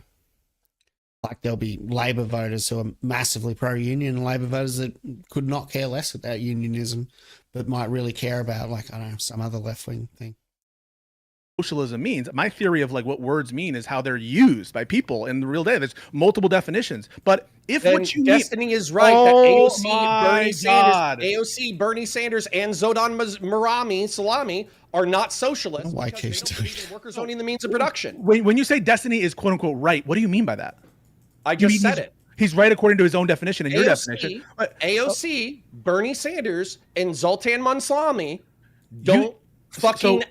like there'll be Labor voters who are massively pro-union and Labor voters that could not care less about unionism, but might really care about, like, I don't know, some other left-wing thing. Socialism means, my theory of like what words mean is how they're used by people in the real day. There's multiple definitions, but if then what you Destiny is right that AOC, Bernie Sanders, and Zodan Salami are not socialists because they don't believe in workers owning the means of production. When you say Destiny is quote unquote right, what do you mean by that? I just said it. He's right according to his own definition and your definition. AOC, Bernie Sanders, and Zoltan Salami don't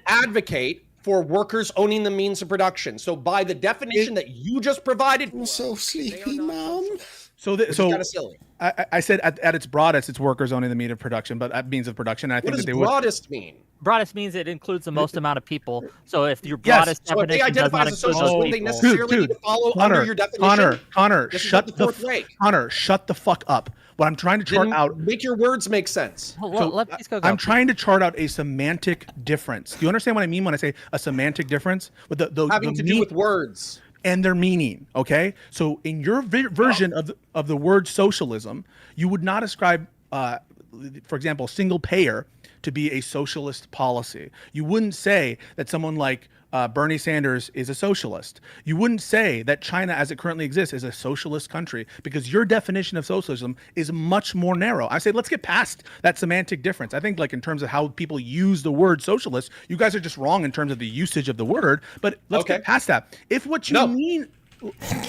advocate for workers owning the means of production. So by the definition that you just provided, I'm so sleepy, Mom. So kind of silly. I said at its broadest, it's workers owning the means of production, but means of production. And I think what does broadest mean? Broadest means it includes the most amount of people. So if your broadest definition, so if they identify as a socialist, would they necessarily need to follow under your definition? Connor, shut the fuck up. What I'm trying to chart out. Make your words make sense. Let Pisco go. I'm trying to chart out a semantic difference. Do you understand what I mean when I say a semantic difference? With having to do with words and their meaning. Okay, so in your version of the word socialism, you would not ascribe, for example, single payer to be a socialist policy. You wouldn't say that someone like Bernie Sanders is a socialist. You wouldn't say that China as it currently exists is a socialist country, because your definition of socialism is much more narrow. I say let's get past that semantic difference. I think like in terms of how people use the word socialist, you guys are just wrong in terms of the usage of the word, but let's get past that. If what you mean...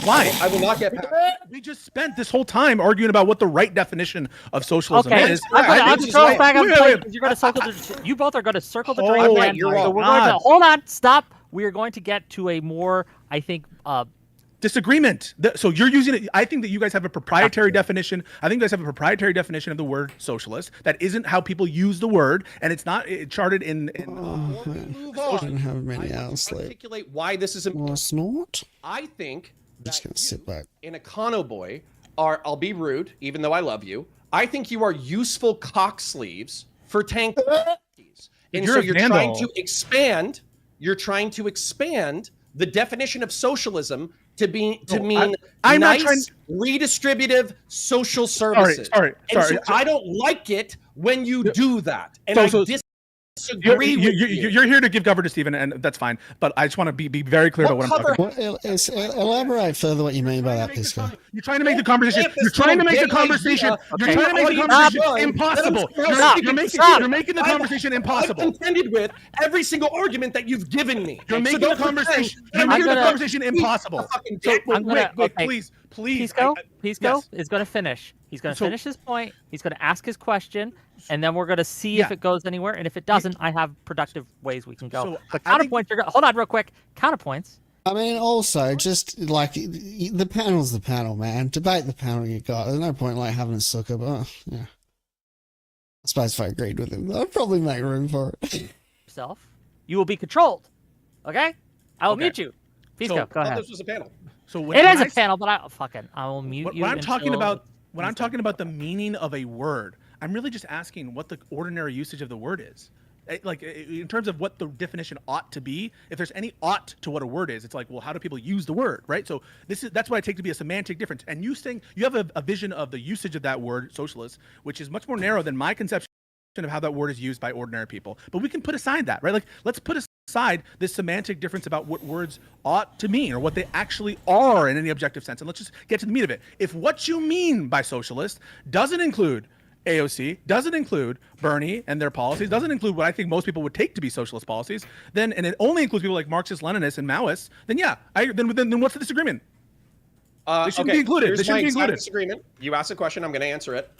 Why? I will not get past. We just spent this whole time arguing about what the right definition of socialism is. I'm going to throw back on because you're going to circle the. You both are going to circle the drain. Right, you're wrong. So we're going to hold on. Stop. We are going to get to a more, I think, disagreement. So you're using it. I think that you guys have a proprietary definition. I think you guys have a proprietary definition of the word socialist. That isn't how people use the word, and it's not charted in. I don't have many hours sleep. Articulate why this is important. Was not. I think I'm just gonna sit back. In Econoboi, I'll be rude, even though I love you. I think you are useful cock sleeves for tank. And so you're trying to expand. You're trying to expand the definition of socialism to mean nice, redistributive social services. Sorry. So I don't like it when you do that. And I disagree with you. You're here to give cover to Stephen, and that's fine. But I just want to be very clear about what I'm talking about. Elaborate further what you mean by that, Pisco. You're trying to make the conversation. You're trying to make the conversation. You're trying to make the conversation impossible. You're making the conversation impossible. I've contended with every single argument that you've given me. You're making the conversation. You're making the conversation impossible. So wait, please. Pisco is going to finish. He's going to finish his point. He's going to ask his question, and then we're going to see if it goes anywhere. And if it doesn't, I have productive ways we can go. So but counterpoints, hold on real quick. Counterpoints. I mean, also, just like the panel's the panel, man. Debate the panel you got. There's no point like having a sucker, but yeah. I suppose if I agreed with him, I'd probably make room for it. You will be controlled. Okay? I will mute you. Pisco, go ahead. This was a panel. So it is a panel, but I will mute you. When I'm talking about the meaning of a word, I'm really just asking what the ordinary usage of the word is. Like in terms of what the definition ought to be. If there's any ought to what a word is, it's like, well, how do people use the word, right? So that's what I take to be a semantic difference. And you saying you have a vision of the usage of that word, socialist, which is much more narrow than my conception of how that word is used by ordinary people. But we can put aside that, right? Like let's put aside this semantic difference about what words ought to mean or what they actually are in any objective sense. And let's just get to the meat of it. If what you mean by socialist doesn't include AOC, doesn't include Bernie and their policies, doesn't include what I think most people would take to be socialist policies, and it only includes people like Marxists, Leninists, and Maoists, then then what's the disagreement? They shouldn't be included. They shouldn't be included. Disagreement. You asked a question, I'm going to answer it.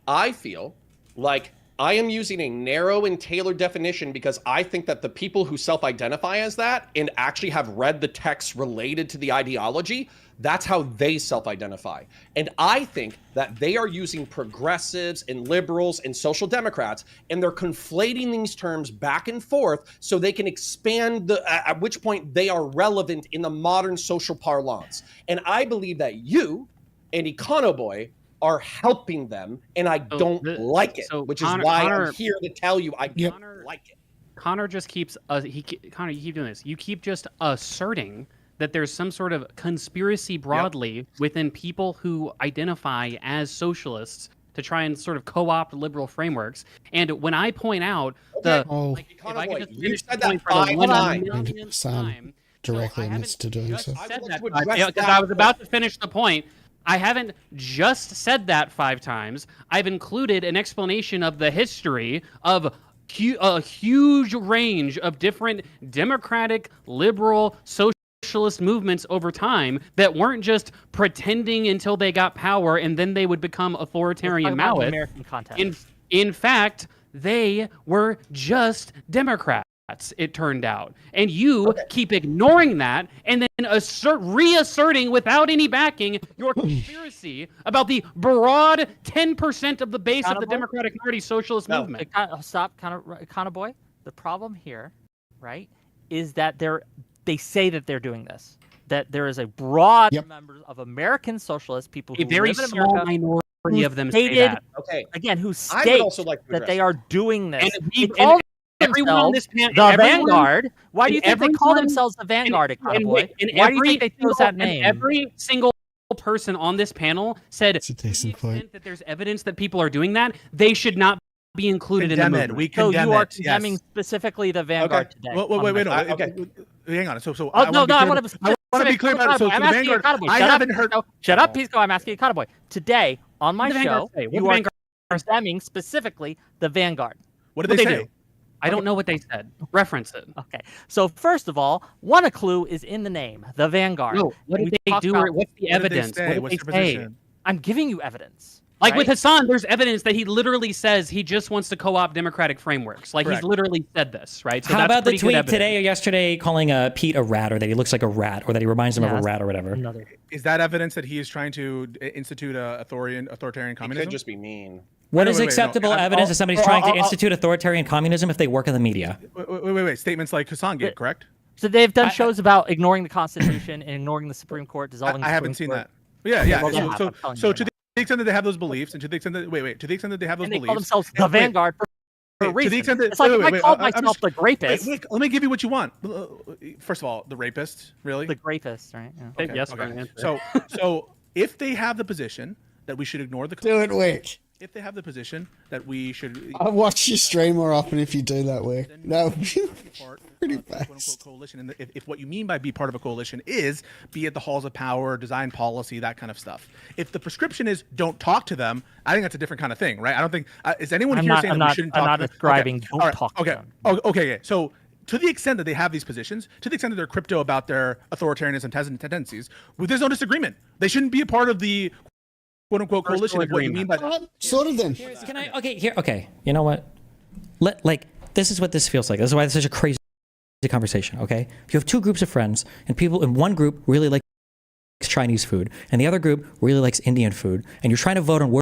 I feel like I am using a narrow and tailored definition because I think that the people who self-identify as that and actually have read the texts related to the ideology, that's how they self-identify. And I think that they are using progressives and liberals and social democrats, and they're conflating these terms back and forth so they can expand at which point they are relevant in the modern social parlance. And I believe that you and Econoboi are helping them, and I don't like it, which is why I'm here to tell you I don't like it. Connor just keeps Connor, you keep doing this. You keep just asserting that there's some sort of conspiracy broadly within people who identify as socialists to try and sort of co-opt liberal frameworks. And when I point out if I could just you said that that 5 times. Sam directly admits to doing so. Because I was about to finish the point. I haven't just said that 5 times. I've included an explanation of the history of a huge range of different democratic, liberal, socialist movements over time that weren't just pretending until they got power and then they would become authoritarian Maoists. American context. In fact, they were just Democrats, it turned out. And you keep ignoring that and then reasserting without any backing your conspiracy about the broad 10% of the base of the Democratic Party socialist movement. Stop, Econoboi. The problem here, right, is that they say that they're doing this. That there is a broad number of American socialist people who a very live in small America, minority of them say that. Okay. Again, who I would state also like to that they are doing this. And everyone on this panel, the Vanguard. Why do you think they call themselves the Vanguard, Econoboi? Why do you think they chose that name? Every single person on this panel said It's a decent point. that there's evidence that people are doing that, they should not be included in the movement. We So condemn you are it. condemning specifically the Vanguard today. Wait, no. Okay. Hang on. So I want to be clear about it. So the Vanguard, I haven't heard. Shut up, Pisco. I'm asking Econoboi. Today on my show, you are condemning specifically the Vanguard. What did they say? I don't know what they said. Reference it. Okay. So first of all, one clue is in the name, the Vanguard. No, what did they do? What's the evidence? What's their position? I'm giving you evidence. Like right? with Hassan, there's evidence that he literally says he just wants to co-opt democratic frameworks. Like he's literally said this, right? So how that's about the pretty tweet good today or yesterday calling Pete a rat, or that he looks like a rat, or that he reminds him of a rat, or whatever? Is that evidence that he is trying to institute authoritarian communism? It could just be mean. What is acceptable evidence that somebody's trying to institute authoritarian communism if they work in the media? Wait. Statements like Hassan gave, correct? So they've done shows about ignoring the Constitution and ignoring the Supreme Court, dissolving the Supreme Court. I haven't seen that. Yeah. Well, So to the extent that they have those beliefs, and to the extent that to the extent that they have those and they beliefs, call themselves the Vanguard for a reason. To the extent that, it's like if I called myself the rapist. Wait, let me give you what you want. First of all, the rapist, really? The rapist, right? Yeah. Okay, yes. Okay. So if they have the position that we should ignore the Do it, Wick. if they have the position that we should, I'll watch you stream more often if you do that, Wick. That would be pretty quote unquote fast. coalition, and if what you mean by be part of a coalition is be at the halls of power, design policy, that kind of stuff. If the prescription is don't talk to them, I think that's a different kind of thing, right? I don't think is anyone here saying that we shouldn't talk to them? I'm not describing don't talk to them. Okay. So to the extent that they have these positions, to the extent that they're crypto about their authoritarianism tendencies, there's no disagreement. They shouldn't be a part of the quote unquote coalition. Of what you mean by that? Sort of then. Can I? Okay. You know what? This is what this feels like. This is why it's such a crazy conversation. Okay, if you have two groups of friends, and people in one group really likes Chinese food, and the other group really likes Indian food, and you're trying to vote on where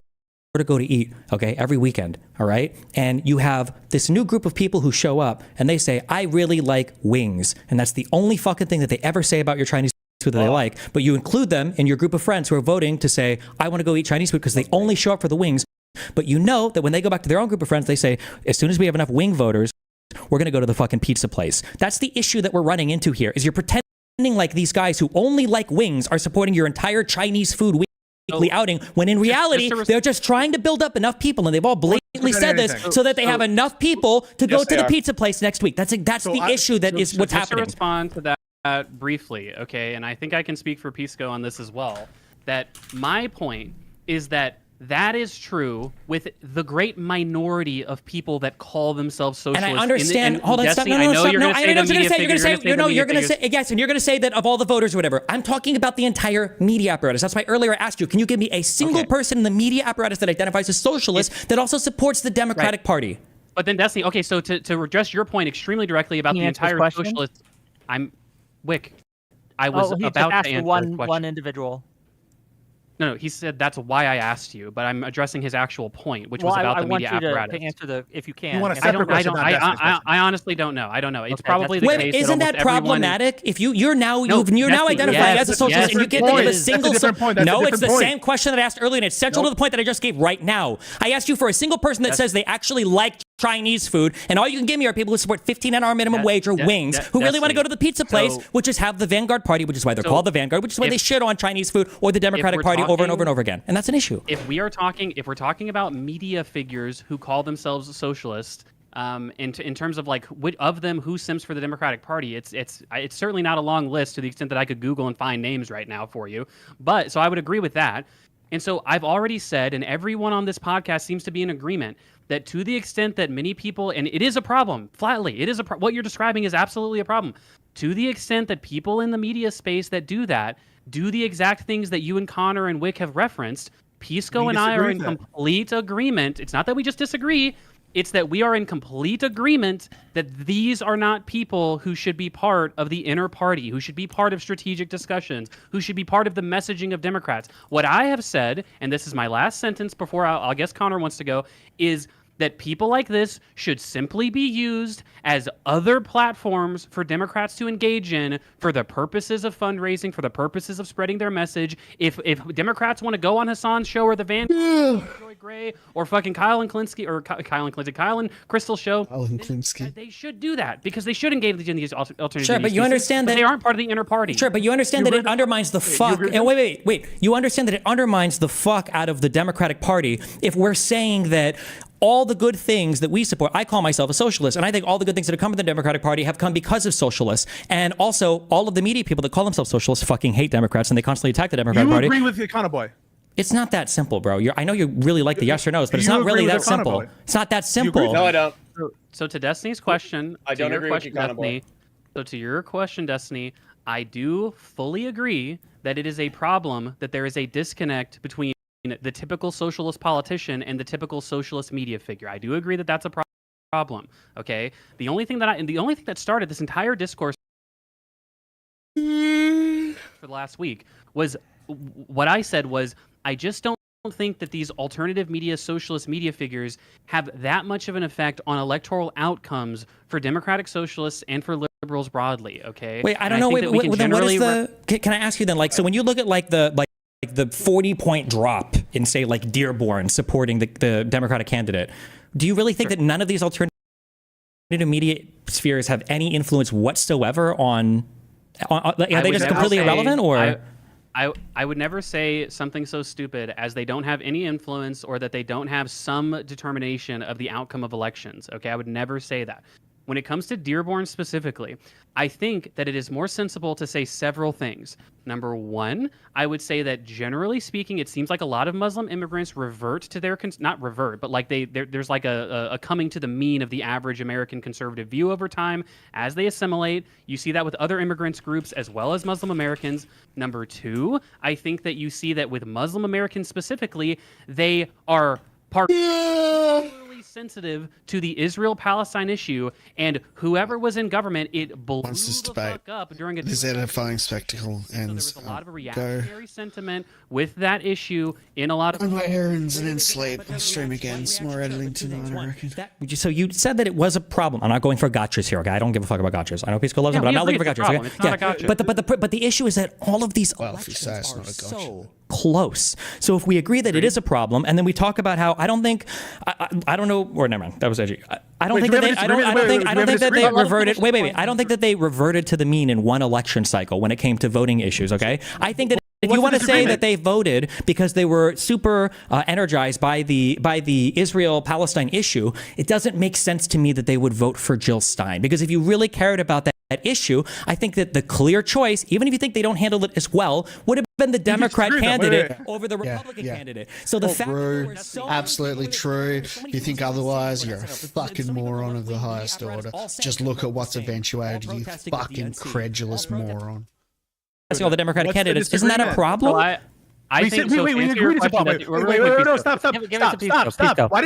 to go to eat, okay, every weekend, all right? And you have this new group of people who show up, and they say, I really like wings, and that's the only fucking thing that they ever say about your Chinese food that they like, but you include them in your group of friends who are voting to say, I want to go eat Chinese food because they only show up for the wings. But you know that when they go back to their own group of friends, they say, as soon as we have enough wing voters, we're going to go to the fucking pizza place. That's the issue that we're running into here, is you're pretending like these guys who only like wings are supporting your entire Chinese food weekly outing, when in reality, they're just trying to build up enough people, and they've all blatantly said this, so that they have enough people to go to the pizza place next week. That's the issue that is what's happening. To respond to that briefly, okay, and I think I can speak for Pisco on this as well, that my point is that That is true with the great minority of people that call themselves socialists. And I understand. Hold on, stop. Destiny, No, I know stop. you're going to say the media figures. You're going to say yes, and you're going to say that of all the voters or whatever. I'm talking about the entire media apparatus. That's why earlier I asked you, can you give me a single person in the media apparatus that identifies as socialist that also supports the Democratic Party? But then Destiny, okay, so to address your point extremely directly about the entire socialist, I was about to answer one individual. No, he said that's why I asked you, but I'm addressing his actual point, which was about the media apparatus. To answer if you can. You want a separate question? I honestly don't know. I don't know. It's probably the case. Isn't that problematic? If you're now identifying as a socialist and you can't think of a single. No, it's the same question that I asked earlier, and it's central to the point that I just gave right now. I asked you for a single person that says they actually like Chinese food, and all you can give me are people who support $15 minimum wage or wings, who really want to go to the pizza place, which is have the Vanguard Party, which is why they're called the Vanguard, which is why they shit on Chinese food or the Democratic Party over and over and over again, and that's an issue. If we're talking about media figures who call themselves socialists, in terms of like which of them who sims for the Democratic Party, it's certainly not a long list to the extent that I could Google and find names right now for you. But so I would agree with that. And so I've already said, and everyone on this podcast seems to be in agreement, that to the extent that many people, and it is a problem, flatly, it is what you're describing is absolutely a problem. To the extent that people in the media space that do that, do the exact things that you and Connor and Wick have referenced, Pisco and I are in complete agreement. It's not that we just disagree. It's that we are in complete agreement that these are not people who should be part of the inner party, who should be part of strategic discussions, who should be part of the messaging of Democrats. What I have said, and this is my last sentence before I guess Connor wants to go, is that people like this should simply be used as other platforms for Democrats to engage in for the purposes of fundraising, for the purposes of spreading their message. If Democrats want to go on Hassan's show or the Vanguard, Joy Gray, or fucking Kyle and Crystal show, they should do that because they should engage in these alternative. Sure, but you understand that they aren't part of the inner party. Sure, but you understand that it undermines the fuck. And wait. You understand that it undermines the fuck out of the Democratic Party if we're saying that all the good things that we support, I call myself a socialist, and I think all the good things that have come to the Democratic Party have come because of socialists. And also, all of the media people that call themselves socialists fucking hate Democrats, and they constantly attack the Democratic Party. You agree with the Econoboi? It's not that simple, bro. I know you really like the yes or no's, but it's not really that simple. It's not that simple. No, I don't. So to Destiny's question, I don't agree with Econoboi. So to your question, Destiny, I do fully agree that it is a problem that there is a disconnect between the typical socialist politician and the typical socialist media figure. I do agree that that's a problem. Okay, the only thing that started this entire discourse for the last week was what I said was I just don't think that these alternative media, socialist media figures have that much of an effect on electoral outcomes for democratic socialists and for liberals broadly. Okay. Wait, I don't know. Wait, then what is the? Can I ask you then? Like, so when you look at like the 40-point drop in, say, like Dearborn supporting the Democratic candidate, do you really think that none of these alternative media spheres have any influence whatsoever on are they just completely irrelevant, or? I would never say something so stupid as they don't have any influence or that they don't have some determination of the outcome of elections. Okay, I would never say that. When it comes to Dearborn specifically, I think that it is more sensible to say several things. Number one, I would say that generally speaking, it seems like a lot of Muslim immigrants revert to their, not revert, but like there's like a coming to the mean of the average American conservative view over time as they assimilate. You see that with other immigrants groups as well as Muslim Americans. Number two, I think that you see that with Muslim Americans specifically, they are particularly sensitive to the Israel-Palestine issue, and whoever was in government, it blew the fuck up during a this edifying spectacle. And so there was a lot of reactionary sentiment with that issue in a lot of... On my errands and then sleep. I'll stream again. Some more editing tonight, I reckon. So you said that it was a problem. I'm not going for gotchas here, okay? I don't give a fuck about gotchas. I know Pisco loves them, but I'm not looking for gotchas, okay? It's not a gotcha. But the issue is that all of these elections are so close. So if we agree that it is a problem, and then we talk about how I don't know, or never mind, that was edgy. I don't think that they reverted. Wait. I don't think that they reverted to the mean in one election cycle when it came to voting issues. Okay, I think that if you want to say that they voted because they were super energized by the Israel-Palestine issue, it doesn't make sense to me that they would vote for Jill Stein, because if you really cared about that issue. I think that the clear choice, even if you think they don't handle it as well, would have been the Democrat candidate over the Republican candidate. So the fact that we're so absolutely true. If you think otherwise, you're a fucking moron of the highest order. Just look at what's eventuated, you fucking credulous moron. All the Democratic candidates, isn't that a problem? So I think so. We agree it's a problem. Wait, no, stop. Pisco. Why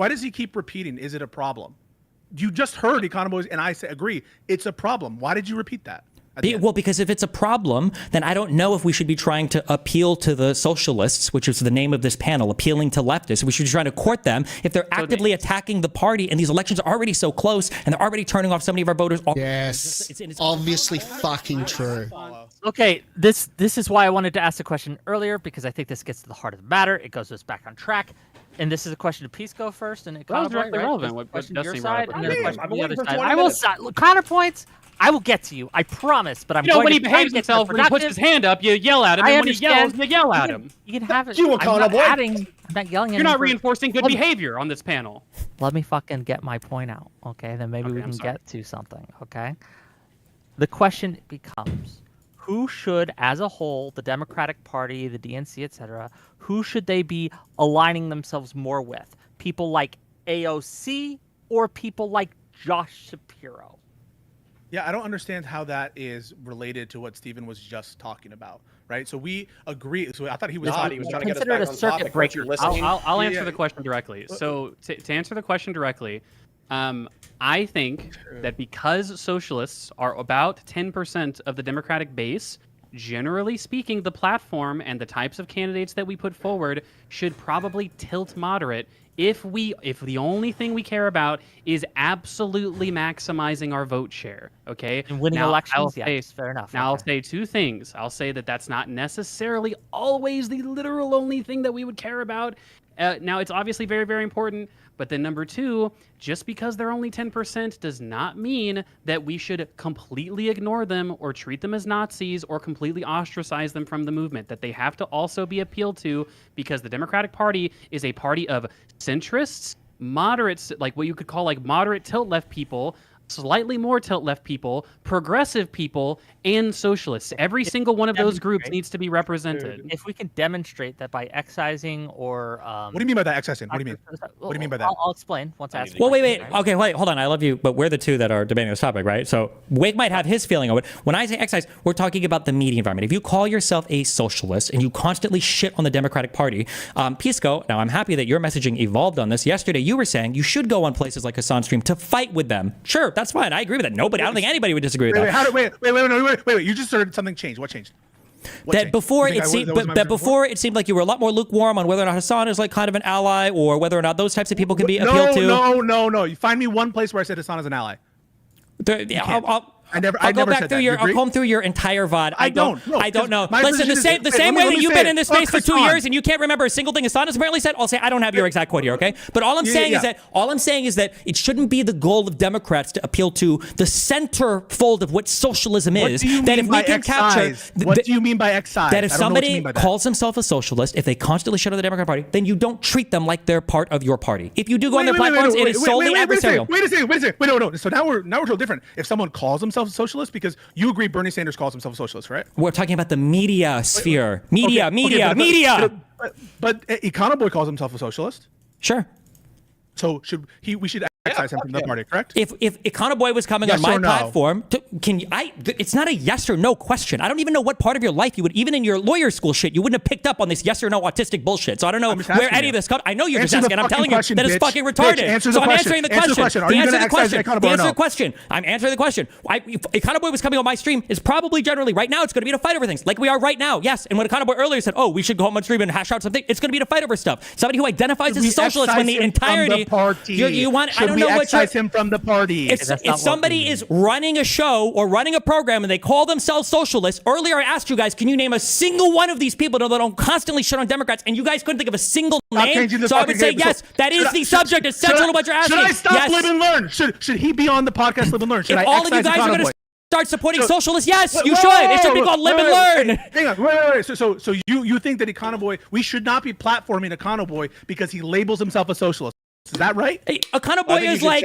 does he keep repeating? Is it a problem? You just heard Econoboi and I agree it's a problem. Why did you repeat that? Well, because if it's a problem, then I don't know if we should be trying to appeal to the socialists, which is the name of this panel, appealing to leftists. We should be trying to court them if they're actively attacking the party and these elections are already so close and they're already turning off so many of our voters. Yes, it's obviously fucking true. Okay, this is why I wanted to ask the question earlier, because I think this gets to the heart of the matter. It goes us back on track. And this is a question to Pisco first, and it was directly relevant. What question does to your seem side, relevant. and then a question I'm to the waiting other for side. 20 I will minutes. counterpoints. I will get to you. I promise. But I'm You know, going when he to try behaves and get to himself, when he puts his hand up, you yell at him, I and when he yells, understand. you yell at him. You can have it. You I'm not Econoboi. adding. I'm not yelling at You're not him for- reinforcing good behavior on this panel. Let me fucking get my point out, okay? Then maybe we I'm can sorry. get to something, okay? The question becomes, who should, as a whole, the Democratic Party, the DNC, etc., who should they be aligning themselves more with? People like AOC or people like Josh Shapiro? Yeah, I don't understand how that is related to what Stephen was just talking about, right? So we agree. So I thought he was. He was trying to get us Consider it back a on circuit topic. breaker. You're listening. I'll answer Yeah. the question directly. So to answer the question directly, I think that because socialists are about 10% of the Democratic base, generally speaking, the platform and the types of candidates that we put forward should probably tilt moderate if the only thing we care about is absolutely maximizing our vote share, okay? And winning Now, elections, yes, fair enough. Now, I'll Okay. say two things. I'll say that that's not necessarily always the literal only thing that we would care about. Now, it's obviously very, very important. But then number two, just because they're only 10% does not mean that we should completely ignore them or treat them as Nazis or completely ostracize them from the movement. That they have to also be appealed to, because the Democratic Party is a party of centrists, moderates, like what you could call like moderate tilt left people, slightly more tilt left people, progressive people, and socialists. Every single one of those groups needs to be represented. If we can demonstrate that by excising or What do you mean by that, excising? What do you mean? What do you mean by that? I'll explain once I ask. the Well, wait. question, right? Okay, wait, hold on. I love you, but we're the two that are debating this topic, right? So Wake might have his feeling of it. When I say excise, we're talking about the media environment. If you call yourself a socialist and you constantly shit on the Democratic Party, Pisco, now I'm happy that your messaging evolved on this. Yesterday, you were saying you should go on places like Hassan Stream to fight with them. Sure, that's fine. I agree with that. Nobody, I don't think anybody would disagree with that. Wait. You just started something changed. What changed? That before it seemed, before it seemed like you were a lot more lukewarm on whether or not Hassan is like kind of an ally or whether or not those types of people can be appealed to. No. You find me one place where I said Hassan is an ally. I'll go back through I'll comb through your entire VOD. I don't know. Listen, the same way that you've been in this space for 2 years and you can't remember a single thing Hassan has apparently said, I'll say I don't have your exact quote here, okay? But all I'm saying is that it shouldn't be the goal of Democrats to appeal to the center fold of what socialism is. That if we can capture, what do you mean by excise? That if somebody calls himself a socialist, if they constantly shut on the Democratic Party, then you don't treat them like they're part of your party. If you do go on their platforms, it is solely adversarial. Wait a second. Wait, no. So now we're totally different. If someone calls himself a socialist, because you agree Bernie Sanders calls himself a socialist, right? We're talking about the media sphere. Media. But Econoboi calls himself a socialist. Sure. So we should excise him from the party, correct? If Econoboi was coming on my platform, it's not a yes or no question. I don't even know what part of your life you would, even in your lawyer school shit, you wouldn't have picked up on this yes or no autistic bullshit. So I don't know where any of this comes. I know you're just asking, and I'm telling you that it's fucking retarded. So I'm answering the question. Are you going to excise Econoboi or no? Answer the question. I'm answering the question. If Econoboi was coming on my stream, is probably generally right now it's going to be to fight over things like we are right now. Yes. And when Econoboi earlier said, "Oh, we should go on stream and hash out something," it's going to be to fight over stuff. Somebody who identifies as a socialist when the entirety you want. I don't know what you're. Him from the party. If somebody is running a show or running a program and they call themselves socialists, earlier I asked you guys, can you name a single one of these people that don't constantly shit on Democrats, and you guys couldn't think of a single name? So I would say yes, that is the subject. It's central to what you're asking. Should I stop Live and Learn? Should he be on the podcast Live and Learn? Should if I all of you guys are going to start supporting socialists, yes, you should. It should be called Live and Learn. Hang on, wait. So you think that Econoboi, we should not be platforming Econoboi because he labels himself a socialist? Is that right? Hey, Econoboi is like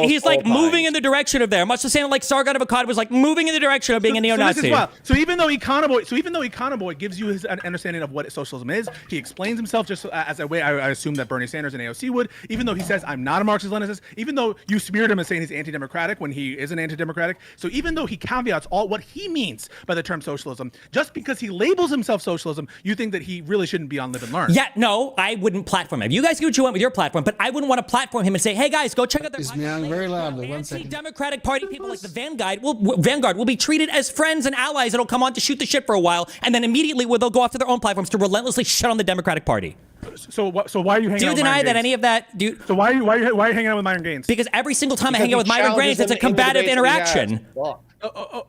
he's like moving in the direction of there, much the same like Sargon of Akkad was like moving in the direction of being a neo-Nazi. So even though Econoboi gives you his understanding of what socialism is, he explains himself just as a way I assume that Bernie Sanders and AOC would. Even though he says I'm not a Marxist-Leninist, even though you smeared him as saying he's anti-democratic when he isn't anti-democratic, so even though he caveats all what he means by the term socialism, just because he labels himself socialism, you think that he really shouldn't be on Live and Learn. Yeah, no, I wouldn't platform him. You guys do what you want with your platform, but I wouldn't want to platform him and say, hey guys, go check out their He's meowing very loudly. 1 second. Democratic Party people like the Vanguard will be treated as friends and allies that'll come on to shoot the shit for a while, and then immediately they'll go after their own platforms to relentlessly shut on the Democratic Party. So why are you hanging out with Myron Do you deny that any of that? So why are you hanging out with Myron Gaines? Because every single time I hang out with Myron Gaines, it's a combative interaction.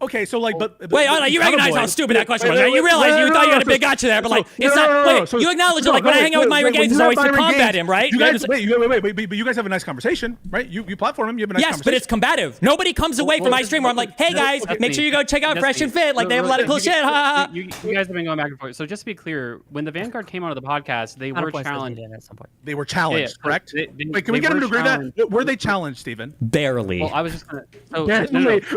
Okay, so like, but wait, you recognize how stupid that question was, right? You realize you thought you had a big gotcha there, but like, it's not. Wait, you acknowledge that, like, when I hang out with Myron Gaines, it's always to combat him, right? Wait, but you guys have a nice conversation, right? You platform him, you have a nice conversation. Yes, but it's combative. Nobody comes away from my stream where I'm like, hey guys, make sure you go check out Fresh and Fit. Like, they have a lot of cool shit. You guys have been going back and forth. So just to be clear, when the Vanguard came onto the podcast, they were challenged. They were challenged, correct? Wait, can we get him to agree that? Were they challenged, Stephen? Barely. Well, I was just gonna.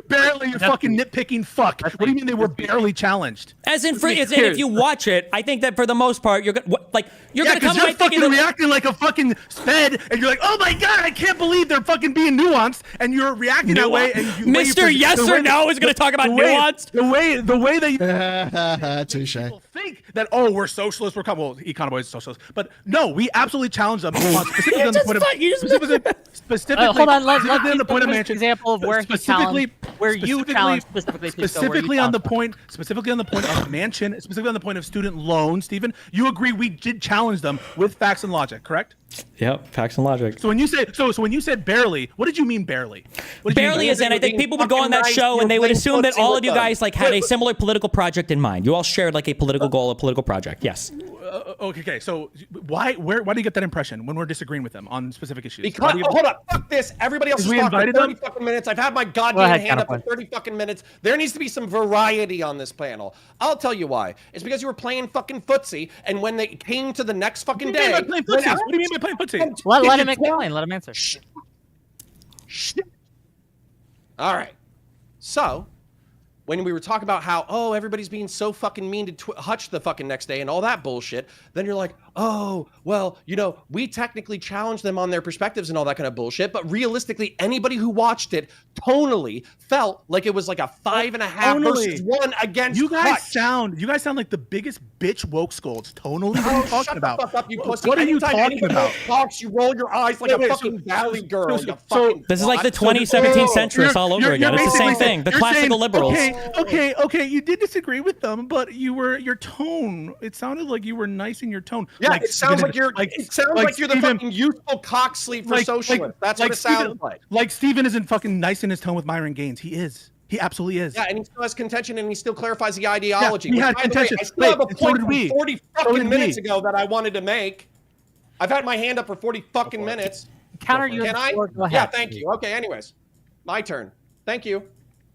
Barely, you're fucking nitpicking fuck. What do you mean they were barely challenged? As in, if you watch it, I think that for the most part, you're gonna come away fucking reacting like a fucking sped, and you're like, oh my god, I can't believe they're fucking being nuanced, and you're reacting that way. And Mr. Yes or No is gonna talk about nuanced. The way that you touche. People think that we're socialists, Econoboi is socialist, but no, we absolutely challenge them specifically on the point of specifically. Hold on, let's on the point of Manchin. Example of where he challenged, where you challenged specifically on the point of Manchin, specifically on the point of student loans, Stephen. You agree we did challenge them with facts and logic, correct? Yep, facts and logic. So when you said barely, what did you mean barely? Barely is in. I think people would go on that show and they would assume that all of you guys like had a similar political project in mind. You all shared like a political goal, a political project. Yes. Okay. So why do you get that impression when we're disagreeing with them on specific issues? Because hold up, fuck this. Everybody else has talked for 30 fucking minutes. I've had my goddamn hand up for 30 fucking minutes. There needs to be some variety on this panel. I'll tell you why. It's because you were playing fucking footsie, and when they came to the next fucking day, what do you mean by playing footsie? Let him explain. Let him answer. All right. So, when we were talking about how, everybody's being so fucking mean to Hutch the fucking next day and all that bullshit, then you're like, we technically challenged them on their perspectives and all that kind of bullshit, but realistically, anybody who watched it tonally felt like it was like a 5.5 versus 1 against you guys Hutch. You guys sound like the biggest bitch woke scolds. Tonally, what are you talking about? The fuck up, you pussy. What are you talking about? Talks, you roll your eyes like a fucking valley girl. This is like the 2017 centrists all over again. It's the same thing. The classical liberals. Okay. You did disagree with them, but your tone. It sounded like you were nice in your tone. Yeah, it sounds like you're. It sounds like you're the fucking youthful cock sleeve for socialists. That's what it sounds like. Like Stephen isn't fucking nice in his tone with Myron Gaines. He is. He absolutely is. Yeah, and he still has contention, and he still clarifies the ideology. Yeah, he has contention. I still have a point from 40 fucking minutes ago that I wanted to make. I've had my hand up for 40 fucking minutes. Counter you. Can I? Yeah, thank you. Okay, anyways, my turn. Thank you.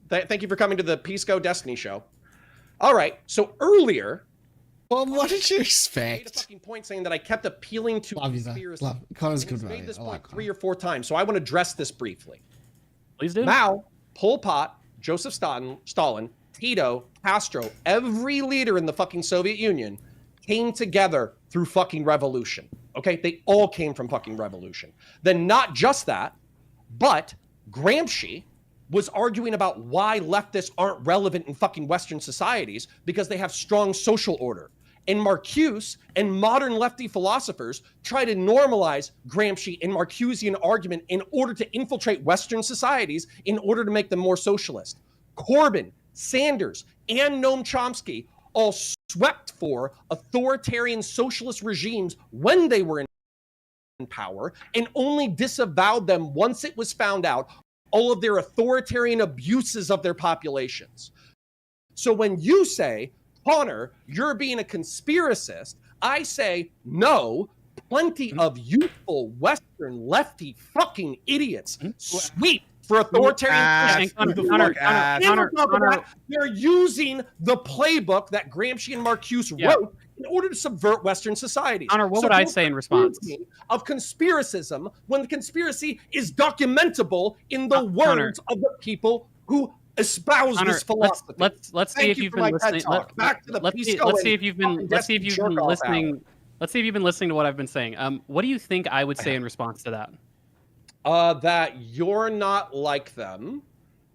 Thank you for coming to the Pisco Destiny show. All right, so earlier. Well, what did you I made a expect? fucking point saying that I kept appealing to conspiracy. Connor's good He's value. made this I point like 3 or 4 times, so I want to address this briefly. Please do. Mao, Pol Pot, Joseph Stalin, Tito, Castro, every leader in the fucking Soviet Union came together through fucking revolution. Okay? They all came from fucking revolution. Then not just that, but Gramsci was arguing about why leftists aren't relevant in fucking Western societies because they have strong social order. And Marcuse and modern lefty philosophers try to normalize Gramsci and Marcusean argument in order to infiltrate Western societies in order to make them more socialist. Corbyn, Sanders, and Noam Chomsky all swept for authoritarian socialist regimes when they were in power and only disavowed them once it was found out all of their authoritarian abuses of their populations. So when you say, Connor, you're being a conspiracist, I say, no, plenty of youthful Western lefty fucking idiots sweep for authoritarian. Connor, They're using the playbook that Gramsci and Marcuse wrote in order to subvert Western society. Connor, what would I say in response? Of conspiracism when the conspiracy is documentable in the words of the people who espouse this philosophy. Let's see if you've been listening. Let's see if you've been listening. Let's see if you've been listening to what I've been saying. What do you think I would say in response to that? That you're not like them.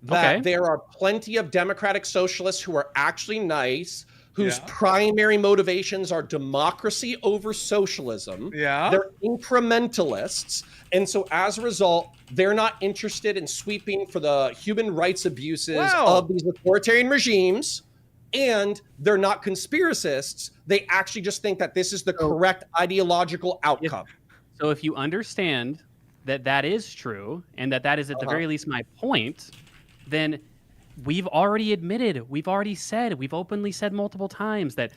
That there are plenty of democratic socialists who are actually nice, whose primary motivations are democracy over socialism. Yeah. They're incrementalists. And so as a result, they're not interested in sweeping for the human rights abuses of these authoritarian regimes. And they're not conspiracists. They actually just think that this is the correct ideological outcome. So if you understand that that is true, and that is at the very least my point, then we've already admitted, we've openly said multiple times that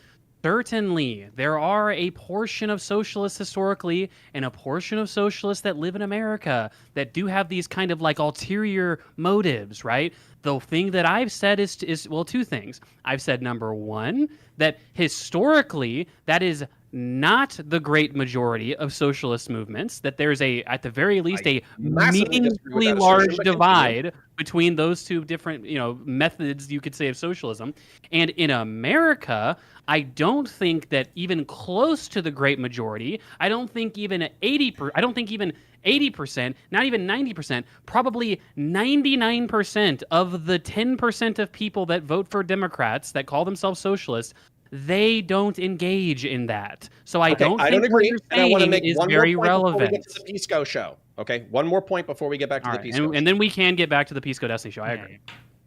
certainly there are a portion of socialists historically and a portion of socialists that live in America that do have these kind of like ulterior motives, right? The thing that I've said is two things. I've said, number one, that historically that is not the great majority of socialist movements, that there's at the very least a meaningfully large divide between those two different, methods, you could say, of socialism. And in America, I don't think that even close to the great majority, I don't think even 80%, not even 90%, probably 99% of the 10% of people that vote for Democrats that call themselves socialists, they don't engage in that. So I don't think what you're saying is very relevant. Before we get to the Pisco show. Okay, one more point before we get back to the Pisco show. And then we can get back to the Pisco Destiny show. I agree.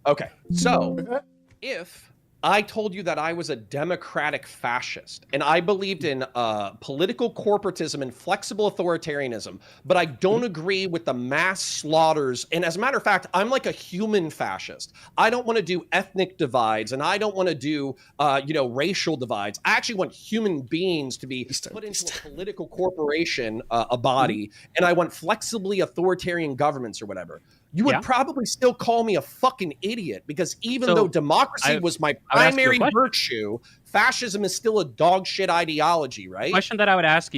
Okay, so if I told you that I was a democratic fascist and I believed in political corporatism and flexible authoritarianism, but I don't agree with the mass slaughters. And as a matter of fact, I'm like a human fascist. I don't want to do ethnic divides and I don't want to do, racial divides. I actually want human beings to be put into a political corporation, a body, and I want flexibly authoritarian governments or whatever. You would probably still call me a fucking idiot because even though democracy was my primary virtue, fascism is still a dog shit ideology, right? The question that I would ask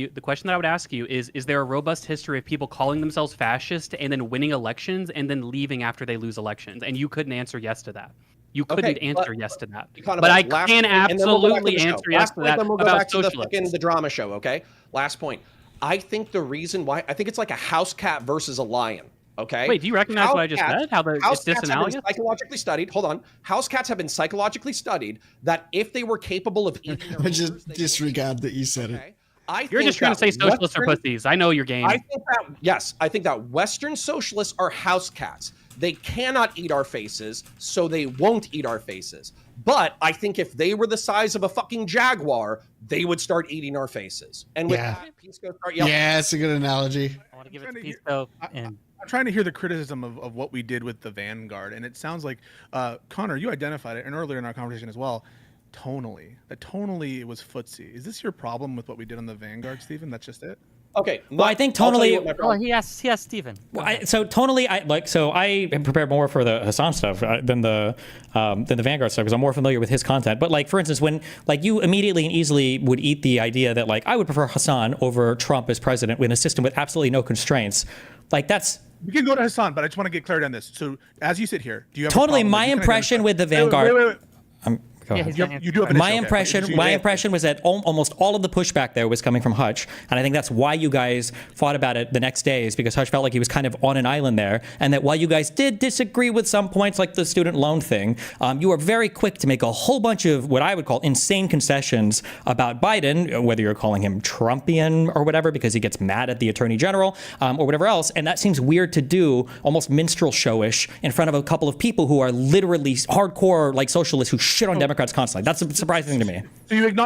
you is there a robust history of people calling themselves fascist and then winning elections and then leaving after they lose elections? And you couldn't answer yes to that. You couldn't answer yes to that. But I can absolutely answer yes to that then we'll go about back to socialists. the drama show, okay? Last point. I think the reason why, I think it's like a house cat versus a lion. Okay. Wait, do you recognize what I just said? How it's disanalogous? Psychologically studied. Hold on. House cats have been psychologically studied that if they were capable of eating their I just disregard that you said it. You're just trying to say socialists are pussies. I know your game. I think that Western socialists are house cats. They cannot eat our faces, so they won't eat our faces. But I think if they were the size of a fucking jaguar, they would start eating our faces. And with that, Pisco start yelling. Yeah, it's a good analogy. I want to give it to Pisco. I'm trying to hear the criticism of what we did with the Vanguard, and it sounds like, Connor, you identified it, and earlier in our conversation as well, tonally. That tonally it was footsie. Is this your problem with what we did on the Vanguard, Stephen? That's just it? Okay. Well, I think tonally. He asked Stephen. So tonally, I prepared more for the Hassan stuff than the Vanguard stuff because I'm more familiar with his content. But for instance, when you immediately and easily would eat the idea that I would prefer Hassan over Trump as president in a system with absolutely no constraints, that's. We can go to Hassan, but I just want to get clarity on this. So as you sit here, do you have totally my impression with the Vanguard? Wait. You do have an my impression was that almost all of the pushback there was coming from Hutch, and I think that's why you guys fought about it the next day, is because Hutch felt like he was kind of on an island there, and that while you guys did disagree with some points like the student loan thing, you were very quick to make a whole bunch of what I would call insane concessions about Biden, whether you're calling him Trumpian or whatever because he gets mad at the attorney general or whatever else, and that seems weird to do, almost minstrel showish, in front of a couple of people who are literally hardcore socialists who shit on Democrats constantly. That's a surprising thing to me.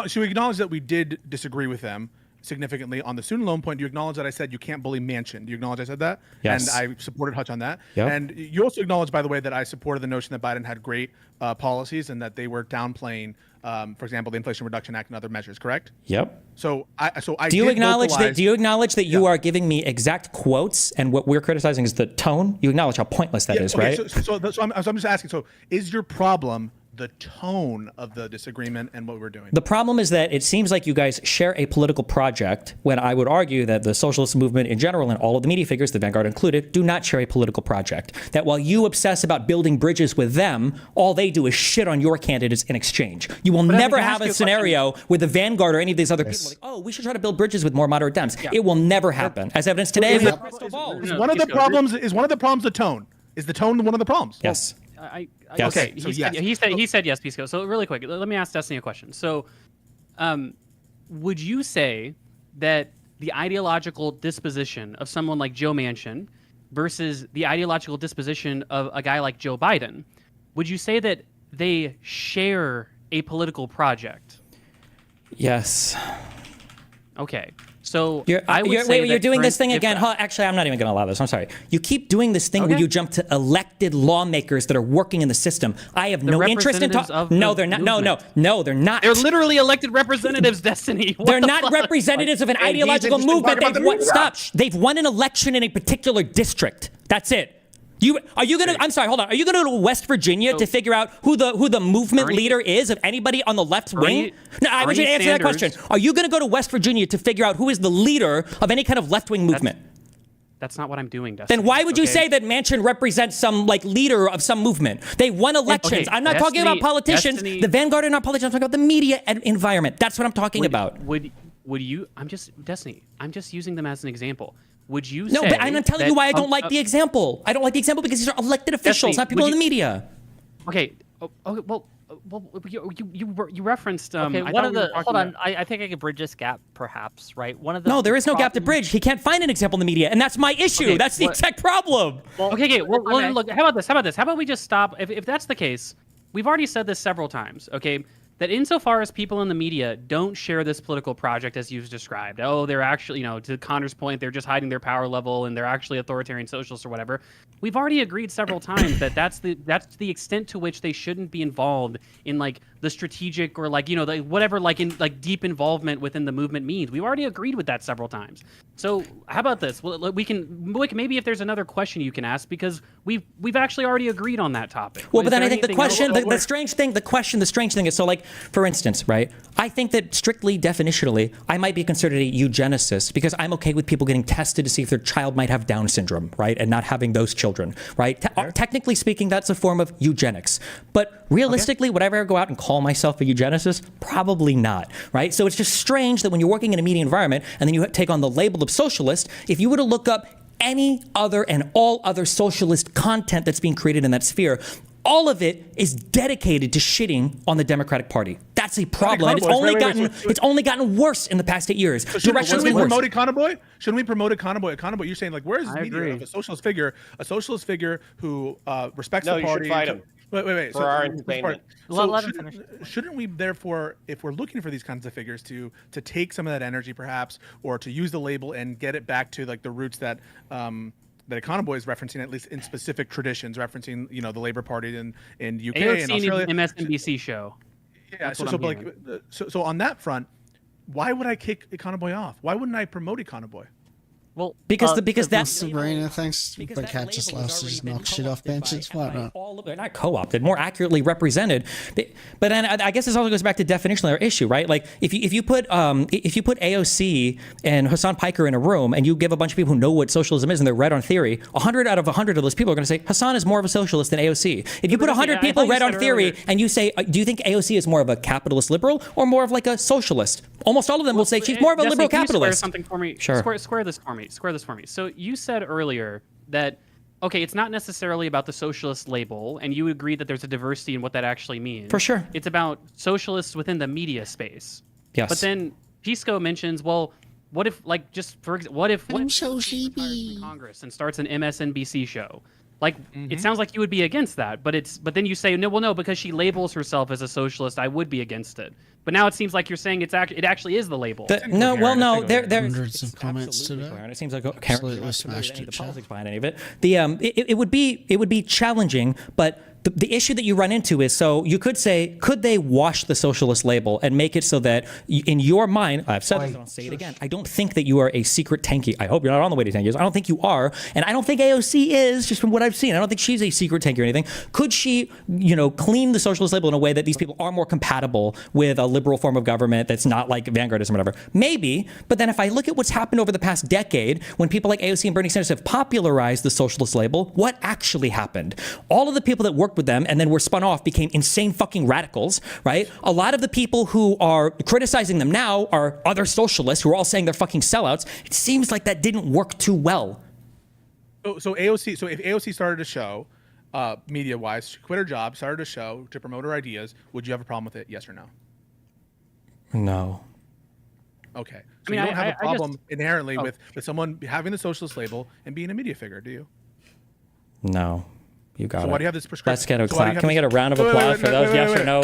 So you acknowledge that we did disagree with them significantly on the student loan point. Do you acknowledge that I said you can't bully Manchin? Do you acknowledge I said that? Yes. And I supported Hutch on that. Yep. And you also acknowledge, by the way, that I supported the notion that Biden had great policies and that they were downplaying, for example, the Inflation Reduction Act and other measures. Correct? Yep. So I do you acknowledge that? Do you acknowledge that you are giving me exact quotes, and what we're criticizing is the tone? You acknowledge how pointless that is, right? So I'm just asking. So is your problem the tone of the disagreement and what we're doing. The problem is that it seems like you guys share a political project, when I would argue that the socialist movement in general and all of the media figures, the Vanguard included, do not share a political project. That while you obsess about building bridges with them, all they do is shit on your candidates in exchange. You will never have a scenario where the Vanguard or any of these other people are like, oh, we should try to build bridges with more moderate Dems. Yeah. It will never happen. As evidence today, Is one of the problems the tone? Is the tone one of the problems? Yes. Yes. Okay. He said yes, Pisco. So really quick, let me ask Destiny a question. So, would you say that the ideological disposition of someone like Joe Manchin versus the ideological disposition of a guy like Joe Biden, would you say that they share a political project? Yes. Okay. So you're doing this thing again. Actually, I'm not even going to allow this. I'm sorry. You keep doing this thing where you jump to elected lawmakers that are working in the system. I have no interest in talking. No, they're not. No, they're not. They're literally elected representatives, Destiny. They're not representatives of an ideological movement. They've won an election in a particular district. That's it. I'm sorry, hold on. Are you going to go to West Virginia to figure out who the movement leader is of anybody on the left wing? No, I want you to answer that question. Are you going to go to West Virginia to figure out who is the leader of any kind of left-wing movement? That's not what I'm doing, Destiny. Then why would you say that Manchin represents some leader of some movement? They won elections. Okay, I'm not talking about politicians. The Vanguard are not politicians. I'm talking about the media environment. That's what I'm talking about. Would you? Destiny. I'm just using them as an example. Would you say? No, but I'm telling you why I don't like the example. I don't like the example because these are elected officials, not people in the media. Okay. Well, you referenced. Okay, hold on. I think I can bridge this gap, perhaps. Right. No, there is no gap to bridge. He can't find an example in the media, and that's my issue. Okay, that's the exact problem. Well, okay. Well, look. How about this? How about we just stop? If that's the case, we've already said this several times. Okay. That insofar as people in the media don't share this political project as you've described, they're actually, to Connor's point, they're just hiding their power level and they're actually authoritarian socialists or whatever. We've already agreed several times that that's the extent to which they shouldn't be involved in the strategic or whatever deep involvement within the movement means. We've already agreed with that several times. So how about this? Well, we can maybe if there's another question you can ask, because we've actually already agreed on that topic. Well, but then I think the question, the strange thing is, so for instance, right? I think that strictly definitionally, I might be considered a eugenicist because I'm okay with people getting tested to see if their child might have Down syndrome, right? And not having those children, right? Technically speaking, that's a form of eugenics. But realistically, would I ever go out and call myself a eugenicist? Probably not, right? So it's just strange that when you're working in a media environment and then you take on the label of socialist, if you were to look up any other and all other socialist content that's being created in that sphere, all of it is dedicated to shitting on the Democratic Party. That's a problem, and it's only gotten worse in the past 8 years. So shouldn't we promote Econoboi? Shouldn't we promote Econoboi? Econoboi, you're saying where is this media of a socialist figure who respects the party? No, you should fight him. Wait. For our entertainment. Let him finish. Shouldn't we therefore, if we're looking for these kinds of figures, to take some of that energy perhaps, or to use the label and get it back to the roots that that Econoboi is referencing, at least in specific traditions, referencing the Labour Party in UK and Australia. MSNBC show. Yeah, so on that front, why would I kick Econoboi off? Why wouldn't I promote Econoboi? Well, because that's Sabrina thanks, but Cat just loves to just knock shit off benches. Why not? They're not co-opted, more accurately represented. But then I guess this also goes back to definitional our issue, right? Like if you put AOC and Hassan Piker in a room and you give a bunch of people who know what socialism is and they're read on theory, 100 out of 100 of those people are going to say Hassan is more of a socialist than AOC. If you put 100 people read on theory and you say, do you think AOC is more of a capitalist liberal or more of a socialist? Almost all of them will say she's more of a liberal capitalist. Square something for me. Sure. Square this for me. So you said earlier that, okay, it's not necessarily about the socialist label, and you agree that there's a diversity in what that actually means. For sure. It's about socialists within the media space. Yes. But then Pisco mentions, well, what if, what if Congress and starts an MSNBC show? It sounds like you would be against that, but then you say, no, because she labels herself as a socialist, I would be against it. But now it seems like you're saying it actually is the label. There's hundreds of comments today. It seems like absolutely smashed the politics behind any of it. It would be challenging, but the issue that you run into is, so you could say, could they wash the socialist label and make it so that in your mind, I've said this, I'll say it again, I don't think that you are a secret tanky. I hope you're not on the way to tankies. I don't think you are, and I don't think AOC is, just from what I've seen. I don't think she's a secret tanky or anything. Could she, clean the socialist label in a way that these people are more compatible with a liberal form of government that's not like vanguardism or whatever? Maybe, but then if I look at what's happened over the past decade, when people like AOC and Bernie Sanders have popularized the socialist label, what actually happened? All of the people that worked with them and then were spun off became insane fucking radicals, right? A lot of the people who are criticizing them now are other socialists who are all saying they're fucking sellouts. It seems like that didn't work too well. So if AOC started a show, media-wise, she quit her job, started a show to promote her ideas, would you have a problem with it? Yes or no? No. Okay. So you don't have a problem inherently with someone having the socialist label and being a media figure, do you? No. You got it. So why do you have this prescription? Let's get a clap. Can we get a round of applause for those yes or no?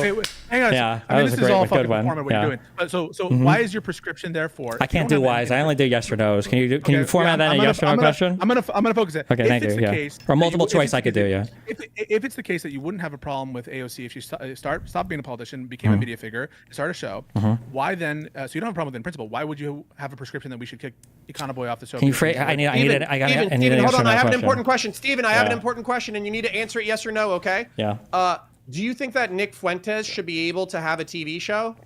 Hang on. Yeah, I mean, that was this is all a good one. What you're doing. So why is your prescription there for? I can't do whys. I only do yes or no's. Can you format that in a yes or no question? I'm gonna focus it. Okay, thank you. Yeah. Or multiple choice I could do. Yeah. If it's the case that you wouldn't have a problem with AOC if she stopped being a politician, became a media figure, started a show, why then? So you don't have a problem with it in principle. Why would you have a prescription that we should kick Econoboi off the show? Can you phrase? I need an hold on. I have an question. important question, Steven. I have an important question, and you need to answer it yes or no. Okay. Yeah. Do you think that Nick Fuentes should be able to have a TV show?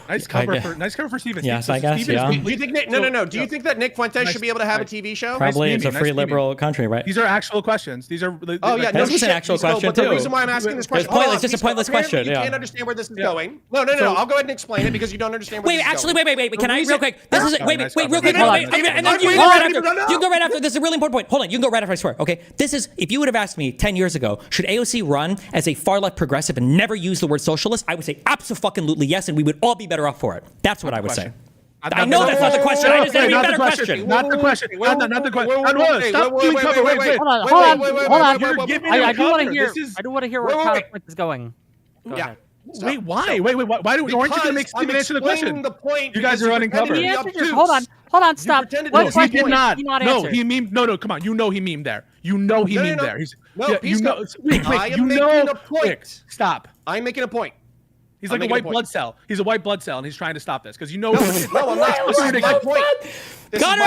Nice cover for Steven. Yes, I guess. Yeah. Do you think no? Do you think that Nick Fuentes should be able to have a TV show? Probably. It's a free liberal country, right? These are actual questions. These are. Oh yeah, this was an actual question too. The reason why I'm asking this question, it's just a pointless question. You can't understand where this is going. No. I'll go ahead and explain it because you don't understand where this is going. Wait. Can I real quick? This is wait, real quick. And then you can go right after. This is a really important point. Hold on, you can go right after. I swear. Okay. This is, if you would have asked me 10 years ago, should AOC run as a far left progressive and never use the word socialist? I would say absolutely yes, and we would all be better off for it. That's what I would say. I know that's not the question. I just said it'd be a better question. Not the question. Not the question. Stop doing cover. Wait. Hold on. I do want to hear where Counterpoint is going. Go ahead. Wait, why? Wait. Why aren't you going to make Steven answer the question? The point. You guys are running cover. Hold on. Stop. No, he did not. No, he memed. No. Come on. You know he memed there. You know he memed there. Wait. Stop. I'm making a point. He's like a white blood cell. He's a white blood cell, and he's trying to stop this because you know. No, I'm not. This is my point. Connor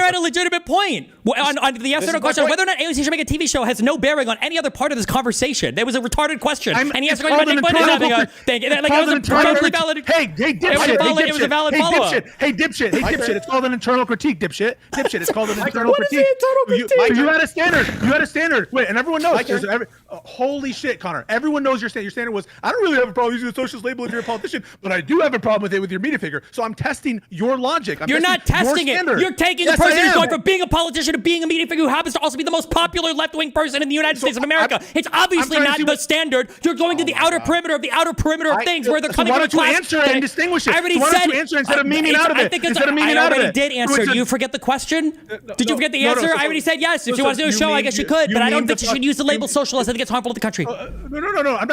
had a legitimate point on the yes or no question. Whether or not AOC should make a TV show has no bearing on any other part of this conversation. There was a retarded question, and he asked about Nick Fuentes having a thing. Like, that was a totally valid. Hey, dipshit! It was a valid follow-up. Hey, dipshit! It's called an internal critique, dipshit. It's called an internal critique. You had a standard. Wait, and everyone knows. Holy shit, Connor! Everyone knows your standard. Your standard was, I don't really have a problem using the socialist label if you're a politician, but I do have a problem with it with your media figure. So I'm testing your logic. You're not testing it. You're taking the person who's going from being a politician to being a media figure who happens to also be the most popular left-wing person in the United States of America. It's obviously not the standard. You're going to the outer perimeter of things where they're coming from. Why don't you answer it and distinguish it? I already said. Why don't you answer instead of memeing out of it? I already did answer. Do you forget the question? Did you forget the answer? I already said yes. If she wants to do a show, I guess she could, but I don't think she should use the label socialist. I think it's harmful to the country. No. I'm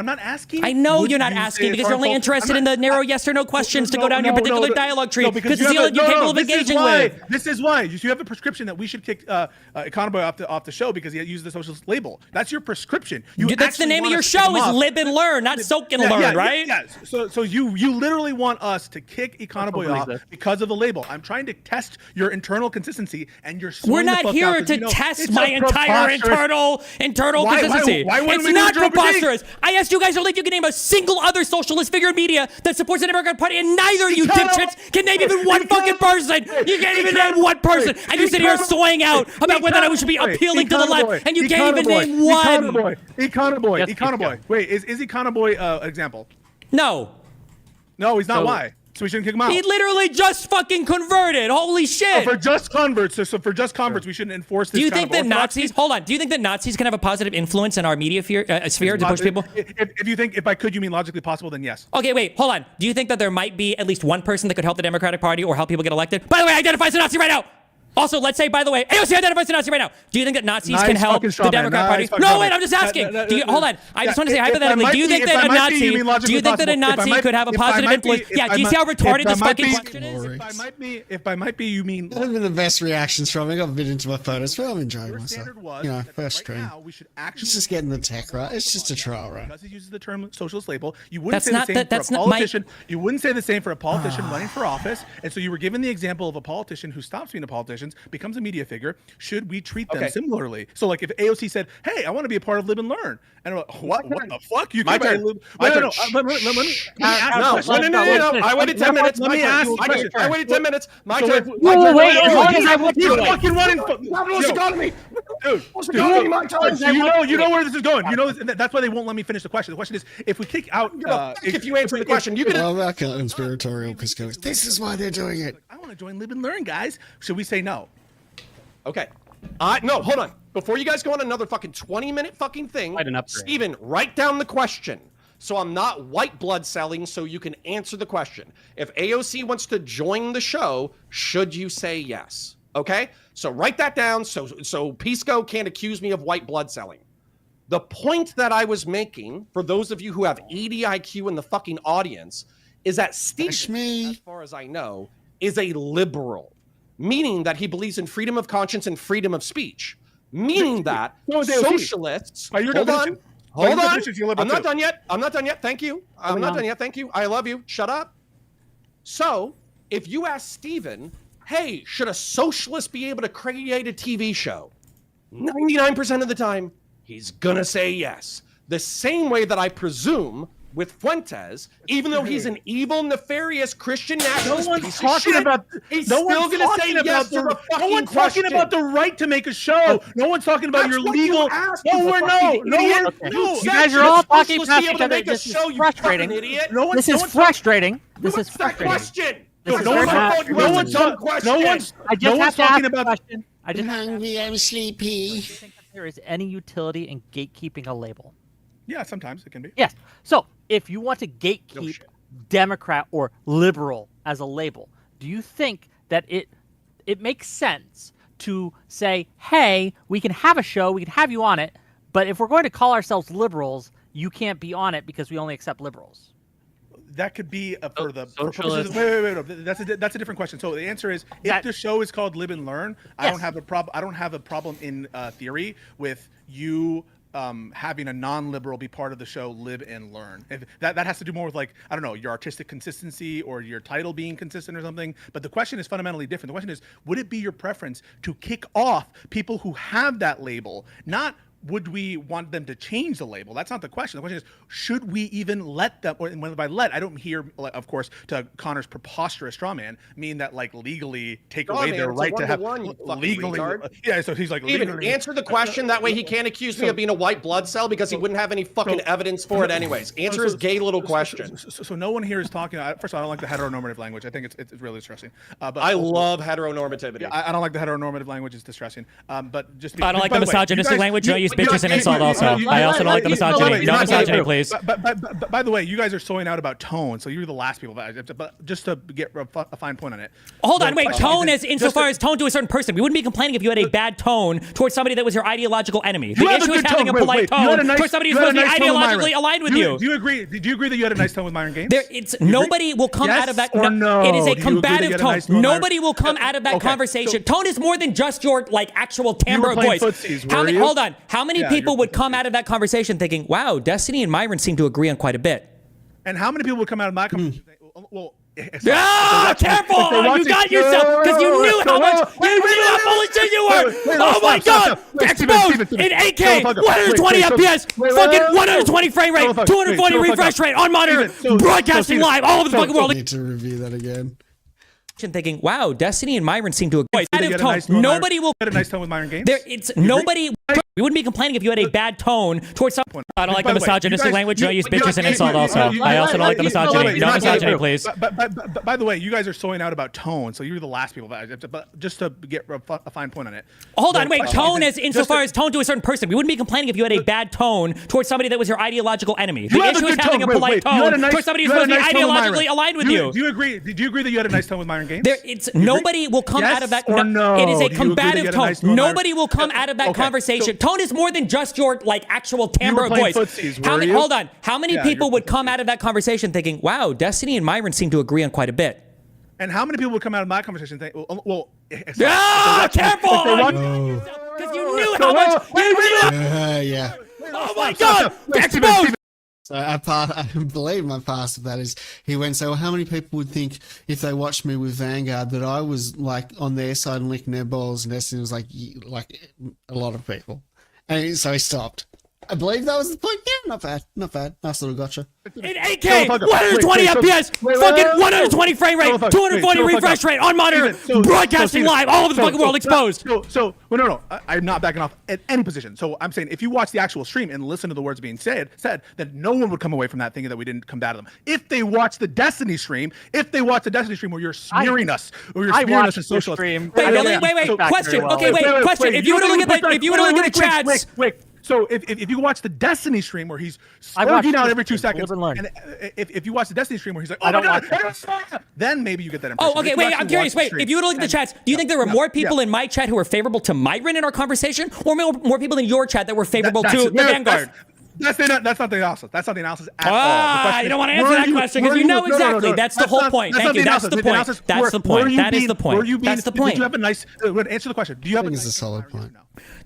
not asking. I know you're not asking because you're only interested in the narrow yes or no questions to go down your particular dialogue tree because it's the only you're capable of engaging with. This is why you have a prescription that we should kick Econoboi off the show because he used the socialist label. That's your prescription. That's the name of your show is Live and Learn, not Soak and Learn, right? Yeah. So you literally want us to kick Econoboi off because of the label. I'm trying to test your internal consistency and you're. We're not here to test my entire internal consistency. It's not preposterous. I asked you guys earlier if you can name a single other socialist figure in media that supports the Democratic Party, and neither of you dipshits can name even one fucking person. You can't even name one person, and you sit here swaying out about whether we should be appealing to the left, and you can't even name one. Econoboi. Wait, is Econoboi an example? No, he's not. Why? So we shouldn't kick him out. He literally just fucking converted. Holy shit! For just converts, we shouldn't enforce this. Do you think that Nazis? Hold on. Do you think that Nazis can have a positive influence in our media sphere to push people? If I could, you mean logically possible? Then yes. Okay, wait, hold on. Do you think that there might be at least one person that could help the Democratic Party or help people get elected? By the way, identify as a Nazi right now. Also, let's say, by the way, AOC identifies as a Nazi right now. Do you think that Nazis can help the Democrat Party? No, wait, I'm just asking. Hold on. I just want to say hypothetically, do you think that a Nazi could have a positive influence? Yeah, do you see how retarded this fucking question is? If by might be, you mean... That have been the best reactions from it. I've been into my photos, but I'm enjoying myself. First stream. It's just getting the tech right. It's just a trial run. Because he uses the term socialist label, you wouldn't say the same for a politician. You wouldn't say the same for a politician running for office. And so you were given the example of a politician who stops being a politician, becomes a media figure. Should we treat them similarly? So like if AOC said, hey, I want to be a part of Live and Learn. And I'm like, what the fuck? You my turn. Let me I waited 10 minutes. Let me ask. I waited 10 minutes. My turn. Wait, as long as I want to fucking running. Dude, you know where this is going. You know this, and that's why they won't let me finish the question. The question is, if we kick out, if you answer the question, you can. Well, that conspiratorial Pisco. This is why they're doing it. I want to join Live and Learn, guys. Should we say no? Okay. No, hold on. Before you guys go on another fucking 20-minute fucking thing, Steven, write down the question. So I'm not white blood selling, so you can answer the question. If AOC wants to join the show, should you say yes? Okay? So write that down so Pisco can't accuse me of white blood selling. The point that I was making, for those of you who have 80 IQ in the fucking audience, is that Steve, as far as I know, is a liberal. Meaning that he believes in freedom of conscience and freedom of speech. Meaning that socialists... Hold on. I'm not done yet. I'm not done yet. Thank you. I'm not done yet. Thank you. I love you. Shut up. So, if you ask Steven, hey, should a socialist be able to create a TV show? 99% of the time, he's gonna say yes. The same way that I presume with Fuentes, even though he's an evil, nefarious Christian nationalist, he's still going to say yes to the fucking question. No one's talking about the right to make a show. No one's talking about your legal. You guys are all talking past each other. This is frustrating. This is frustrating. This is frustrating. No one's talking about the question. I'm hungry. I'm sleepy. Do you think that there is any utility in gatekeeping a label? Yeah, sometimes it can be. Yes. So if you want to gatekeep Democrat or liberal as a label, do you think that it makes sense to say, hey, we can have a show, we can have you on it, but if we're going to call ourselves liberals, you can't be on it because we only accept liberals? That could be for the purposes. Wait. That's a different question. So the answer is, if the show is called Live and Learn, I don't have a problem. I don't have a problem in theory with you having a non-liberal be part of the show Live and Learn. If that has to do more with, like, I don't know, your artistic consistency or your title being consistent or something. But the question is fundamentally different. The question is, would it be your preference to kick off people who have that label? Not would we want them to change the label? That's not the question. The question is, should we even let them, or when by let, I don't hear, of course, to Connor's preposterous straw man, mean that, like, legally take away their right to have legally. Yeah, so he's like, even answer the question, that way he can't accuse me of being a white blood cell because he wouldn't have any fucking evidence for it anyways. Answer his gay little question. So no one here is talking, first of all, I don't like the heteronormative language. I think it's really distressing. But I love heteronormativity. Yeah, I don't like the heteronormative language. It's distressing. But just I don't like the misogynistic language. Bitch is an insult also. I also don't like the misogyny. No misogyny, please. But by the way, you guys are sewing out about tone, so you're the last people. But just to get a fine point on it. Hold on, wait. Tone is insofar as tone to a certain person. We wouldn't be complaining if you had a bad tone towards somebody that was your ideological enemy. The issue is having a polite tone towards somebody who's supposed to be ideologically aligned with you. Do you agree? Did you agree that you had a nice tone with Myron Gaines? Nobody will come out of that. It is a combative tone. Nobody will come out of that conversation. Tone is more than just your, like, actual timbre of voice. Hold on. How many people would come out of that conversation thinking, wow, Destiny and Myron seem to agree on quite a bit? And how many people would come out of my conversation well, careful! You got yourself, because you knew how much, you knew how full of shit you were! Oh my god! Exposed in 8K, 120 FPS, fucking 120 frame rate, 240 refresh rate, on monitor, broadcasting live all over the fucking world. I need to review that again. Thinking, wow, Destiny and Myron seem to agree. Nobody will get a nice tone with Myron Gaines. Nobody We wouldn't be complaining if you had a bad tone towards some. I don't like the misogynistic language. Don't use bitches and insult also. I also don't like the misogyny. No misogyny, please. But by the way, you guys are sewing out about tone, so you're the last people. But just to get a fine point on it. Hold on, wait. Tone as insofar as tone to a certain person. We wouldn't be complaining if you had a bad tone towards somebody that was your ideological enemy. The issue is having a polite tone towards somebody who's supposed to be ideologically aligned with you. Do you agree? Did you agree that you had a nice tone with Myron Gaines? Nobody will come out of that. It is a combative tone. Nobody will come out of that conversation. Tone is more than just your actual timbre of voice. Hold on. How many people would come out of that conversation thinking, "Wow, Destiny and Myron seem to agree on quite a bit"? And how many people would come out of my conversation and think, "Well, careful!" Because you knew how much. Yeah. Oh my God! Exposed. So I believe my past of that is he went, so how many people would think if they watched me with Vanguard that I was on their side and licking their balls, and Destiny was like a lot of people. And so he stopped. I believe that was the point. Yeah, not bad. Nice little gotcha. In 8K, 120 FPS, fucking 120 frame rate, 240 refresh rate on monitor, broadcasting live all over the fucking world, exposed. No, I'm not backing off at any position. So I'm saying if you watch the actual stream and listen to the words being said, then no one would come away from that thinking that we didn't combat them. If they watch the Destiny stream, where you're smearing us, or you're smearing us as socialists. Wait, question. Okay, wait, question. If you were to look at the chats. So if you watch the Destiny stream where he's slurping out every 2 seconds, and if you watch the Destiny stream where he's like, "Oh my God," then maybe you get that impression. Oh, okay. Wait, I'm curious. Wait, if you were to look at the chats, do you think there were more people in my chat who were favorable to Myron in our conversation, or more people in your chat that were favorable to the Vanguard? That's not the analysis. That's not the analysis at all. You don't want to answer that question because you know exactly. That's the whole point. Thank you. That's the point. That's the point. That is the point. That's the point. Did you have a nice? Answer the question. Do you have a nice? It's a solid point.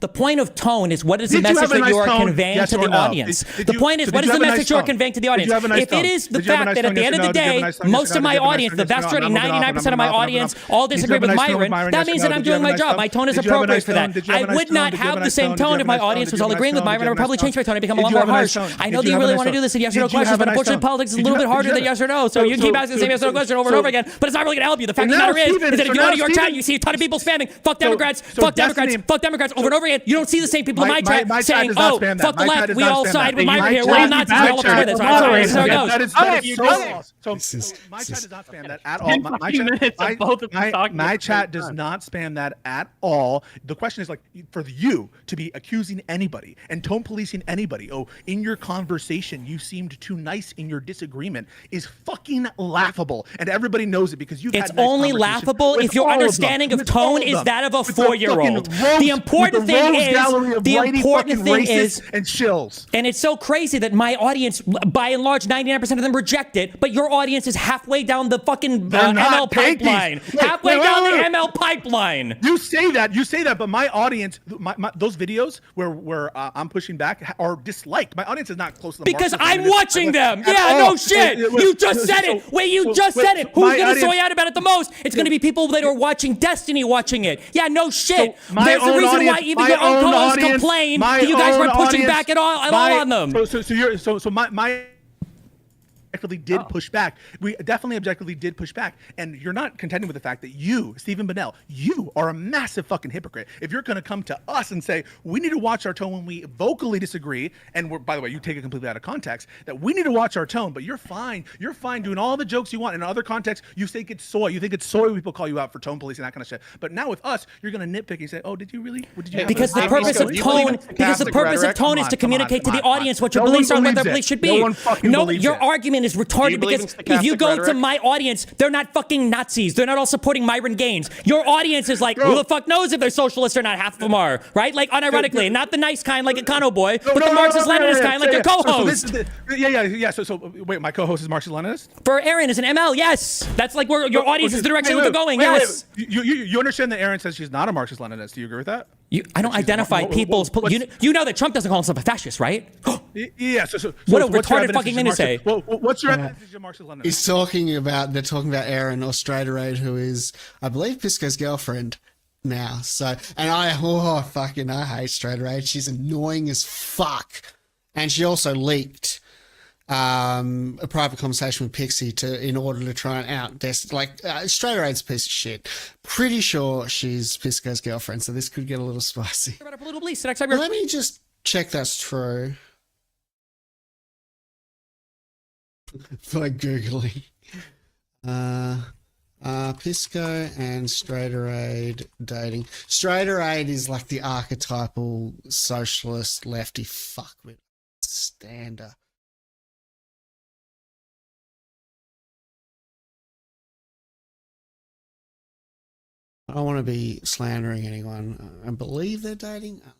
The point of tone is what is the message that you are conveying to the audience. The point is what is the message you are conveying to the audience. If it is the fact that at the end of the day, most of my audience, the vast majority, 99% of my audience, all disagree with Myron, that means that I'm doing my job. My tone is appropriate for that. I would not have the same tone if my audience was all agreeing with Myron. I would probably change my tone and become a lot more harsh. I know that you really want to do this in yes or no questions, but unfortunately politics is a little bit harder than yes or no. So you keep asking the same yes or no question over and over again, but it's not really going to help you. The fact of the matter is that if you go to your chat, you see a ton of people spamming, fuck Democrats, fuck Democrats over and over again. You don't see the same people in my chat saying, "Oh, fuck the left, we all side with Myron here. We're all Nazis. We all agree with this." Right? So that is so so my chat does not spam that at all. My chat does not spam that at all. The question is for you to be accusing anybody and tone policing anybody. Oh, in your conversation, you seemed too nice in your disagreement is fucking laughable, and everybody knows it because you've. It's only laughable if your understanding of tone is that of a 4-year-old. The important thing is and shills. And it's so crazy that my audience, by and large, 99% of them reject it, but your audience is halfway down the fucking ML pipeline. Halfway down the ML pipeline. You say that, but my audience, those videos where I'm pushing back are disliked. My audience is not close to the because I'm watching them. Yeah, no shit. You just said it. Wait, you just said it. Who's going to soy out about it the most? It's going to be people that are watching Destiny watching it. Yeah, no shit. There's a reason why even your own co-hosts complain that you guys weren't pushing back at all on them. So my objectively did push back. We definitely objectively did push back. And you're not contending with the fact that you, Stephen Bonnell, you are a massive fucking hypocrite. If you're going to come to us and say, we need to watch our tone when we vocally disagree, and by the way, you take it completely out of context, that we need to watch our tone, but you're fine doing all the jokes you want. In other contexts, you think it's soy. You think it's soy when people call you out for tone policing, that kind of shit. But now with us, you're going to nitpick and say, oh, did you really? Because the purpose of tone is to communicate to the audience what your beliefs are and what their beliefs should be. No, your argument is retarded because if you go to my audience, they're not fucking Nazis. They're not all supporting Myron Gaines. Your audience is like, who the fuck knows if they're socialists or not? Half of them are, right? Like, unironically, not the nice kind like Econoboi, but the Marxist-Leninist kind like your co-host. So wait, my co-host is Marxist-Leninist? For Aaron is an ML, yes. That's like where your audience is the direction they're going, yes. You understand that Aaron says she's not a Marxist-Leninist. Do you agree with that? I don't identify people's... You know that Trump doesn't call himself a fascist, right? Yeah. What a retarded fucking thing to say. What's your evidence of Marxist-Leninist? They're talking about Erin or Straighter Aid, who is, I believe, Pisco's girlfriend now. So, and I hate Straighter Aid. She's annoying as fuck. And she also leaked a private conversation with Pixie in order to try and Straight Raid's a piece of shit. Pretty sure she's Pisco's girlfriend, so this could get a little spicy. About a political belief. So next time you're Let me just check that's true. By Googling. Pisco and Straighter Aid dating. Straighter Aid is like the archetypal socialist lefty fuckwit stander. I don't want to be slandering anyone. I believe they're dating. I don't know.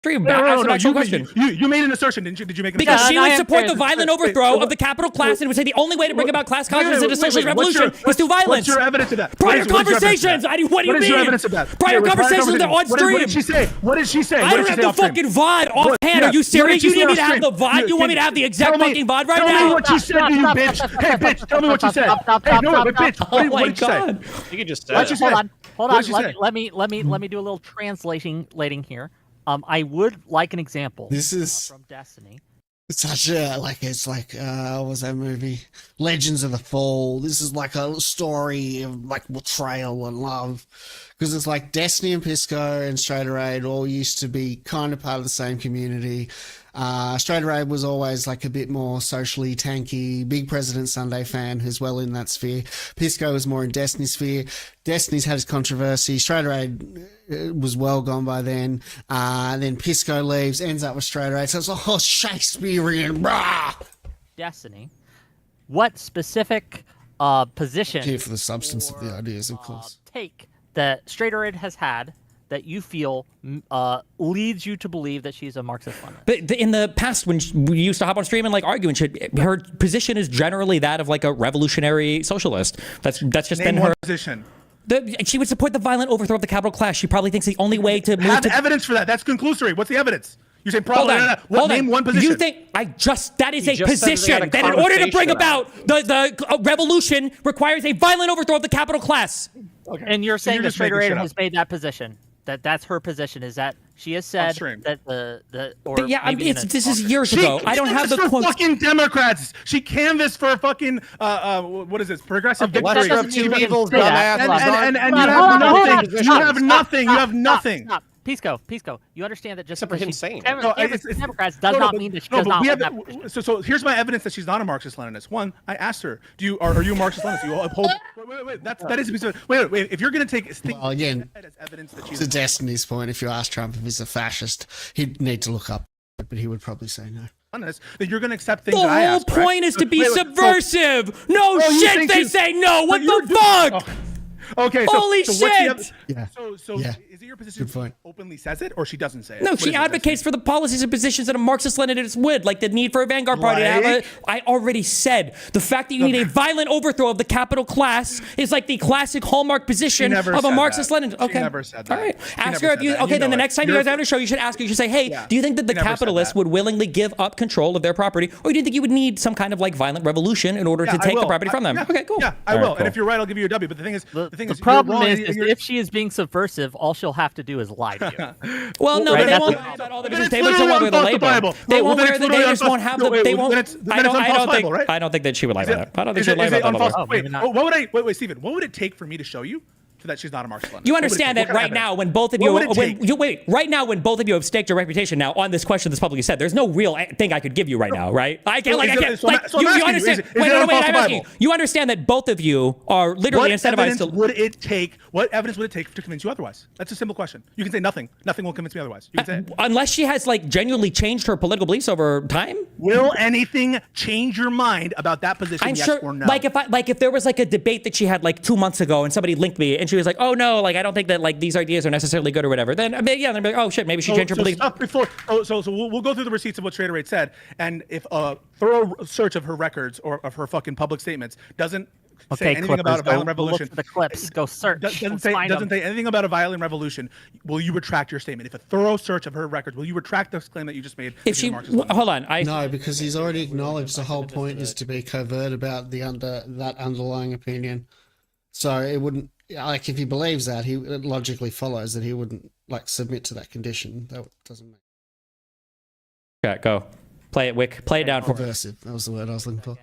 Dream, ask an actual question. You made an assertion, didn't you? Did you make an Because assertion? she would support the violent overthrow of the capital class and would say the only way to bring about class consciousness in a socialist revolution is through violence. What's your evidence of that? Prior conversations. What do you mean? What is your evidence of that? Prior conversations are on stream. What did she say? What did she say? I don't have the fucking VOD offhand. Are you serious? You need me to have the VOD? You want me to have the exact fucking VOD right now? Tell me what she said to you, bitch. Hey, bitch, tell me what she said. Hey, no, but bitch, what did she say? You can just say Hold on. Let me do a little translating here. I would like an example. This is from Destiny. Such a what was that movie? Legends of the Fall. This is like a story of like betrayal and love, because it's like Destiny and Pisco and Straighter Aid all used to be kind of part of the same community. Straighter Aid was always like a bit more socially tanky, big President Sunday fan who's well in that sphere. Pisco was more in Destiny's sphere. Destiny's had its controversy. Straighter Aid was well gone by then. Then Pisco leaves, ends up with Straighter Aid. So it's all Shakespearean. Brah! Destiny. What specific position? Here for the substance of the ideas, of course. Take that Straighter Aid has had that you feel leads you to believe that she's a Marxist-Leninist. But in the past, when we used to hop on stream and like argue and shit, her position is generally that of like a revolutionary socialist. That's just been her position. She would support the violent overthrow of the capital class. She probably thinks the only way to move have evidence for that. That's conclusory. What's the evidence? You say probably. Name one position. You think that is a position that in order to bring about the revolution requires a violent overthrow of the capital class. Okay. And you're saying that Straighter Aid has made that position. That's her position. Is that she has said that this is years ago. I don't have the quote. Fucking Democrats. She canvassed for fucking what is this? Progressive victory. Lesser of two evils, dumbass. And you have nothing. You have nothing. Stop. Pisco, you understand that just because she's Democrats does not mean that she does not have that position. So here's my evidence that she's not a Marxist-Leninist. One, I asked her, are you a Marxist-Leninist? You uphold? Wait. That is wait. If you're gonna take again, as evidence that she's to Destiny's point, if you ask Trump if he's a fascist, he'd need to look up, but he would probably say no. That you're going to accept things that I ask. The whole point is to be subversive. No shit, they say no. What the fuck? Okay. Holy shit! Is it your position she openly says it, or she doesn't say it? No, she advocates for the policies and positions that a Marxist-Leninist would, like the need for a vanguard party to have I already said the fact that you need a violent overthrow of the capital class is like the classic hallmark position of a Marxist-Leninist. Okay. She never said that. All right. Ask her if you. Okay, then the next time you guys have a show, you should ask her. You should say, "Hey, do you think that the capitalists would willingly give up control of their property, or do you think you would need some kind of like violent revolution in order to take the property from them?" Okay, cool. Yeah, I will. And if you're right, I'll give you a W. But the thing is, the problem is if she is being subversive, all she'll have to do is lie to you. Well, no, but they won't lie about all the business. They won't wear the label. They won't wear the. They just won't have the. They won't. I don't think that she would lie about that. I don't think she would lie about that. Wait, Stephen. What would it take for me to show you that she's not a Marxist-Leninist? You understand that right now, when both of you, right now, when both of you have staked your reputation now on this question that's publicly said, there's no real thing I could give you right now, right? I can't. You understand? Wait, I'm asking you. You understand that both of you are literally incentivized to. What evidence would it take to convince you otherwise? That's a simple question. You can say nothing. Nothing will convince me otherwise. You can say it. Unless she has like genuinely changed her political beliefs over time. Will anything change your mind about that position? I'm yes sure. Or no? If there was like a debate that she had like 2 months ago and somebody linked me and she was like, "Oh no, like I don't think that like these ideas are necessarily good or whatever," then they'd be like, "Oh shit, maybe she changed her beliefs." So we'll go through the receipts of what Straighter Aid said, and if a thorough search of her records or of her fucking public statements doesn't say anything about a violent revolution. Look for the clips. Go search. Doesn't say anything about a violent revolution. Will you retract your statement? If a thorough search of her records, will you retract this claim that you just made? If she hold on, no, because he's already acknowledged the whole point is to be covert about that underlying opinion. So it wouldn't like if he believes that it logically follows that he wouldn't like submit to that condition. That doesn't make. Yeah, go. Play it, Wick. Play it down for us. Subversive. That was the word I was looking for.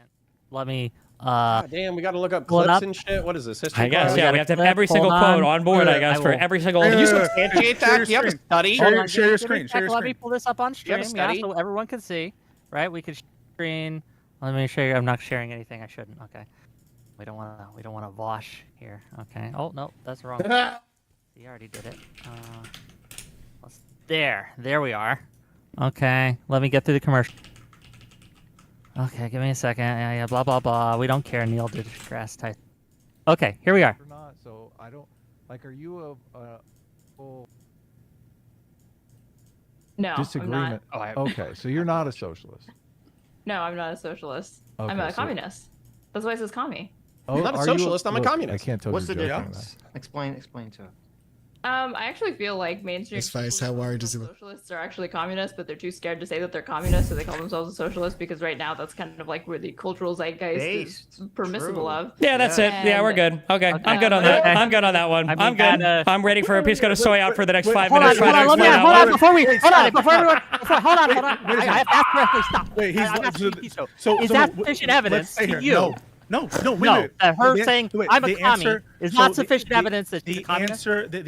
Let me. God damn, we got to look up pull it clips up. and shit. What is this? History I guess, class? yeah, we have to have every Hold single on. quote on board, I guess, for will- every single. Can you Hold substantiate that? Do you have a study? Share your Give me a screen. sec, Share your Let me screen. pull this up on You stream, have a yeah, study? so everyone can see. Right? We could screen. Let me show you. I'm not sharing anything. I shouldn't. Okay. We don't want to. We don't want to wash here. Okay. Oh no, that's wrong. You already did it. There we are. Okay. Let me get through the commercial. Okay, give me a second. Yeah, blah blah blah. We don't care. Neil deGrasse type. Okay, here we are. Or not, so I don't like. Are you a full No, disagreement? I'm not. Okay, so you're not a socialist. No, I'm not a socialist. I'm Okay, a so- communist. That's why it says commie. Oh, I'm not a are you socialist, I'm a look, communist. I can't tell What's you're the joking, difference? man. Explain to it. I actually feel like mainstream His face, people how who worried call is he? socialists are actually communists, but they're too scared to say that they're communists, so they call themselves a socialist because right now that's kind of like where the cultural zeitgeist is permissible True. of. Yeah, that's it. Yeah, we're good. Okay, Okay. I'm good on that. Okay. I'm good on that one. I mean, I'm good. that, I'm ready for a Pisco to soy out for the next 5 Hold on, minutes. hold trying on, to let me, explain hold out on, before we, hold on, before everyone, hold on. Wait a I have to ask correctly, stop. Wait, he's I'm asking so- you, so, so- is so that let's sufficient evidence stay to here. you? No, wait, No, wait. that her The- saying wait, I'm a the commie answer- is so not sufficient the- evidence that she's the a communist? answer,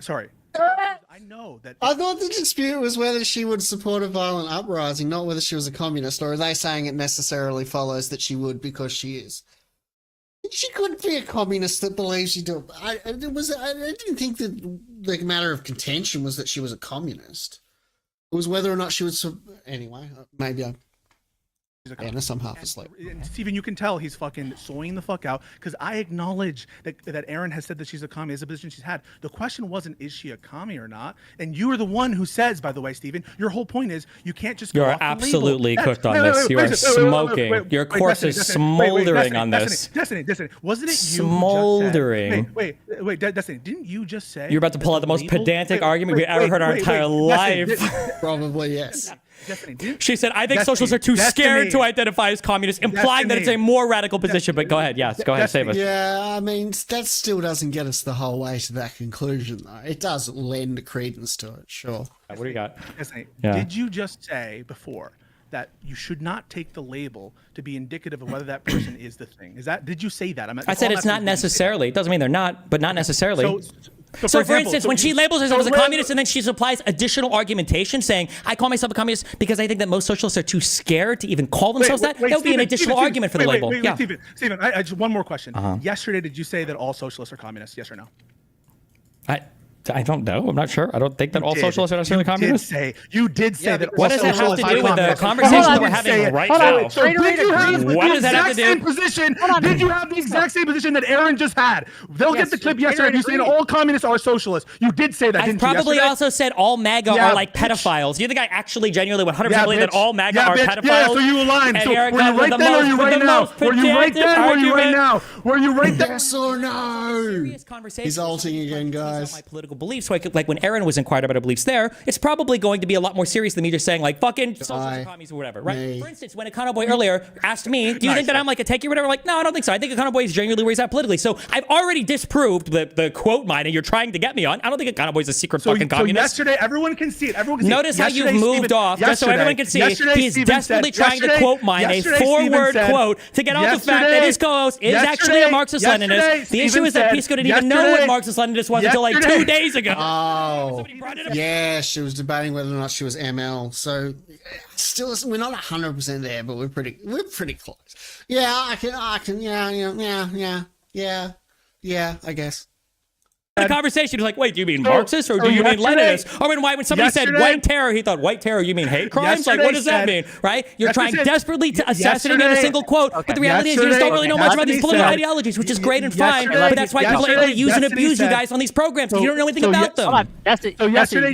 sorry. I know that. I thought the dispute was whether she would support a violent uprising, not whether she was a communist, or are they saying it necessarily follows that she would because she is? She could be a communist that believes she do. I didn't think that the matter of contention was that she was a communist. It was whether or not she would. Anyway, maybe I'm fairness, I'm half asleep. And Steven, you can tell he's fucking soying the fuck out because I acknowledge that Erin has said that she's a commie. Is a position she's had. The question wasn't is she a commie or not, and you are the one who says, by the way, Steven, your whole point is you can't just. Go You're off the label. absolutely Yes. cooked on Wait, this. wait, You wait, are wait, smoking. wait, Your corpse is smoldering on this. Destiny, wasn't it you? Smoldering. Wait, Destiny, didn't you just say You're about to pull out the most pedantic argument we've ever heard in our entire life. Probably yes. Destiny, She said, I think Destiny, socialists are too scared Destiny. to identify as communists, implying that it's a Destiny. more radical position. But go ahead. Yes, go ahead. Save us. Yeah, I mean, that still doesn't get us the whole way to that conclusion, though. It does lend credence to it, sure. What do you got? Destiny, Yeah. did you just say before that you should not take the label to be indicative of whether that person is the thing? Did you say that? I said it's not necessarily. It doesn't mean they're not, but not necessarily. So, For instance, when she labels herself as a so- communist and then she supplies additional argumentation saying, I call myself a communist because I think that most socialists are too scared to even call themselves that, that would be an additional argument for the label. Yeah. Steven, I just one more question. Yesterday, did you say that all socialists are communists? Yes or no? I don't know. I'm not sure. I don't think that all socialists are necessarily communists. You did say that. What all does that have to socialists are do with the communists. conversation Hold that on, we're you having say it. right Hold on, now? So did you have What the does that have to exact do? same position? Did you have the exact same position that Aaron just had? They'll Yes, get the clip Trader yesterday. You saying agreed. all communists are socialists. You did say that, I didn't probably you? also said all MAGA Yeah, are like bitch. pedophiles. Do you think I actually genuinely 100% Yeah, believe that bitch. all MAGA Yeah, are bitch. pedophiles? Yeah, so you aligned. And So Eric were you got right the then or most- you the right now? most Were you right pedantic then or you right argument. now? Were you right then? Yes or no? Serious conversation. He's alting again, guys. My political beliefs. So like when Aaron was inquired about her beliefs there, it's probably going to be a lot more serious than me just saying like fucking socialist commies or whatever, right? Me. For instance, when Econoboi earlier asked me, do you think that I'm like a techie or whatever? Like, no, I don't think so. I think Econoboi is genuinely where he's at politically. So I've already disproved the quote mining you're trying to get me on. I don't think Econoboi is a secret fucking communist. yesterday, everyone can see it. Everyone can see Notice it. how you've Yesterday, moved Stephen- off, just so everyone can see. yesterday, He's Stephen desperately said- trying to quote mine a yesterday, Stephen four-word said- quote to get out the fact that his co-host is actually a Marxist-Leninist. The issue is that Pisco didn't even know what Marxist-Leninist was until like 2 days ago. Oh, Brought it up. yeah, she was debating whether or not she was ML. So, still, we're not 100% there, but we're pretty close. Yeah, I can, yeah, I guess. The conversation was like, wait, do you mean Marxist or do you mean Leninist? Or when somebody said white terror, he thought white terror, you mean hate crimes? Like, what does that mean, right? You're trying desperately to assassinate me in a single quote, but the reality is you just don't really know much about these political ideologies, which is great and fine, but that's why people are able to use and abuse you guys on these programs because you don't know anything about them. Hold on. So yesterday,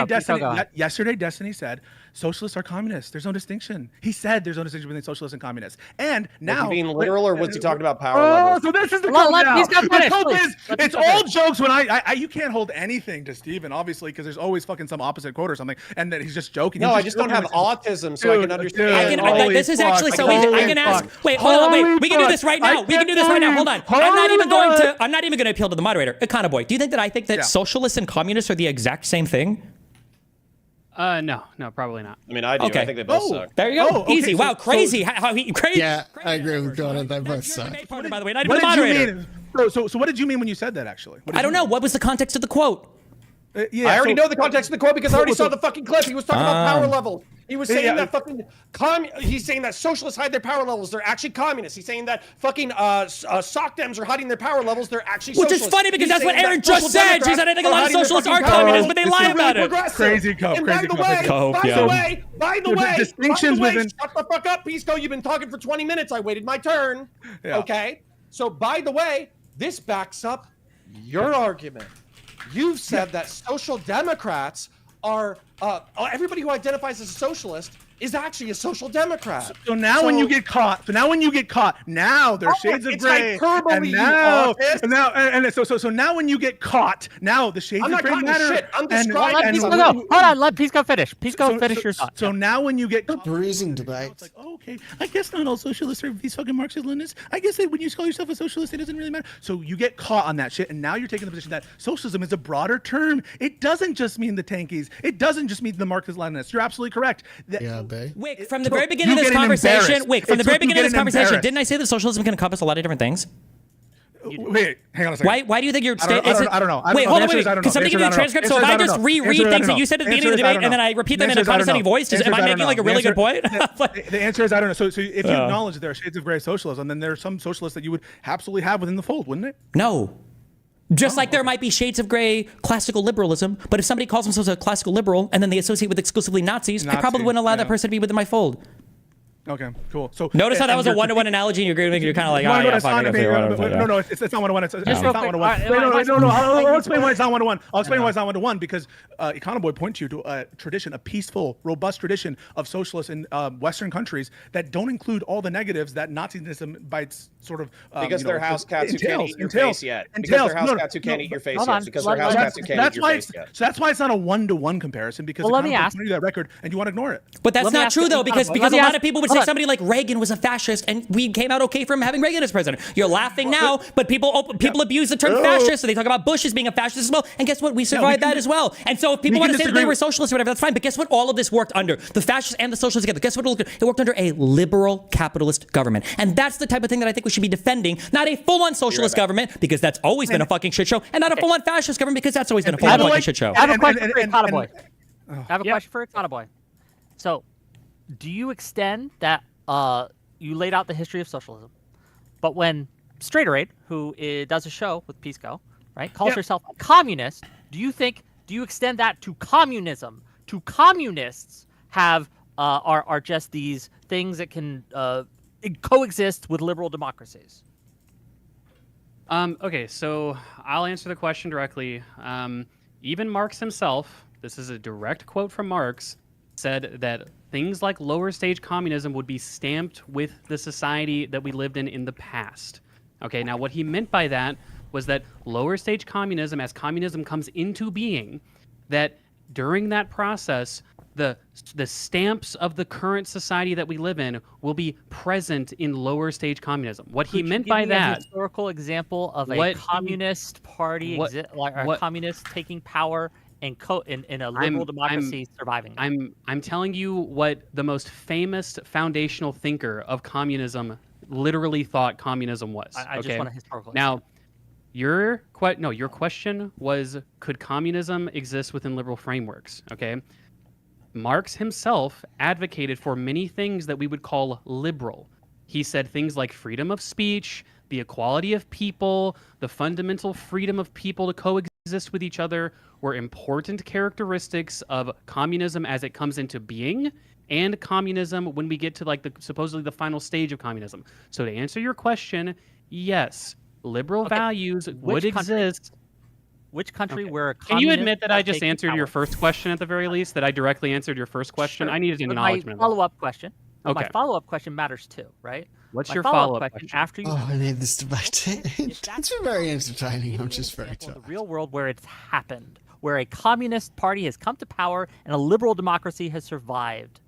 Destiny. yesterday, Destiny said socialists are communists. There's no distinction. He said there's no distinction between socialists and communists. And now, Was he being literal or was he talking about power Oh, levels? so this is the Let- code let- now. he's got The finish, code please. is Let it's him finish. all jokes when I you can't hold anything to Steven, obviously, because there's always fucking some opposite quote or something, and that he's just joking. No, He's I just don't have joking. autism, so I can Dude, understand. dude, I can, holy this is fuck, actually so easy. I can ask. Wait, hold on. Wait, we can do this right now. We can do this right now. Hold on. I'm not even going to appeal to the moderator. Econoboi, do you think that I think that socialists and communists are the exact same thing? No, probably not. I mean, I do. Okay. I think they both suck. There you go. Oh, okay, Easy. so- Wow, crazy. How he crazy. Yeah, crazy I agree with version. Jordan. They both You're the suck. main partner, by the way, not even What the did you moderator. mean? So what did you mean when you said that? Actually, I don't know. What was the context of the quote? Yeah, I already know the context of the quote because I already saw the fucking clip. He was talking about power levels. He was saying that fucking he's saying that socialists hide their power levels. They're actually communists. He's saying that fucking sock dems are hiding their power levels. They're actually Which socialists. is funny because He's that's what saying Aaron that just social said. She said, I think a lot of Democrats socialists hiding are their fucking communists, power but they levels. lie It's about really it. progressive. Crazy cope, And crazy by the cope, way, crazy cope. by Yeah. the way, by the way, distinctions by the way, within- shut the fuck up, Pisco. You've been talking for 20 minutes. I waited my turn. Yeah. Okay. So by the way, this backs up your argument. You've said that social democrats are everybody who identifies as a socialist is actually a social democrat. So now when you get caught, now there's shades of it's gray. hyperbole, And you now, autist. so now when you get caught, now the shades I'm of not gray caught in matter. shit. I'm and- describing Let and- Pisco go. Hold on, let Pisco finish. Pisco, finish your thought. So now when you get caught, bruising it's debates. like, oh, okay, I guess not all socialists are these fucking Marxist Leninists. I guess that when you call yourself a socialist, it doesn't really matter. So you get caught on that shit, and now you're taking the position that socialism is a broader term. It doesn't just mean the tankies. It doesn't just mean the Marxist Leninists. You're absolutely correct. Yeah, babe. Wick, from the took very beginning of you this getting conversation, embarrassed. Wick, from It the very took you beginning of this getting conversation, embarrassed. didn't I say that socialism can encompass a lot of different things? Wait, hang on a second. Why do you think you're I don't know. I don't know. Wait, hold on, The answer wait. is I don't Can know. somebody give me the The answer is I don't know. transcript? So if The I answer is just I don't know. reread The answer is I things that don't you said at the know. beginning of the The answer is I debate and then I don't repeat know. them in a The answer is I don't condescending know. voice, The answer am is I I making don't like a know. really The good point? answer- The answer is I don't know. So if you acknowledge there are shades of gray socialism, then there are some socialists that you would absolutely have within the fold, wouldn't it? No. Just like there might be shades of gray classical liberalism, but if somebody calls themselves a classical liberal and then they associate with exclusively Nazis, I probably wouldn't allow that person to be within my fold. Okay, cool. So Notice how that was a you're- one-to-one analogy and you agree with me? You're kind of like, No, oh, no, yeah, that's fuck, not I guess gonna be- you're right. no, it's not one-to-one. It's real not quick, one-to-one. alright, No. I'll explain why it's not one-to-one. I'll explain why it's not one-to-one because Econoboi points you to a tradition, a peaceful, robust tradition of socialists in Western countries that don't include all the negatives that Nazism by its sort of Because they're house cats who can't eat your entails. face yet. Because Entails. they're house No, cats who can't eat your face hold yet. on. Because Let- they're house let- cats who can't eat your face yet. So that's why it's not a one-to-one comparison because Well, let me Econoboi ask- pointed you that record and you want to ignore it. But that's Let me not ask true you- though, because let me a lot ask- of people would hold say on. somebody like Reagan was a fascist, and we came out okay from having Reagan as president. You're laughing now, but people abuse the term fascist, so they talk about Bush as being a fascist as well. And guess what? We survived that as well. And so if people want to say that they were socialists or whatever, that's fine. But guess what? All of this worked under the fascists and the socialists together. Guess what? It worked under a liberal capitalist government, and that's the type of thing that I think we should be defending. Not a full-on socialist government, because that's always been a fucking shit show, and not a full-on fascist government, because that's always been a full-on fucking shit show. I have a question and- for and- Econoboi. and- I have a question for Econoboi. So, do you extend that? You laid out the history of socialism, but when Straighterade, who does a show with Pisco, right, calls herself a communist, do you extend that to communism? To communists have are just these things that can coexist with liberal democracies? Okay, so I'll answer the question directly. Even Marx himself, this is a direct quote from Marx, said that things like lower stage communism would be stamped with the society that we lived in the past. Okay, now what he meant by that was that lower stage communism, as communism comes into being, that during that process, the stamps of the current society that we live in will be present in lower stage communism. What he meant by that, a historical example of a communist party, a communist taking power and in a liberal democracy surviving. I'm telling you what the most famous foundational thinker of communism literally thought communism was. I just want a historical now. Your question was, could communism exist within liberal frameworks? Okay. Marx himself advocated for many things that we would call liberal. He said things like freedom of speech, the equality of people, the fundamental freedom of people to coexist with each other were important characteristics of communism as it comes into being, and communism when we get to supposedly the final stage of communism. So to answer your question, yes, liberal values would exist. Which country where Can you admit that I just answered your first question at the very least? That I directly answered your first question? Sure. I needed an acknowledgement. My follow-up question. Okay. My follow-up question matters too, right? What's your follow-up question? After you, I need this debate. It's been very entertaining. I'm just very tired. The real world where it's happened, where a communist party has come to power and a liberal democracy has survived.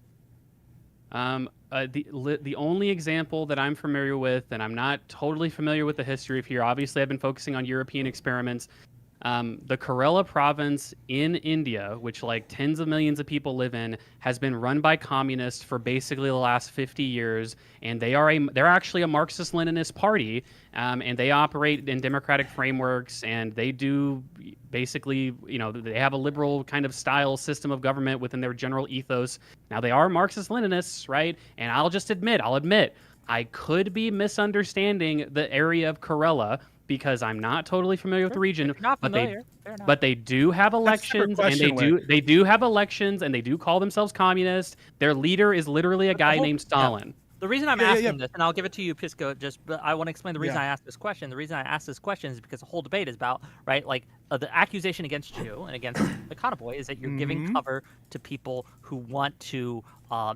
The only example that I'm familiar with, and I'm not totally familiar with the history of here. Obviously, I've been focusing on European experiments. The Kerala province in India, which like tens of millions of people live in, has been run by communists for basically the last 50 years, and they're actually a Marxist-Leninist party, and they operate in democratic frameworks, and they do basically, they have a liberal kind of style system of government within their general ethos. Now they are Marxist-Leninists, right? And I'll admit, I could be misunderstanding the area of Kerala, because I'm not totally familiar with the region. If you're not familiar, fair enough. But they do have elections, and they do have elections, and they do call themselves communists. Their leader is literally a guy named Stalin. Yeah. The reason I'm asking this, and I'll give it to you, Pisco, but I want to explain the reason I asked this question. The reason I asked this question is because the whole debate is about, right, like the accusation against you and against Econoboi is that you're giving cover to people who want to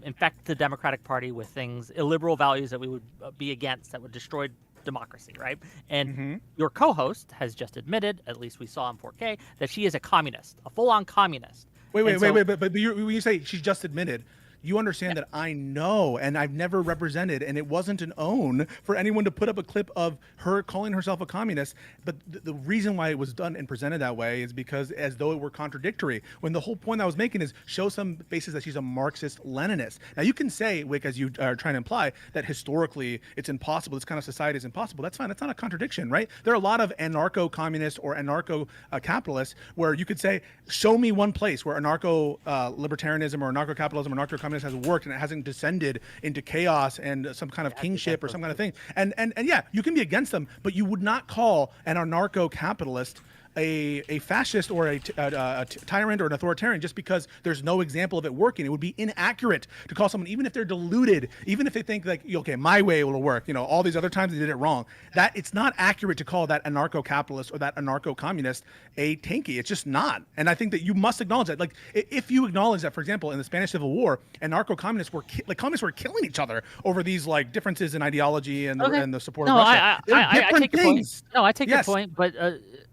infect the Democratic Party with things, illiberal values that we would be against, that would destroy democracy, right? And your co-host has just admitted, at least we saw on 4K, that she is a communist, a full-on communist. Wait, but when you say she's just admitted, you understand that I know, and I've never represented, and it wasn't an own for anyone to put up a clip of her calling herself a communist. But the reason why it was done and presented that way is because as though it were contradictory, when the whole point I was making is show some basis that she's a Marxist-Leninist. Now you can say, Wick, as you are trying to imply, that historically it's impossible, this kind of society is impossible. That's fine. That's not a contradiction, right? There are a lot of anarcho-communists or anarcho-capitalists where you could say, show me one place where anarcho-libertarianism or anarcho-capitalism or anarcho-communism has worked and it hasn't descended into chaos and some kind of kingship or some kind of thing. And yeah, you can be against them, but you would not call an anarcho-capitalist a fascist or a tyrant or an authoritarian just because there's no example of it working. It would be inaccurate to call someone, even if they're deluded, even if they think like, okay, my way will work, all these other times they did it wrong, that it's not accurate to call that anarcho-capitalist or that anarcho-communist a tanky. It's just not. And I think that you must acknowledge that. Like, if you acknowledge that, for example, in the Spanish Civil War, anarcho-communists were communists were killing each other over these like differences in ideology and the support of Russia. I take your point. No, I take your point, but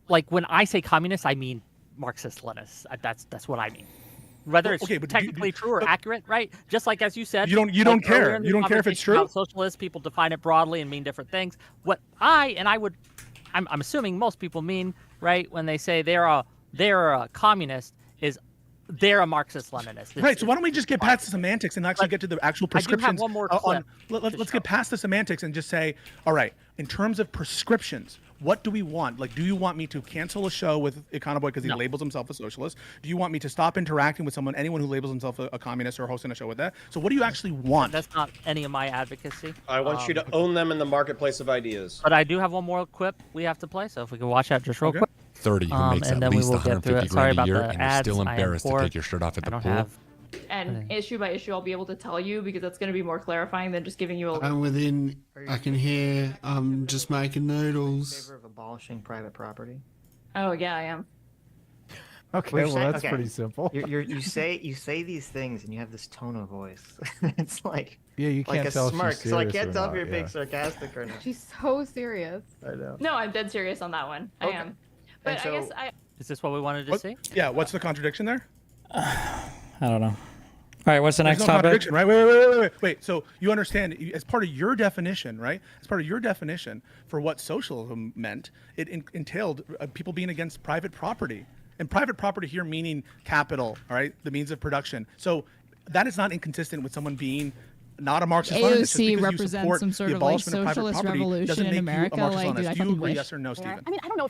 like when I say communist, I mean Marxist-Leninists. That's what I mean. Whether it's technically true or accurate, right? Just like as you said, you don't care. You don't care if it's true. Socialists, people define it broadly and mean different things. What I'm assuming most people mean, right, when they say they're a communist, is they're a Marxist-Leninist. Right. So why don't we just get past the semantics and actually get to the actual prescriptions? I do have one more clip. Let's get past the semantics and just say, all right, in terms of prescriptions, what do we want? Like, do you want me to cancel a show with Econoboi because he labels himself a socialist? Do you want me to stop interacting with anyone who labels himself a communist, or hosting a show with that? So what do you actually want? That's not any of my advocacy. I want you to own them in the marketplace of ideas. But I do have one more clip we have to play, so if we can watch that just real quick. 30 who makes at least 150 grand a year and you're still embarrassed to take your shirt off at the pool. And issue by issue, I'll be able to tell you because that's going to be more clarifying than just giving you a. I can hear. I'm just making noodles. In favor of abolishing private property. Oh yeah, I am. Okay, well that's pretty simple. You say these things and you have this tone of voice. It's like you can't tell smirk. She's serious so I can't tell not, if you're being sarcastic or not. She's so serious. I know. No, I'm dead serious on that one. I am. But so, I guess Is this what we wanted to see? Yeah. What's the contradiction there? I don't know. All right, what's the next topic? Contradiction, right? Wait. So you understand, as part of your definition, right? As part of your definition for what socialism meant, it entailed people being against private property. And private property here meaning capital, all right? The means of production. So that is not inconsistent with someone being not a Marxist-Leninist. AOC represents some sort of like socialist revolution in America. Like, dude, I fucking wish. Yes or no, Stephen? I mean, I don't know.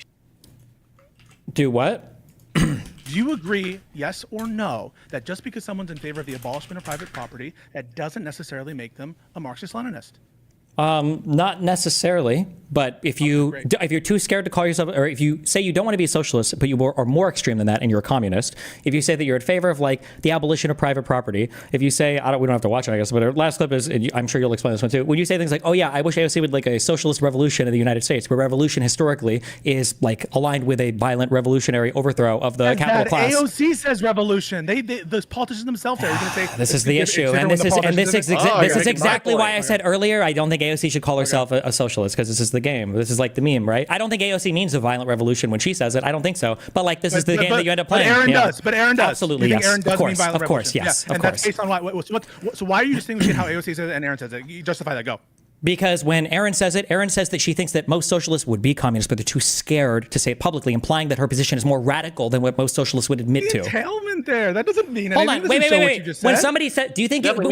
Do what? Do you agree, yes or no, that just because someone's in favor of the abolishment of private property, that doesn't necessarily make them a Marxist-Leninist? Not necessarily, but if you're too scared to call yourself, or if you say you don't want to be a socialist, but you are more extreme than that and you're a communist, if you say that you're in favor of like the abolition of private property, if you say, we don't have to watch it, I guess, but our last clip is, and I'm sure you'll explain this one too, when you say things like, oh yeah, I wish AOC would like a socialist revolution in the United States, where revolution historically is like aligned with a violent revolutionary overthrow of the capital class. AOC says revolution. The politicians themselves are going to say this is the issue, and this is exactly why I said earlier I don't think AOC should call herself a socialist, because this is the game. This is like the meme, right? I don't think AOC means a violent revolution when she says it. I don't think so. But like, this is the game that you end up playing. But Aaron does. Absolutely, you think yes. Aaron does mean violent of course, revolution? yes. Yeah. And that's based on what? So why are you distinguishing how AOC says it and Aaron says it? You justify that. Go. Because when Erin says it, Erin says that she thinks that most socialists would be communists, but they're too scared to say it publicly, implying that her position is more radical than what most socialists would admit to. Entailment there. That doesn't mean anything. Hold on. Wait. When somebody said, do you think, stop. Do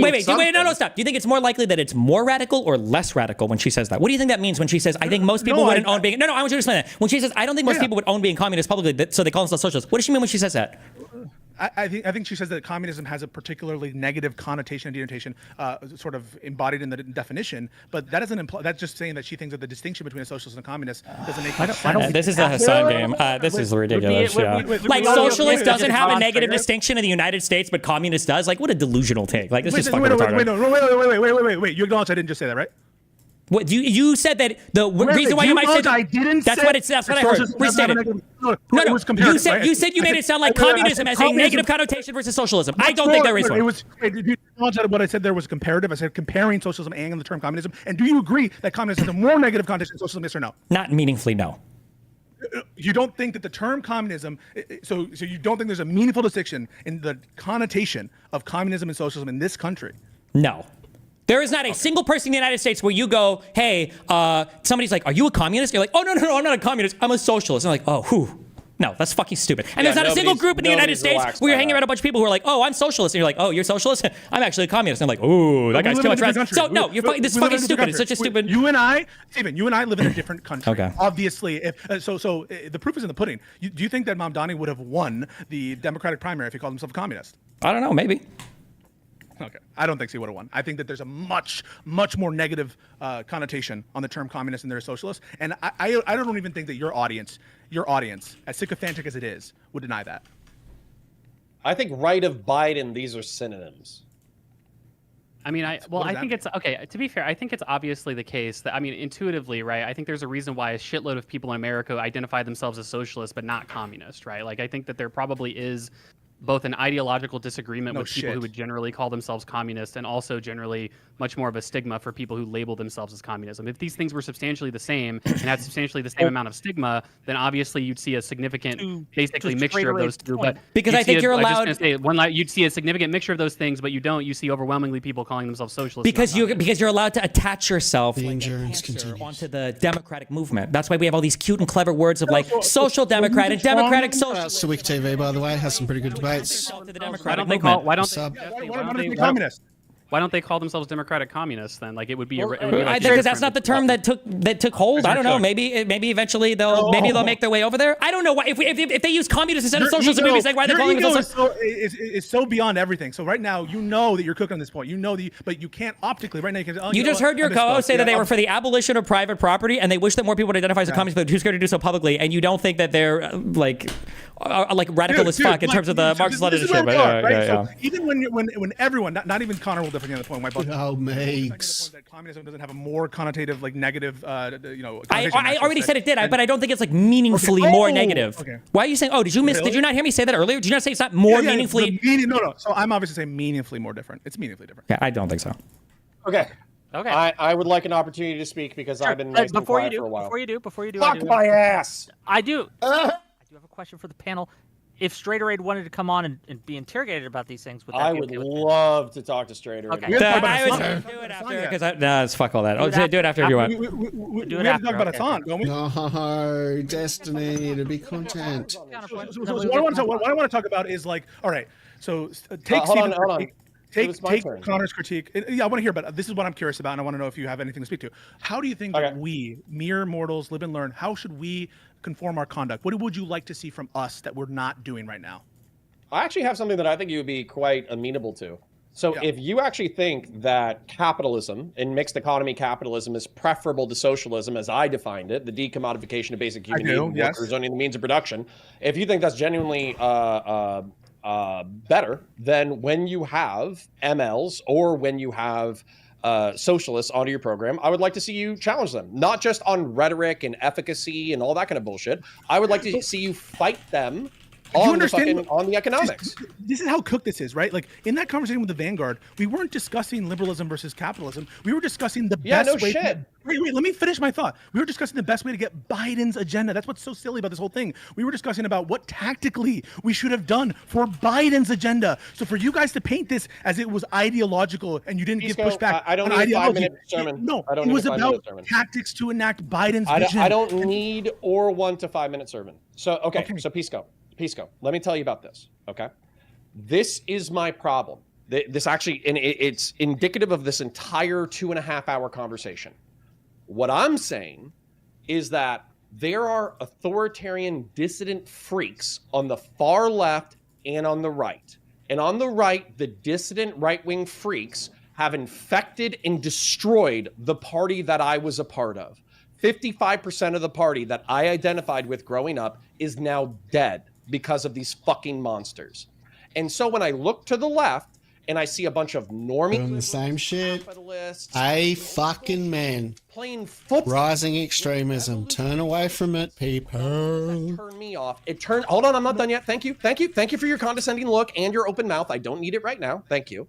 you think it's more likely that it's more radical or less radical when she says that? What do you think that means when she says, I think most people wouldn't own being, I want you to explain that. When she says, I don't think most people would own being communist publicly, so they call themselves socialists. What does she mean when she says that? I think she says that communism has a particularly negative connotation and denotation, sort of embodied in the definition. But that doesn't imply. That's just saying that she thinks that the distinction between a socialist and a communist doesn't make sense. This is a Hassan game. This is ridiculous. Like socialist doesn't have a negative distinction in the United States, but communist does. Like, what a delusional take. Like, this is fucking retarded. Wait. You acknowledge I didn't just say that, right? What you said that the reason why you might say I didn't. That's what I heard. Restate it. No. You said you made it sound like communism has a negative connotation versus socialism. I don't think there is one. Did you acknowledge that what I said there was comparative? I said comparing socialism and the term communism. And do you agree that communism has a more negative connotation than socialism? Yes or no? Not meaningfully, no. You don't think that the term communism, so you don't think there's a meaningful distinction in the connotation of communism and socialism in this country? No. There is not a single person in the United States where you go, hey, somebody's like, are you a communist? You're like, oh, no, I'm not a communist. I'm a socialist. And I'm like, oh, whew. No, that's fucking stupid. And there's not a single group in the United States where you're hanging around a bunch of people who are like, oh, I'm socialist. And you're like, oh, you're socialist? I'm actually a communist. And I'm like, oh, that guy's too much rest. So, no, this is fucking stupid. It's such a stupid... Stephen, you and I live in a different country. Okay. Obviously, the proof is in the pudding. Do you think that Mamdani would have won the Democratic primary if he called himself a communist? I don't know, maybe. Okay, I don't think he would have won. I think that there's a much more negative connotation on the term communist than there is socialist, and I don't even think that your audience, as sycophantic as it is, would deny that. I think right of Biden, these are synonyms. I mean, I think it's okay. To be fair, I think it's obviously the case that, I mean, intuitively, right? I think there's a reason why a shitload of people in America identify themselves as socialists but not communist, right? Like, I think that there probably is both an ideological disagreement with people who would generally call themselves communist, and also generally much more of a stigma for people who label themselves as communism. If these things were substantially the same and had substantially the same amount of stigma, then obviously you'd see a significant, basically mixture of those two. But because I think you're allowed. You'd see a significant mixture of those things, but you don't. You see overwhelmingly people calling themselves socialists. Because you're allowed to attach yourself onto the democratic movement. That's why we have all these cute and clever words of like social democrat and democratic socialist. Civic TV, by the way, has some pretty good debates. Why don't they call themselves democratic communists then? Like, it would be because that's not the term that took hold. I don't know. Maybe eventually they'll make their way over there. I don't know why. If they use communist instead of socialism, we'd be saying, why are they calling themselves? It's so beyond everything. So right now, you know that you're cooking on this point. You know but you can't optically right now. You just heard your co-host say that they were for the abolition of private property, and they wish that more people would identify as a communist, but they're too scared to do so publicly. And you don't think that they're like radical as fuck in terms of the Marxist-Leninist shit. Even when everyone, not even Connor will differ on the point. Makes communism doesn't have a more connotative, like negative, I already said it did, but I don't think it's like meaningfully more negative. Okay. Why are you saying? Oh, did you miss? Really? Did you not hear me say that earlier? Did you not say it's not more meaningfully? No. So I'm obviously saying meaningfully more different. It's meaningfully different. Yeah, I don't think so. Okay. I would like an opportunity to speak because I've been nice and quiet for a while. Before you do. Fuck my ass. I do have a question for the panel. If Straighter Aid wanted to come on and be interrogated about these things, I would love to talk to Straighter Aid. Okay. I would do it after because fuck all that. Do it after if you want. We have to talk about Hassan, don't we? No, Destiny to be content. What I want to talk about is like, all right, so take Stephen's critique. Take Connor's critique. Yeah, I want to hear, but this is what I'm curious about, and I want to know if you have anything to speak to. How do you think that we, mere mortals, live and learn? How should we conform our conduct? What would you like to see from us that we're not doing right now? I actually have something that I think you would be quite amenable to. So if you actually think that capitalism and mixed economy capitalism is preferable to socialism, as I defined it, the decommodification of basic human needs, workers owning the means of production, if you think that's genuinely better than when you have MLs or when you have socialists onto your program, I would like to see you challenge them, not just on rhetoric and efficacy and all that kind of bullshit. I would like to see you fight them on the economics. This is how cooked this is, right? Like in that conversation with the Vanguard, we weren't discussing liberalism versus capitalism. We were discussing the best way. Wait, let me finish my thought. We were discussing the best way to get Biden's agenda. That's what's so silly about this whole thing. We were discussing about what tactically we should have done for Biden's agenda. So for you guys to paint this as it was ideological and you didn't give pushback, I don't need a 5-minute sermon. It was about tactics to enact Biden's vision. I don't need or want a 5-minute sermon. So so Pisco, let me tell you about this, okay? This is my problem. This actually, and it's indicative of this entire 2.5-hour conversation. What I'm saying is that there are authoritarian dissident freaks on the far left and on the right. And on the right, the dissident right-wing freaks have infected and destroyed the party that I was a part of. 55% of the party that I identified with growing up is now dead because of these fucking monsters. And so when I look to the left and I see a bunch of normie doing the same shit, playing football, rising extremism, turn away from it, people. Turn me off. Hold on, I'm not done yet. Thank you for your condescending look and your open mouth. I don't need it right now. Thank you.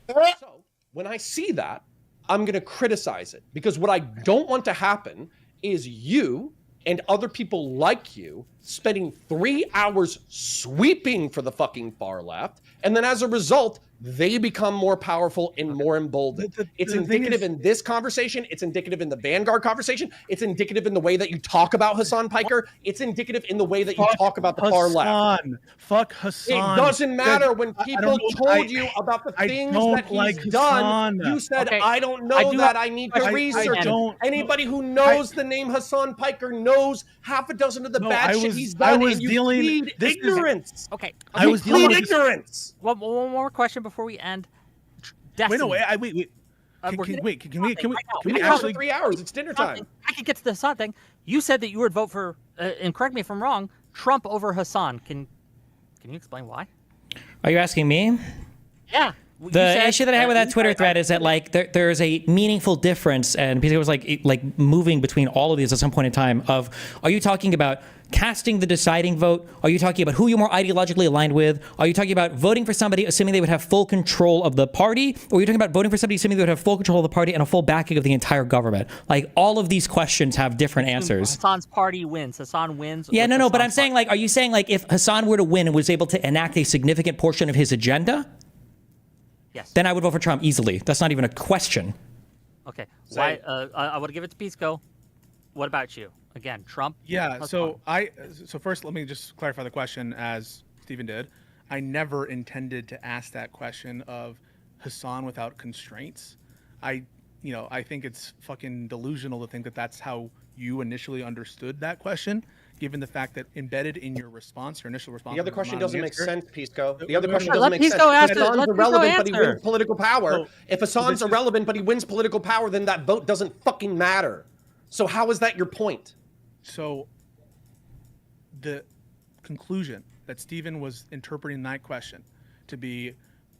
So when I see that, I'm going to criticize it, because what I don't want to happen is you and other people like you spending 3 hours sweeping for the fucking far left, and then as a result, they become more powerful and more emboldened. It's indicative in this conversation. It's indicative in the Vanguard conversation. It's indicative in the way that you talk about Hassan Piker. It's indicative in the way that you talk about the far left. Fuck Hassan. It doesn't matter when people told you about the things that he's done. You said, I don't know that. I need to research it. Anybody who knows the name Hassan Piker knows half a dozen of the bad shit he's done, and you plead ignorance. Okay. I was plead ignorance. One more question before we end. Wait. Can we actually 3 hours? It's dinner time. I could get to the Hassan thing. You said that you would vote for, and correct me if I'm wrong, Trump over Hassan. Can you explain why? Are you asking me? Yeah. The issue that I have with that Twitter thread is that like there's a meaningful difference, and because it was like moving between all of these at some point in time. Of, are you talking about casting the deciding vote? Are you talking about who you're more ideologically aligned with? Are you talking about voting for somebody assuming they would have full control of the party? Or are you talking about voting for somebody assuming they would have full control of the party and a full backing of the entire government? Like, all of these questions have different answers. Hassan's party wins. Hassan wins. Yeah, no, but I'm saying, like, are you saying, like, if Hassan were to win and was able to enact a significant portion of his agenda? Yes. Then I would vote for Trump easily. That's not even a question. Okay. Why? I would give it to Pisco. What about you? Again, Trump. Yeah. So first, let me just clarify the question, as Stephen did. I never intended to ask that question of Hassan without constraints. I think it's fucking delusional to think that that's how you initially understood that question, given the fact that embedded in your response, your initial response. The other question doesn't make sense, Pisco. The other question doesn't make sense. Hassan's irrelevant, but he wins political power. If Hassan's irrelevant, but he wins political power, then that vote doesn't fucking matter. So how is that your point? So the conclusion that Stephen was interpreting that question to be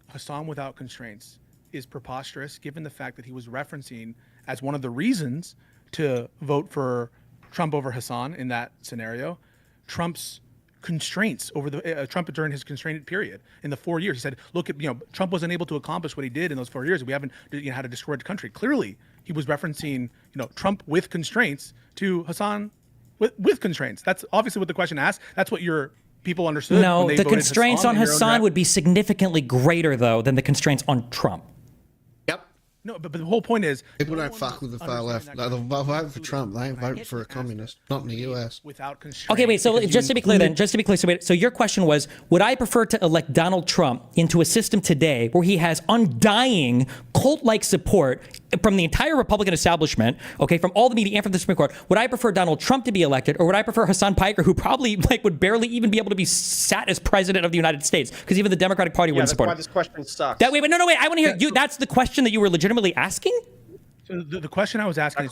Hassan without constraints is preposterous, given the fact that he was referencing as one of the reasons to vote for Trump over Hassan in that scenario, Trump's constraints over the Trump during his constrained period in the 4 years. He said, look, Trump wasn't able to accomplish what he did in those 4 years. We haven't had a destroyed country. Clearly, he was referencing Trump with constraints to Hassan with constraints. That's obviously what the question asked. That's what your people understood. No, the constraints on Hassan would be significantly greater, though, than the constraints on Trump. No, but the whole point is people don't fuck with the far left. They'll vote for Trump. They ain't voting for a communist. Not in the US. Okay, wait. So just to be clear, so your question was, would I prefer to elect Donald Trump into a system today where he has undying cult-like support from the entire Republican establishment, okay, from all the media and from the Supreme Court? Would I prefer Donald Trump to be elected, or would I prefer Hassan Piker, who probably would barely even be able to be sat as president of the United States, because even the Democratic Party wouldn't support him? That's why this question sucks. Wait, I want to hear you. That's the question that you were legitimately asking? So the question I was asking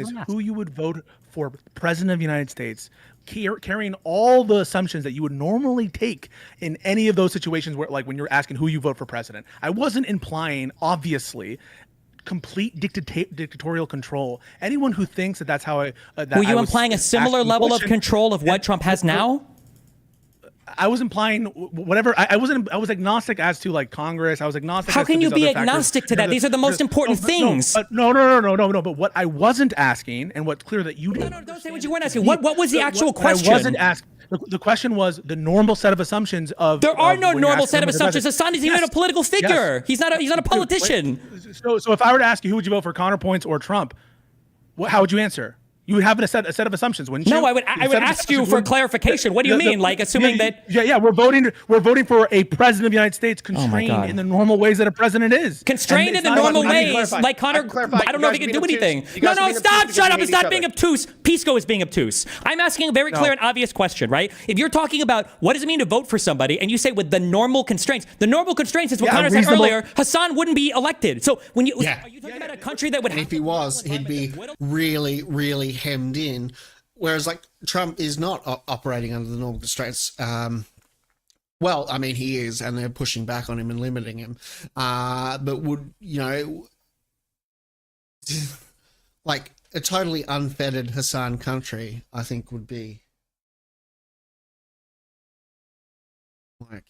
is who you would vote for president of the United States, carrying all the assumptions that you would normally take in any of those situations where, like, when you're asking who you vote for president. I wasn't implying, obviously, complete dictatorial control. Anyone who thinks that that's how were you implying a similar level of control of what Trump has now? I was implying whatever. I was agnostic as to like Congress. I was agnostic. How as can to you these be other agnostic factors. to that? These are the most important things. No. But what I wasn't asking, and what's clear that you didn't. No, don't say what you weren't asking. What was the actual question? I wasn't asking. The question was the normal set of assumptions of. There are no normal set of assumptions. Hassan isn't even a political figure. He's not a politician. So if I were to ask you who would you vote for, Counterpoints or Trump, how would you answer? You would have a set of assumptions, wouldn't you? No, I would ask you for clarification. What do you mean? Like assuming that? Yeah, we're voting for a president of the United States constrained in the normal ways that a president is. Constrained in the normal ways, like Connor. I don't know if he can do anything. No, stop! Shut up! It's not being obtuse. Pisco is being obtuse. I'm asking a very clear and obvious question, right? If you're talking about what does it mean to vote for somebody, and you say with the normal constraints, the normal constraints is what Connor said earlier. Hassan wouldn't be elected. So when you are you talking about a country that would? And if he was, he'd be really, really hemmed in. Whereas, like, Trump is not operating under the normal constraints. Well, I mean, he is, and they're pushing back on him and limiting him. But would, like, a totally unfettered Hassan country, I think, would be like,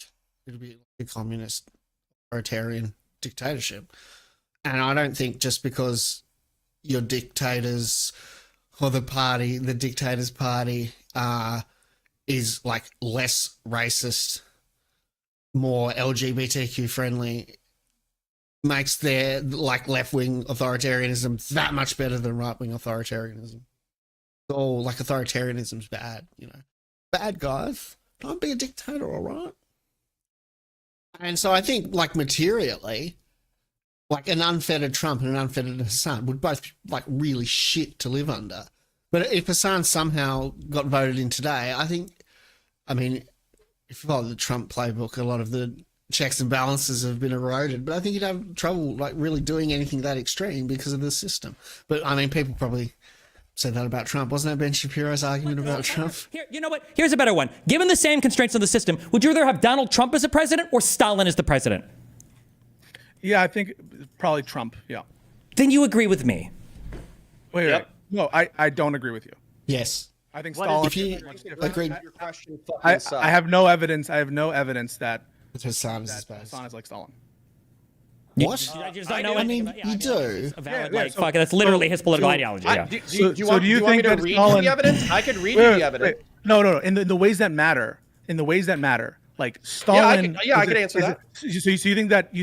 it'd be like a communist, authoritarian dictatorship. And I don't think just because your dictators or the dictator's party, is like less racist, more LGBTQ friendly, makes their like left-wing authoritarianism that much better than right-wing authoritarianism. So like authoritarianism's bad, Bad guys, don't be a dictator, all right? And so I think like materially, like an unfettered Trump and an unfettered Hassan would both be like really shit to live under. But if Hassan somehow got voted in today, if you follow the Trump playbook, a lot of the checks and balances have been eroded. But I think you'd have trouble like really doing anything that extreme because of the system. But I mean, people probably said that about Trump. Wasn't that Ben Shapiro's argument about Trump? Here, you know what? Here's a better one. Given the same constraints of the system, would you rather have Donald Trump as a president or Stalin as the president? Yeah, I think probably Trump. Yeah. Then you agree with me. Wait. No, I don't agree with you. Yes. I think Stalin. If you agree, I have no evidence. I have no evidence that Hassan is like Stalin. What? I just don't know. I mean, you do. That's literally his political ideology. Do you want me to read you the evidence? I could read you the evidence. No. In the ways that matter. Like Stalin. I could answer that. So you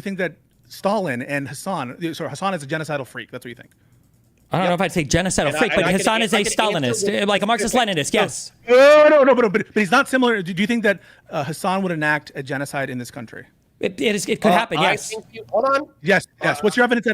think that Stalin and Hassan is a genocidal freak? That's what you think? I don't know if I'd say genocidal freak, but Hassan is a Stalinist, like a Marxist-Leninist. Yes. No, but he's not similar. Do you think that Hassan would enact a genocide in this country? It could happen. Yes. Hold on. Yes. What's your evidence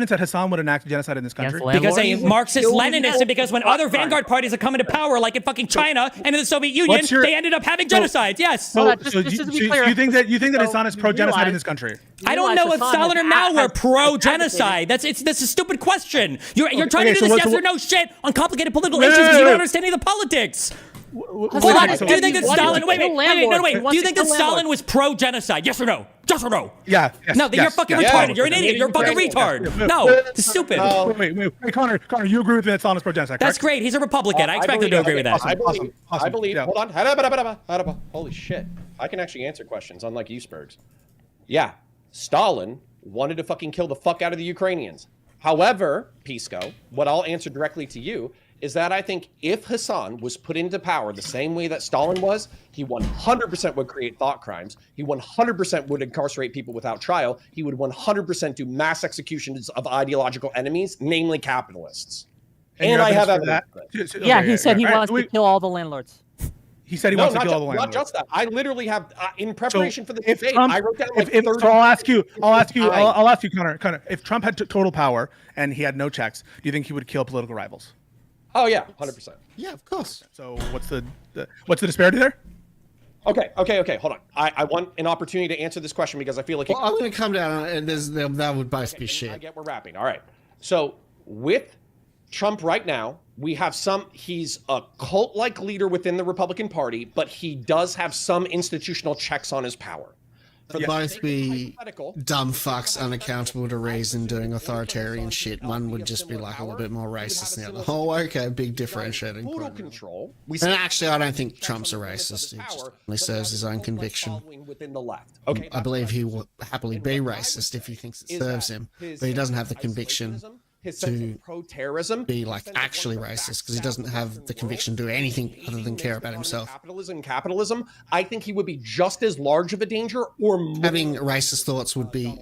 that Hassan would enact a genocide in this country? Because a Marxist-Leninist, and because when other vanguard parties are coming to power, like in fucking China and in the Soviet Union, they ended up having genocides. Yes. So you think that Hassan is pro-genocide in this country? I don't know if Stalin or Mao were pro-genocide. That's a stupid question. You're trying to do this yes or no shit on complicated political issues because you don't understand any of the politics. Hold on. Do you think that Stalin? Wait. Do you think that Stalin was pro-genocide? Yes or no? Yes or no? Yeah. No, you're fucking retarded. You're an idiot. You're a fucking retard. No, it's stupid. Wait, Connor, you agree with me that Stalin is pro-genocide? That's great. He's a Republican. I expect him to agree with that. I believe. Hold on. Holy shit! I can actually answer questions, unlike you, Spurgs. Yeah, Stalin wanted to fucking kill the fuck out of the Ukrainians. However, Pisco, what I'll answer directly to you is that I think if Hassan was put into power the same way that Stalin was, he 100% would create thought crimes. He 100% would incarcerate people without trial. He would 100% do mass executions of ideological enemies, namely capitalists. And I have evidence for that. Yeah, he said he wants to kill all the landlords. He said he wants to kill all the landlords. Not just that. I literally have, in preparation for the debate, I wrote down like 30. So I'll ask you, Connor, if Trump had total power and he had no checks, do you think he would kill political rivals? Oh yeah, 100%. Yeah, of course. So what's the disparity there? Okay. Hold on. I want an opportunity to answer this question because I feel like I'm going to come down and that would both be shit. I get we're wrapping. All right. So with Trump right now, he's a cult-like leader within the Republican Party, but he does have some institutional checks on his power. But both be dumb fucks unaccountable to reason doing authoritarian shit. One would just be like a little bit more racist than the other. Oh, okay, big differentiating point. And actually, I don't think Trump's a racist. He just only serves his own conviction. I believe he will happily be racist if he thinks it serves him, but he doesn't have the conviction to pro-terrorism, be like actually racist because he doesn't have the conviction to do anything other than care about himself. Capitalism, I think he would be just as large of a danger or more. Having racist thoughts would be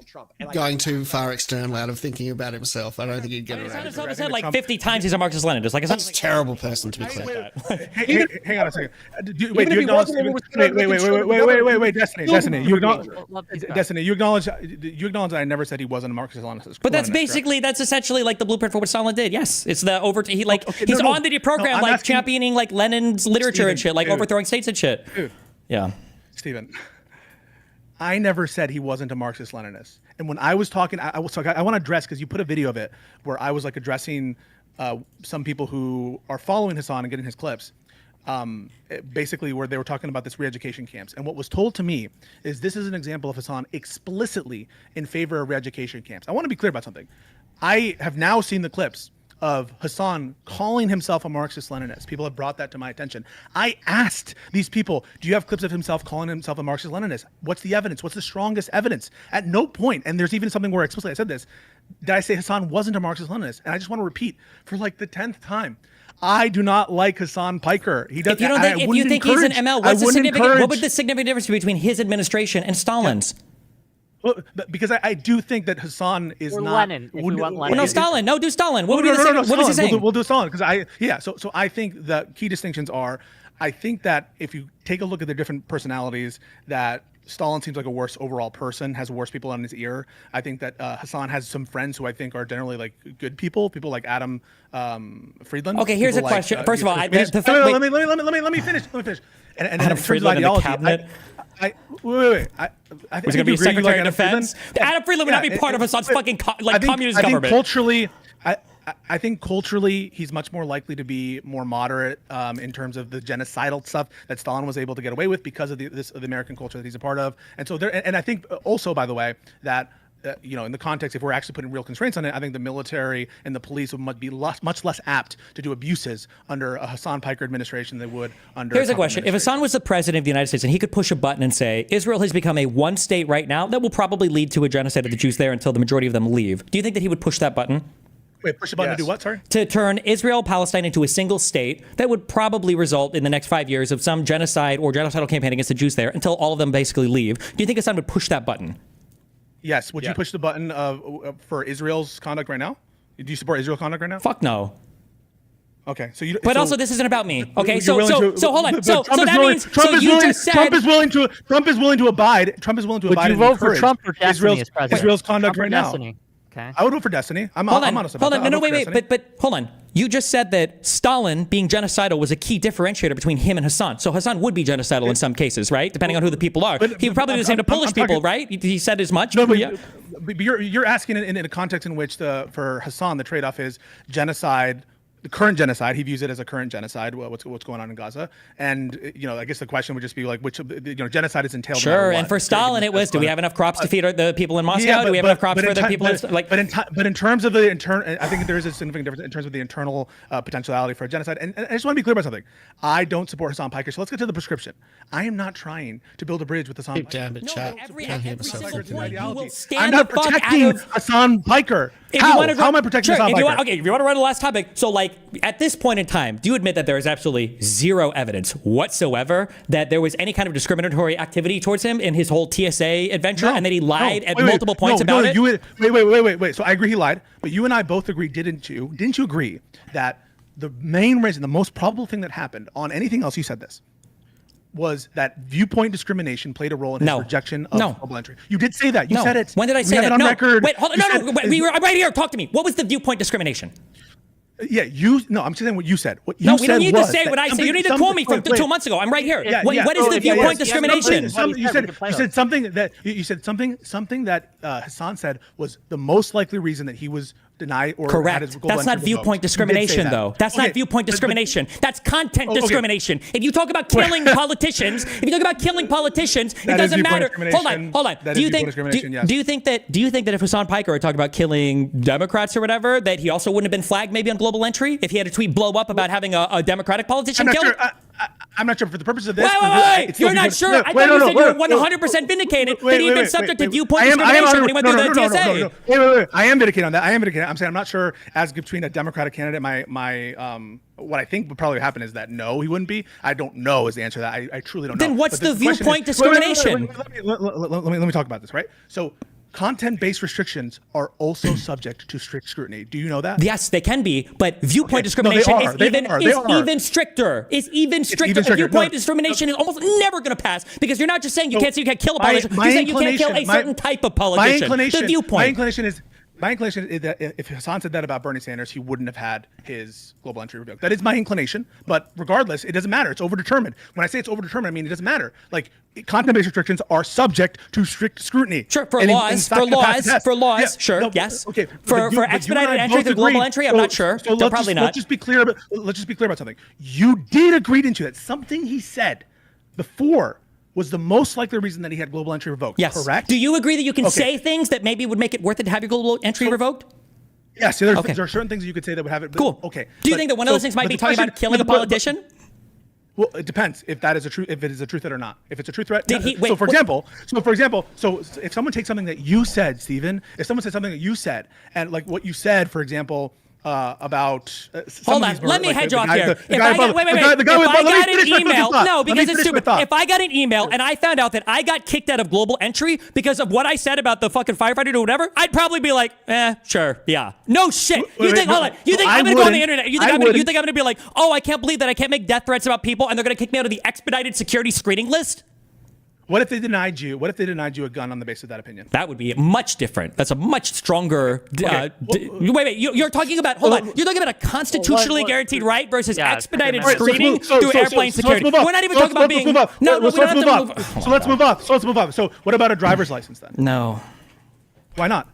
going too far external out of thinking about himself. I don't think he'd get around it. He's said like 50 times he's a Marxist-Leninist. Like, that's a terrible person to be clear. Hang on a second. Wait, Destiny. You acknowledge that I never said he wasn't a Marxist-Leninist. But that's essentially like the blueprint for what Stalin did. Yes, it's the he's on the program championing like Lenin's literature and shit, like overthrowing states and shit. Dude. Yeah, Steven, I never said he wasn't a Marxist-Leninist. And when I was talking, I want to address, because you put a video of it where I was like addressing some people who are following Hassan and getting his clips. Basically where they were talking about this re-education camps. And what was told to me is this is an example of Hassan explicitly in favor of re-education camps. I want to be clear about something. I have now seen the clips of Hassan calling himself a Marxist-Leninist. People have brought that to my attention. I asked these people, do you have clips of himself calling himself a Marxist-Leninist? What's the evidence? What's the strongest evidence? At no point, and there's even something where explicitly I said this, did I say Hassan wasn't a Marxist-Leninist? And I just want to repeat for like the 10th time. I do not like Hassan Piker. He does. If you think he's an ML, what would the significant difference be between his administration and Stalin's? Well, because I do think that Hassan is not Lenin. If we want Lenin. No, Stalin. No, do Stalin. What would be the same? What is he saying? We'll do Stalin because So I think the key distinctions are, I think that if you take a look at the different personalities, that Stalin seems like a worse overall person, has worse people on his ear. I think that Hassan has some friends who I think are generally like good people like Adam Friedland. Okay, here's a question. First of all, let me finish. And Adam Friedland in the cabinet. I think he's going to be Secretary of Defense. Adam Friedland would not be part of Hassan's fucking communist government. I think culturally, he's much more likely to be more moderate in terms of the genocidal stuff that Stalin was able to get away with because of the American culture that he's a part of. And so and I think also, by the way, that in the context, if we're actually putting real constraints on it, I think the military and the police would be much less apt to do abuses under a Hassan Piker administration than they would under. Here's a question: if Hassan was the president of the United States and he could push a button and say Israel has become a one state right now, that will probably lead to a genocide of the Jews there until the majority of them leave. Do you think that he would push that button? Wait, push the button to do what? Sorry. To turn Israel, Palestine into a single state that would probably result in the next 5 years of some genocide or genocidal campaign against the Jews there until all of them basically leave. Do you think Hassan would push that button? Yes. Would you push the button for Israel's conduct right now? Do you support Israel's conduct right now? Fuck no. Okay, but also this isn't about me. Okay, so hold on. So that means you just said Trump is willing to abide. Would you vote for Trump or Destiny as president? Israel's conduct right now. Okay. I would vote for Destiny. I'm honest about that. Hold on. No, wait. But hold on. You just said that Stalin being genocidal was a key differentiator between him and Hassan. So Hassan would be genocidal in some cases, right? Depending on who the people are. He would probably do the same to Polish people, right? He said as much. No, but you're asking in a context in which for Hassan the trade-off is genocide. The current genocide, he views it as a current genocide. What's going on in Gaza, and I guess the question would just be like, which genocide is entailed. Sure, and for Stalin, it was: do we have enough crops to feed the people in Moscow? Do we have enough crops for the people in But in terms of the internal, I think there is a significant difference in terms of the internal potentiality for a genocide. And I just want to be clear about something. I don't support Hassan Piker. So let's get to the prescription. I am not trying to build a bridge with Hassan Piker. Damn it, chat. I'm not protecting Hassan Piker. How am I protecting Hassan Piker? Okay, if you want to run the last topic, so like at this point in time, do you admit that there is absolutely zero evidence whatsoever that there was any kind of discriminatory activity towards him in his whole TSA adventure, and that he lied at multiple points about it? Wait. So I agree he lied, but you and I both agree, didn't you? Didn't you agree that the main reason, the most probable thing that happened on anything else, you said this, was that viewpoint discrimination played a role in his rejection of global entry. You did say that. You said it. When did I say that? On record. Wait, hold on. No. I'm right here. Talk to me. What was the viewpoint discrimination? Yeah, I'm saying what you said. What you no, we said don't need was to say what I said. You need to quote me from 2 months ago. I'm right here. What is the viewpoint discrimination? You said something that Hassan said was the most likely reason that he was denied or Correct. had his global That's not entry revoked. viewpoint discrimination, though. That's not viewpoint discrimination. That's content discrimination. If you talk about killing politicians, it doesn't matter. Hold on. Do you think that if Hassan Piker had talked about killing Democrats or whatever, that he also wouldn't have been flagged maybe on global entry if he had a tweet blow up about having a Democratic politician killed? I'm not sure for the purpose of this. Wait. You're not sure? I thought you said you were 100% vindicated that he'd been subject to viewpoint discrimination when he went through the TSA. Wait. I am vindicated on that. I'm saying I'm not sure as between a Democratic candidate, what I think would probably happen is that no, he wouldn't be. I don't know is the answer to that. I truly don't know. Then what's the viewpoint discrimination? Let me talk about this, right? So content-based restrictions are also subject to strict scrutiny. Do you know that? Yes, they can be, but viewpoint discrimination is even stricter. It's even stricter. Viewpoint discrimination is almost never going to pass because you're not just saying you can't kill a politician. You're saying you can't kill a certain type of politician. The viewpoint. My inclination is that if Hassan said that about Bernie Sanders, he wouldn't have had his global entry revoked. That is my inclination, but regardless, it doesn't matter. It's overdetermined. When I say it's overdetermined, I mean it doesn't matter. Like content-based restrictions are subject to strict scrutiny. Sure, for laws, yeah, sure, no, yes. Okay, for expedited entry through global entry, I'm not sure. So probably not. Let's just be clear about something. You did agree into that. Something he said before was the most likely reason that he had global entry revoked. Yes. Correct? Do you agree that you can say things that maybe would make it worth it to have your global entry revoked? Yes. There are certain things that you could say that would have it. Cool. Okay. Do you think that one of those things might be talking about killing a politician? Well, it depends if that is a true, if it is a true threat or not. If it's a true threat, so for example, if someone takes something that you said, Stephen, if someone said something that you said, and like what you said, for example, about hold on, let me hedge off here. If I got an email, no, because it's stupid. If I got an email and I found out that I got kicked out of global entry because of what I said about the fucking firefighter or whatever, I'd probably be like, sure, yeah, no shit. You think I'm gonna go on the internet? You think I'm gonna be like, oh, I can't believe that I can't make death threats about people and they're gonna kick me out of the expedited security screening list? What if they denied you a gun on the basis of that opinion? That would be much different. That's a much stronger. Wait. You're talking about. Hold on. You're talking about a constitutionally guaranteed right versus expedited screening through airplane security. We're not even talking about being. No, we don't have to move. So let's move on. So what about a driver's license then? No. Why not?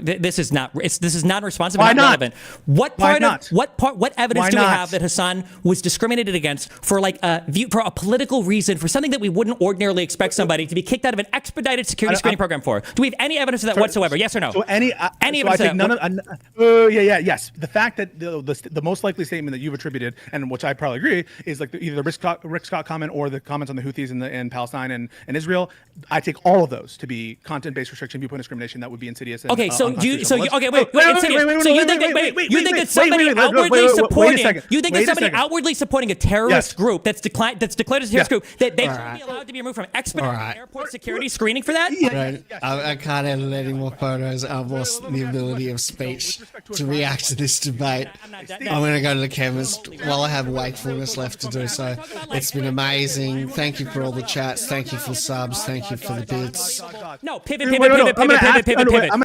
This is not responsive. Why not not? Relevant. What evidence do we have that Hassan was discriminated against for for a political reason, for something that we wouldn't ordinarily expect somebody to be kicked out of an expedited security screening program for? Do we have any evidence of that whatsoever? Yes or no? So any evidence of that? Yes. The fact that the most likely statement that you've attributed, and which I probably agree, is like either the Rick Scott comment or the comments on the Houthis in Palestine and Israel. I take all of those to be content-based restriction, viewpoint discrimination that would be insidious. Okay, so you think that somebody outwardly supporting a terrorist group that's declared as a terrorist group that they should be allowed to be removed from expedited airport security screening for that? Right. I can't edit any more photos. I've lost the ability of speech to react to this debate. I'm going to go to the chemist while I have wakefulness left to do so. It's been amazing. Thank you for all the chats. Thank you for subs. Thank you for the bits. No, pivot.